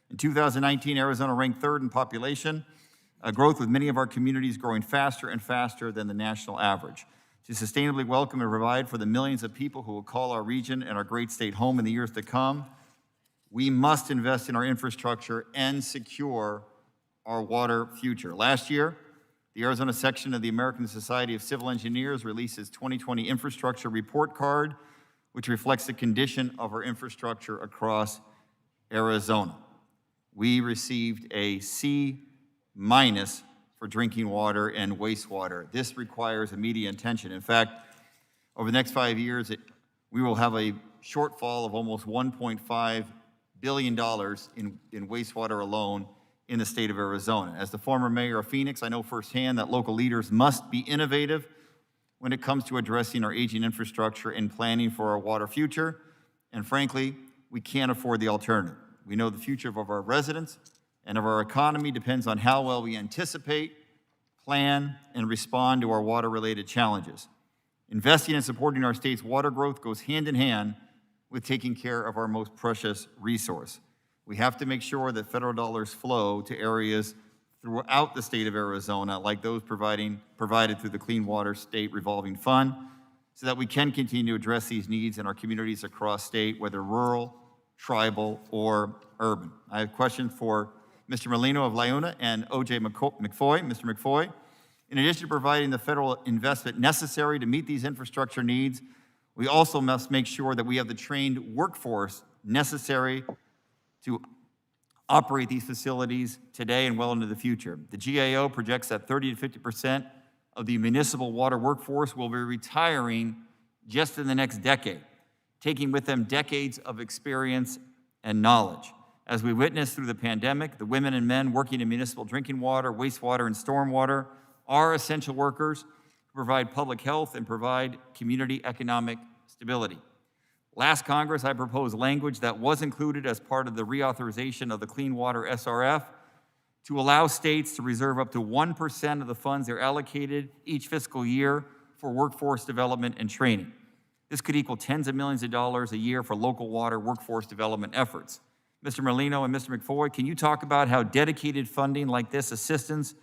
In 2019, Arizona ranked third in population growth, with many of our communities growing faster and faster than the national average. To sustainably welcome and provide for the millions of people who will call our region and our great state home in the years to come, we must invest in our infrastructure and secure our water future. Last year, the Arizona section of the American Society of Civil Engineers released its 2020 infrastructure report card, which reflects the condition of our infrastructure across Arizona. We received a C- for drinking water and wastewater. This requires immediate attention. In fact, over the next 5 years, we will have a shortfall of almost $1.5 billion in wastewater alone in the state of Arizona. As the former mayor of Phoenix, I know firsthand that local leaders must be innovative when it comes to addressing our aging infrastructure and planning for our water future. And frankly, we can't afford the alternative. We know the future of our residents and of our economy depends on how well we anticipate, plan, and respond to our water-related challenges. Investing and supporting our state's water growth goes hand in hand with taking care of our most precious resource. We have to make sure that federal dollars flow to areas throughout the state of Arizona, like those provided through the Clean Water State Revolving Fund, so that we can continue to address these needs in our communities across state, whether rural, tribal, or urban. I have questions for Mr. Molino of Launa and O.J. McFoy. Mr. McFoy, in addition to providing the federal investment necessary to meet these infrastructure needs, we also must make sure that we have the trained workforce necessary to operate these facilities today and well into the future. The GAO projects that 30 to 50% of the municipal water workforce will be retiring just in the next decade, taking with them decades of experience and knowledge. As we witnessed through the pandemic, the women and men working in municipal drinking water, wastewater, and stormwater are essential workers who provide public health and provide community economic stability. Last Congress, I proposed language that was included as part of the reauthorization of the Clean Water SRF to allow states to reserve up to 1% of the funds they're allocated each fiscal year for workforce development and training. This could equal tens of millions of dollars a year for local water workforce development efforts. Mr. Molino and Mr. McFoy, can you talk about how dedicated funding like this assistance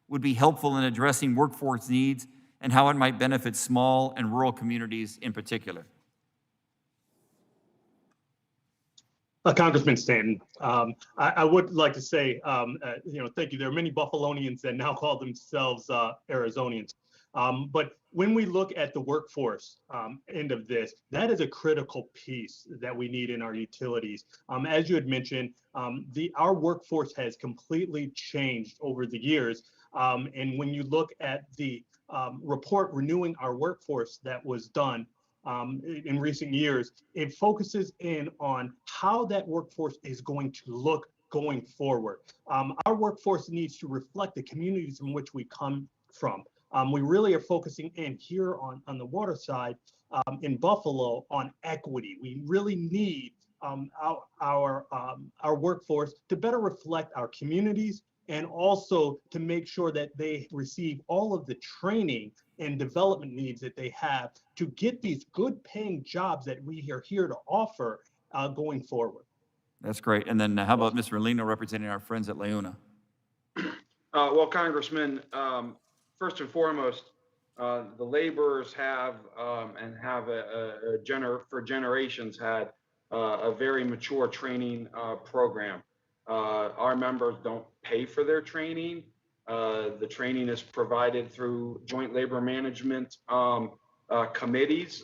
would be helpful in addressing workforce needs and how it might benefit small and rural communities in particular? Congressman Stanton, I would like to say, thank you. There are many Buffalonians that now call themselves Arizonians. But when we look at the workforce end of this, that is a critical piece that we need in our utilities. As you had mentioned, our workforce has completely changed over the years. And when you look at the report renewing our workforce that was done in recent years, it focuses in on how that workforce is going to look going forward. Our workforce needs to reflect the communities in which we come from. We really are focusing in here on the water side in Buffalo on equity. We really need our workforce to better reflect our communities and also to make sure that they receive all of the training and development needs that they have to get these good paying jobs that we are here to offer going forward. That's great. And then how about Mr. Molino representing our friends at Leuna? Well, Congressman, first and foremost, the laborers have and have for generations had a very mature training program. Our members don't pay for their training. The training is provided through joint labor management committees,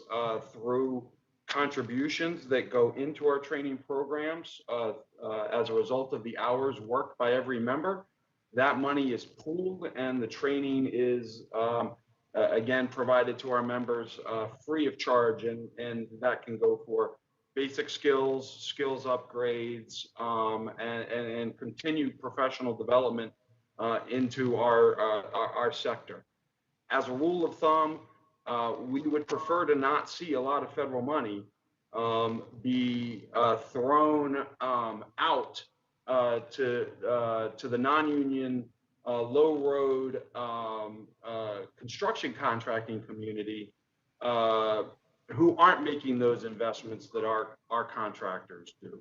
through contributions that go into our training programs as a result of the hours worked by every member. That money is pooled and the training is again provided to our members free of charge, and that can go for basic skills upgrades, and continued professional development into our sector. As a rule of thumb, we would prefer to not see a lot of federal money be thrown out to the non-union low road construction contracting community who aren't making those investments that our contractors do.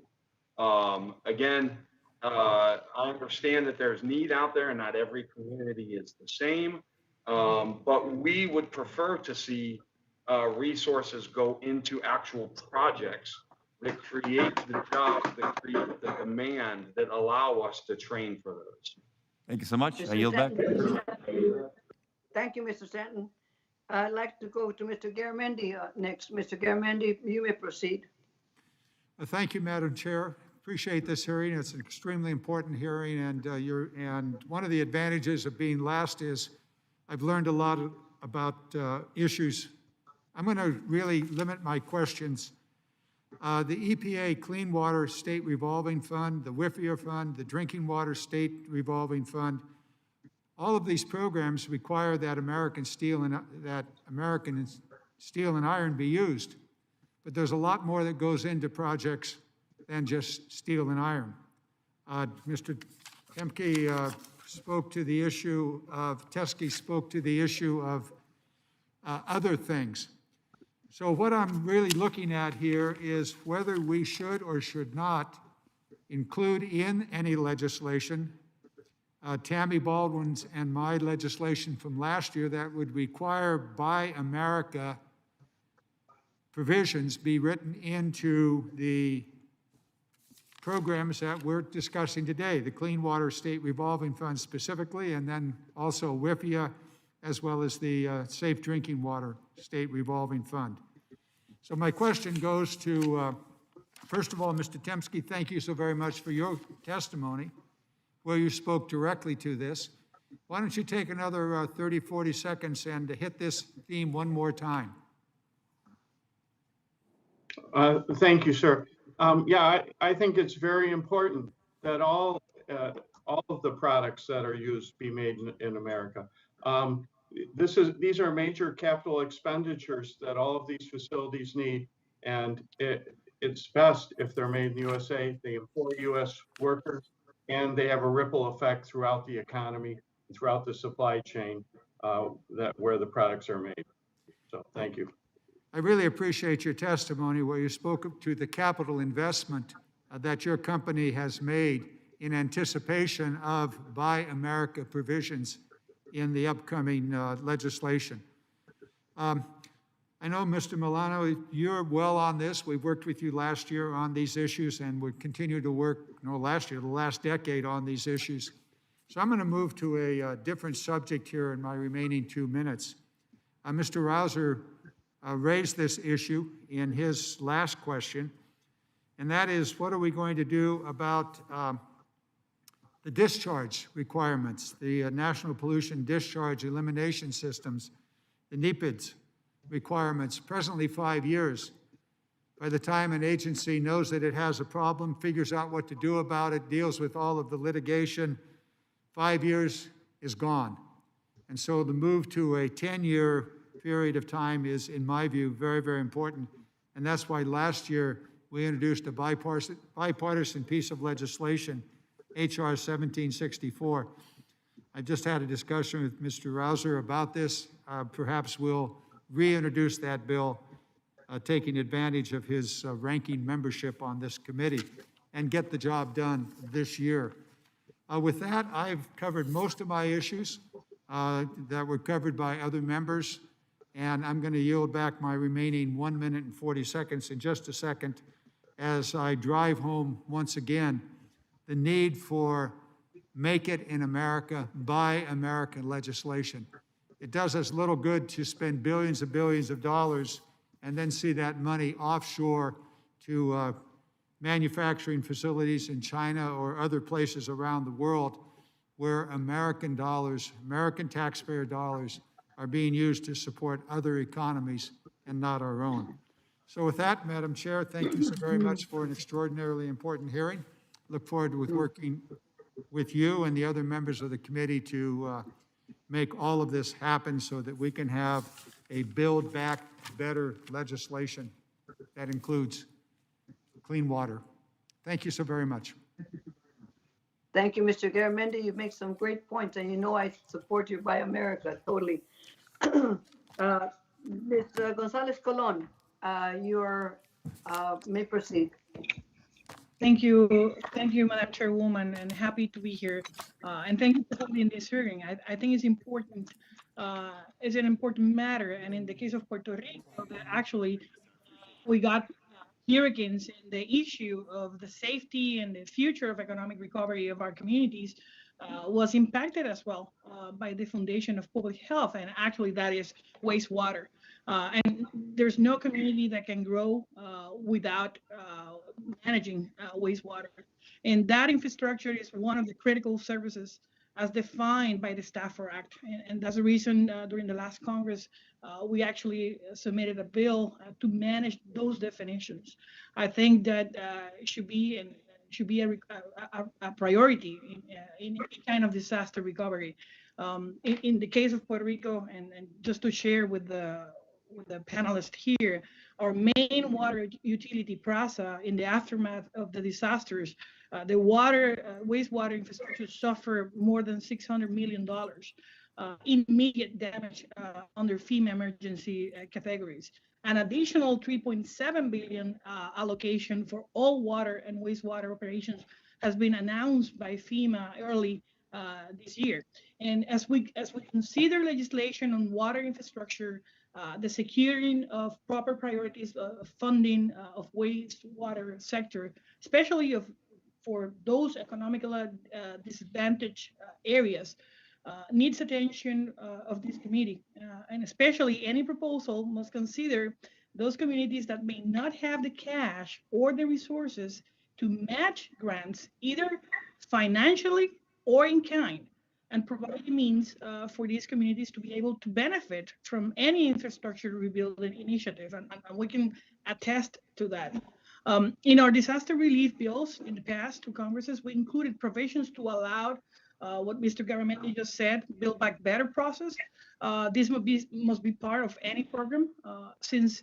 Again, I understand that there's need out there and not every community is the same, but we would prefer to see resources go into actual projects that create the jobs, that create the demand that allow us to train for those. Thank you so much. I Mr. yield back. Thank you, Mr. Stanton. I'd like to go to Mr. Garamendi next. Mr. Garamendi, you may proceed. Thank you, Madam Chair. Appreciate this hearing. It's an extremely important hearing, and one of the advantages of being last is I've learned a lot about issues. I'm going to really limit my questions. The EPA Clean Water State Revolving Fund, the WIFIA Fund, the Drinking Water State Revolving Fund, all of these programs require that American steel and iron be used. But there's a lot more that goes into projects than just steel and iron. Mr. Temke spoke to the issue of, Teskey spoke to the issue of other things. So what I'm really looking at here is whether we should or should not include in any legislation Tammy Baldwin's and my legislation from last year that would require Buy America provisions be written into the programs that we're discussing today, the Clean Water State Revolving Fund specifically, and then also WIFIA, as well as the Safe Drinking Water State Revolving Fund. So my question goes to, first of all, Mr. Temke, thank you so very much for your testimony, where you spoke directly to this. Why don't you take another 30, 40 seconds and hit this theme one more time? Thank you, sir. Yeah, I think it's very important that all of the products that are used be made in America. These are major capital expenditures that all of these facilities need, and it's best if they're made in the USA. They employ U.S. workers, and they have a ripple effect throughout the economy, throughout the supply chain where the products are made. So thank you. I really appreciate your testimony where you spoke to the capital investment that your company has made in anticipation of Buy America provisions in the upcoming legislation. I know, Mr. Milano, you're well on this. We worked with you last year on these issues, and we continue to work, the last decade on these issues. So I'm going to move to a different subject here in my remaining 2 minutes. Mr. Rouser raised this issue in his last question, and that is, what are we going to do about the discharge requirements, the National Pollution Discharge Elimination Systems, the NEPIDS requirements, presently 5 years. By the time an agency knows that it has a problem, figures out what to do about it, deals with all of the litigation, 5 years is gone. And so the move to a 10-year period of time is, in my view, very, very important. And that's why last year we introduced a bipartisan piece of legislation, HR 1764. I just had a discussion with Mr. Rouser about this. Perhaps we'll reintroduce that bill, taking advantage of his ranking membership on this committee, and get the job done this year. With that, I've covered most of my issues that were covered by other members, and I'm going to yield back my remaining 1 minute and 40 seconds in just a second as I drive home once again the need for Make It in America, Buy American legislation. It does us little good to spend billions and billions of dollars and then see that money offshore to manufacturing facilities in China or other places around the world where American dollars, American taxpayer dollars, are being used to support other economies and not our own. So with that, Madam Chair, thank you so very much for an extraordinarily important hearing. Look forward to working with you and the other members of the committee to make all of this happen so that we can have a Build Back Better legislation that includes clean water. Thank you so very much. Thank you, Mr. Garamendi. You make some great points, and you know I support you, Buy America, totally. Ms. Gonzalez Colon, you may proceed. Thank you, Madam Chairwoman, and happy to be here. And thank you for holding this hearing. I think it's important. It's an important matter, and in the case of Puerto Rico, actually, we got hurricanes, and the issue of the safety and the future of economic recovery of our communities was impacted as well by the Foundation of Public Health, and actually that is wastewater. And there's no community that can grow without managing wastewater. And that infrastructure is one of the critical services as defined by the Stafford Act. And that's the reason during the last Congress, we actually submitted a bill to manage those definitions. I think that it should be a priority in any kind of disaster recovery. In the case of Puerto Rico, and just to share with the panelists here, our main water utility, Pfas, in the aftermath of the disasters, the wastewater infrastructure suffered more than $600 million immediate damage under FEMA emergency categories. An additional $3.7 billion allocation for all water and wastewater operations has been announced by FEMA early this year. And as we consider legislation on water infrastructure, the securing of proper priorities of funding of wastewater sector, especially for those economically disadvantaged areas, needs attention of this committee. And especially any proposal must consider those communities that may not have the cash or the resources to match grants, either financially or in kind, and provide means for these communities to be able to benefit from any infrastructure rebuilding initiative. And we can attest to that. In our disaster relief bills in the past two Congresses, we included provisions to allow what Mr. Garamendi just said, Build Back Better process. This must be part of any program, since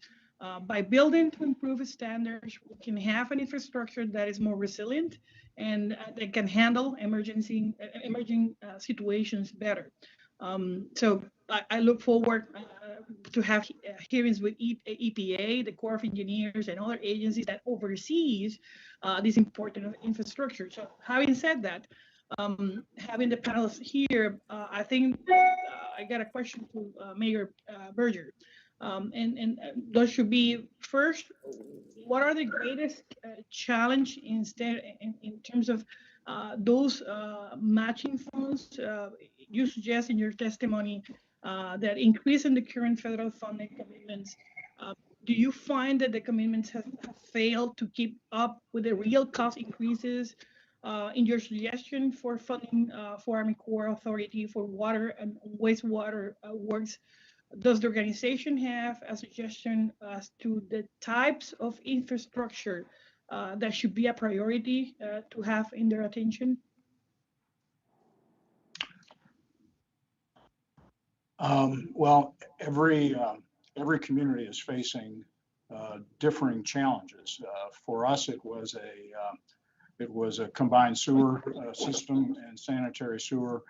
by building to improve standards, we can have an infrastructure that is more resilient and that can handle emerging situations better. So I look forward to have hearings with EPA, the Corps of Engineers, and other agencies that oversees this important infrastructure. So having said that, having the panelists here, I think I got a question to Mayor Berger. And those should be, first, what are the greatest challenge in terms of those matching funds? You suggest in your testimony that increase in the current federal funding commitments. Do you find that the commitments have failed to keep up with the real cost increases in your suggestion for funding for Army Corps Authority for water and wastewater works? Does the organization have a suggestion as to the types of infrastructure that should be a priority to have in their attention? Well, every community is facing differing challenges. For us, it was a combined sewer system and sanitary sewer.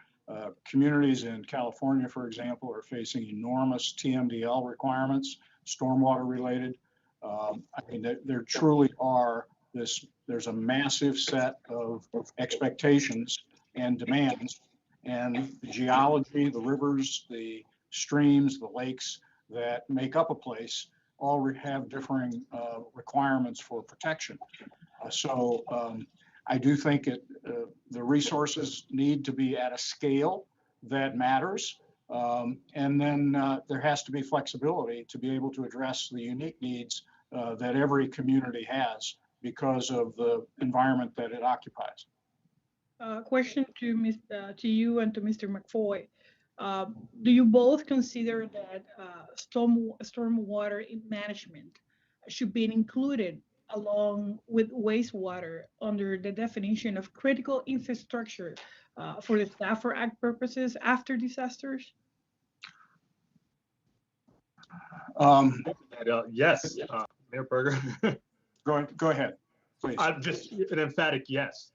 Communities in California, for example, are facing enormous TMDL requirements, stormwater related. I mean, there truly are there's a massive set of expectations and demands, and the geology, the rivers, the streams, the lakes that make up a place all have differing requirements for protection. I do think the resources need to be at a scale that matters. And then there has to be flexibility to be able to address the unique needs that every community has because of the environment that it occupies. Question to you and to Mr. McFoy. Do you both consider that stormwater management should be included along with wastewater under the definition of critical infrastructure for the Stafford Act purposes after disasters? Yes, Mayor Berger. Go ahead, please. Just an emphatic yes.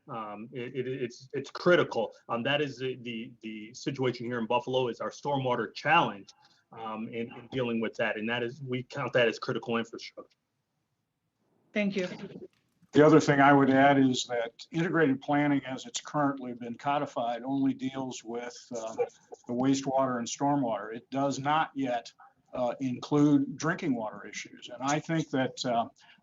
It's critical. That is the situation here in Buffalo is our stormwater challenge in dealing with that, and we count that as critical infrastructure. Thank you. The other thing I would add is that integrated planning, as it's currently been codified, only deals with the wastewater and stormwater. It does not yet include drinking water issues. And I think that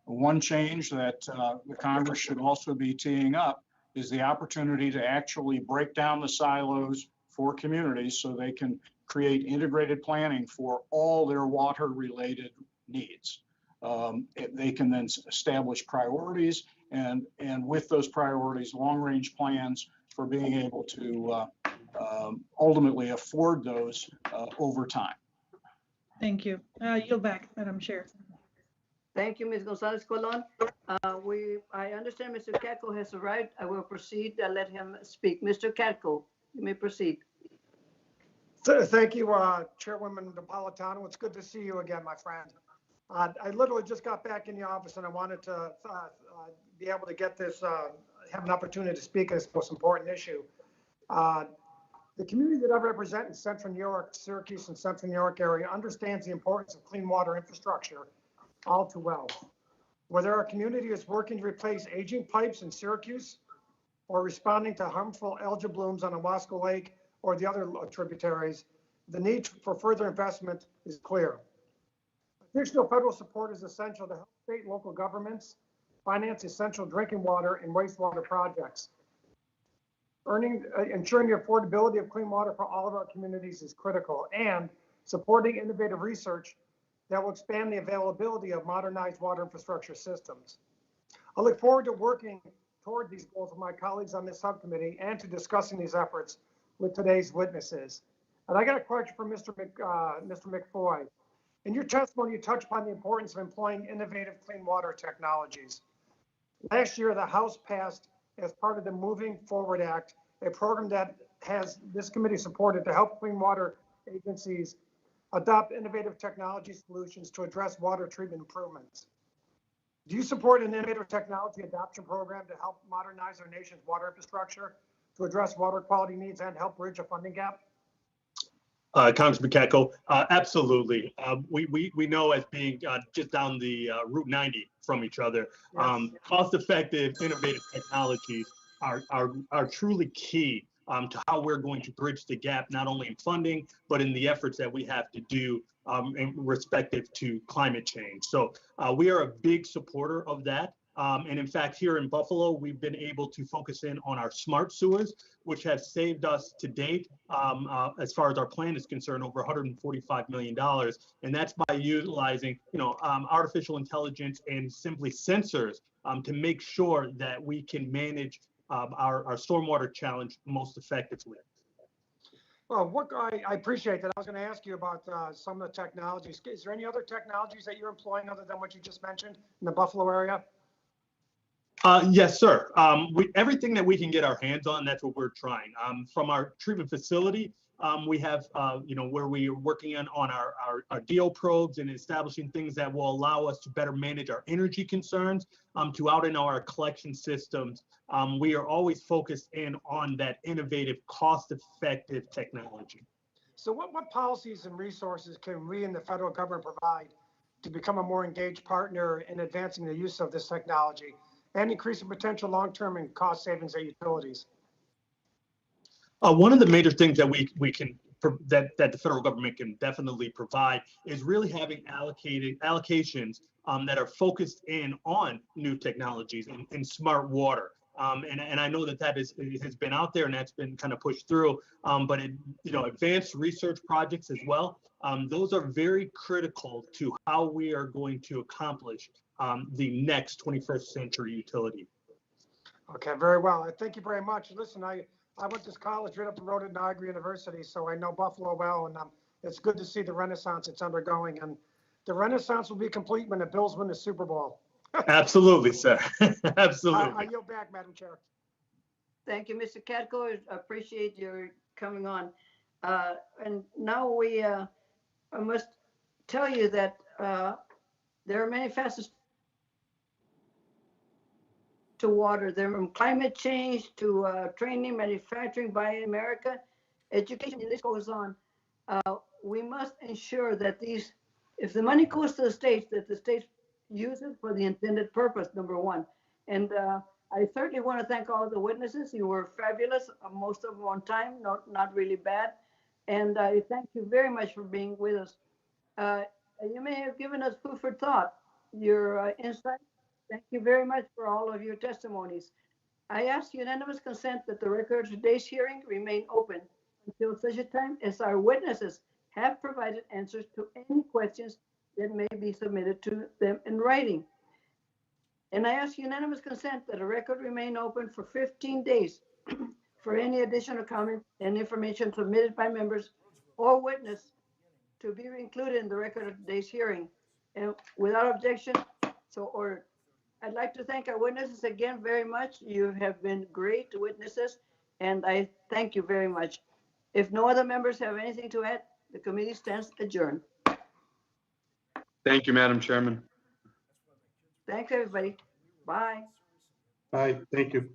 one change that the Congress should also be teeing up is the opportunity to actually break down the silos for communities so they can create integrated planning for all their water-related needs. They can then establish priorities and with those priorities, long-range plans for being able to ultimately afford those over time. Thank you. Yield back, Madam Chair. Thank you, Ms. Gonzalez Colon. I understand Mr. Catco has arrived. I will proceed and let him speak. Mr. Catco, you may proceed. Thank you, Chairwoman Napolitano. It's good to see you again, my friend. I literally just got back in the office and I wanted to be able to get this, have an opportunity to speak on this most important issue. The community that I represent in Central New York, Syracuse and Central New York area understands the importance of clean water infrastructure all too well. Whether our community is working to replace aging pipes in Syracuse or responding to harmful algal blooms on Owasco Lake or the other tributaries, the need for further investment is clear. Additional federal support is essential to help state and local governments finance essential drinking water and wastewater projects. Ensuring the affordability of clean water for all of our communities is critical, and supporting innovative research that will expand the availability of modernized water infrastructure systems. I look forward to working toward these goals with my colleagues on this subcommittee and to discussing these efforts with today's witnesses. And I got a question for Mr. McFoy. In your testimony, you touched upon the importance of employing innovative clean water technologies. Last year, the House passed, as part of the Moving Forward Act, a program that has this committee supported to help clean water agencies adopt innovative technology solutions to address water treatment improvements. Do you support an innovative technology adoption program to help modernize our nation's water infrastructure to address water quality needs and help bridge a funding gap? Congressman Catco, absolutely. We know as being just down the Route 90 from each other, yes. Cost-effective, innovative technologies are truly key to how we're going to bridge the gap, not only in funding, but in the efforts that we have to do in respective to climate change. So we are a big supporter of that. And in fact, here in Buffalo, we've been able to focus in on our smart sewers, which have saved us to date, as far as our plan is concerned, over $145 million. And that's by utilizing, artificial intelligence and simply sensors to make sure that we can manage our stormwater challenge most effectively. Well, I appreciate that. I was going to ask you about some of the technologies. Is there any other technologies that you're employing other than what you just mentioned in the Buffalo area? Yes, sir. Everything that we can get our hands on, that's what we're trying. From our treatment facility, we have, where we are working on our DO probes and establishing things that will allow us to better manage our energy concerns, to out in our collection systems. We are always focused in on that innovative, cost-effective technology. So what policies and resources can we in the federal government provide to become a more engaged partner in advancing the use of this technology and increasing potential long-term and cost savings at utilities? One of the major things that we can that the federal government can definitely provide is really having allocations that are focused in on new technologies and smart water. And I know that has been out there and that's been kind of pushed through, but advanced research projects as well. Those are very critical to how we are going to accomplish the next 21st century utility. Okay, very well. I thank you very much. Listen, I went to college right up the road at Niagara University, so I know Buffalo well, and it's good to see the renaissance it's undergoing. And the renaissance will be complete when the Bills win the Super Bowl. Absolutely, sir. Absolutely. I yield back, Madam Chair. Thank you, Mr. Katko. I appreciate your coming on. And now I must tell you that there are many facets to water. There from climate change to training, manufacturing, Buy America, education, and this goes on. We must ensure that if the money goes to the states, that the states use it for the intended purpose, number one. And I certainly want to thank all the witnesses. You were fabulous, most of them on time, not really bad. And I thank you very much for being with us. You may have given us food for thought, your insight. Thank you very much for all of your testimonies. I ask unanimous consent that the record of today's hearing remain open until such a time as our witnesses have provided answers to any questions that may be submitted to them in writing. And I ask unanimous consent that a record remain open for 15 days for any additional comments and information submitted by members or witness to be included in the record of today's hearing. And without objection, so ordered. I'd like to thank our witnesses again very much. You have been great witnesses, and I thank you very much. If no other members have anything to add, the committee stands adjourned. Thank you, Madam Chairman. Thanks, everybody. Bye. Bye, thank you.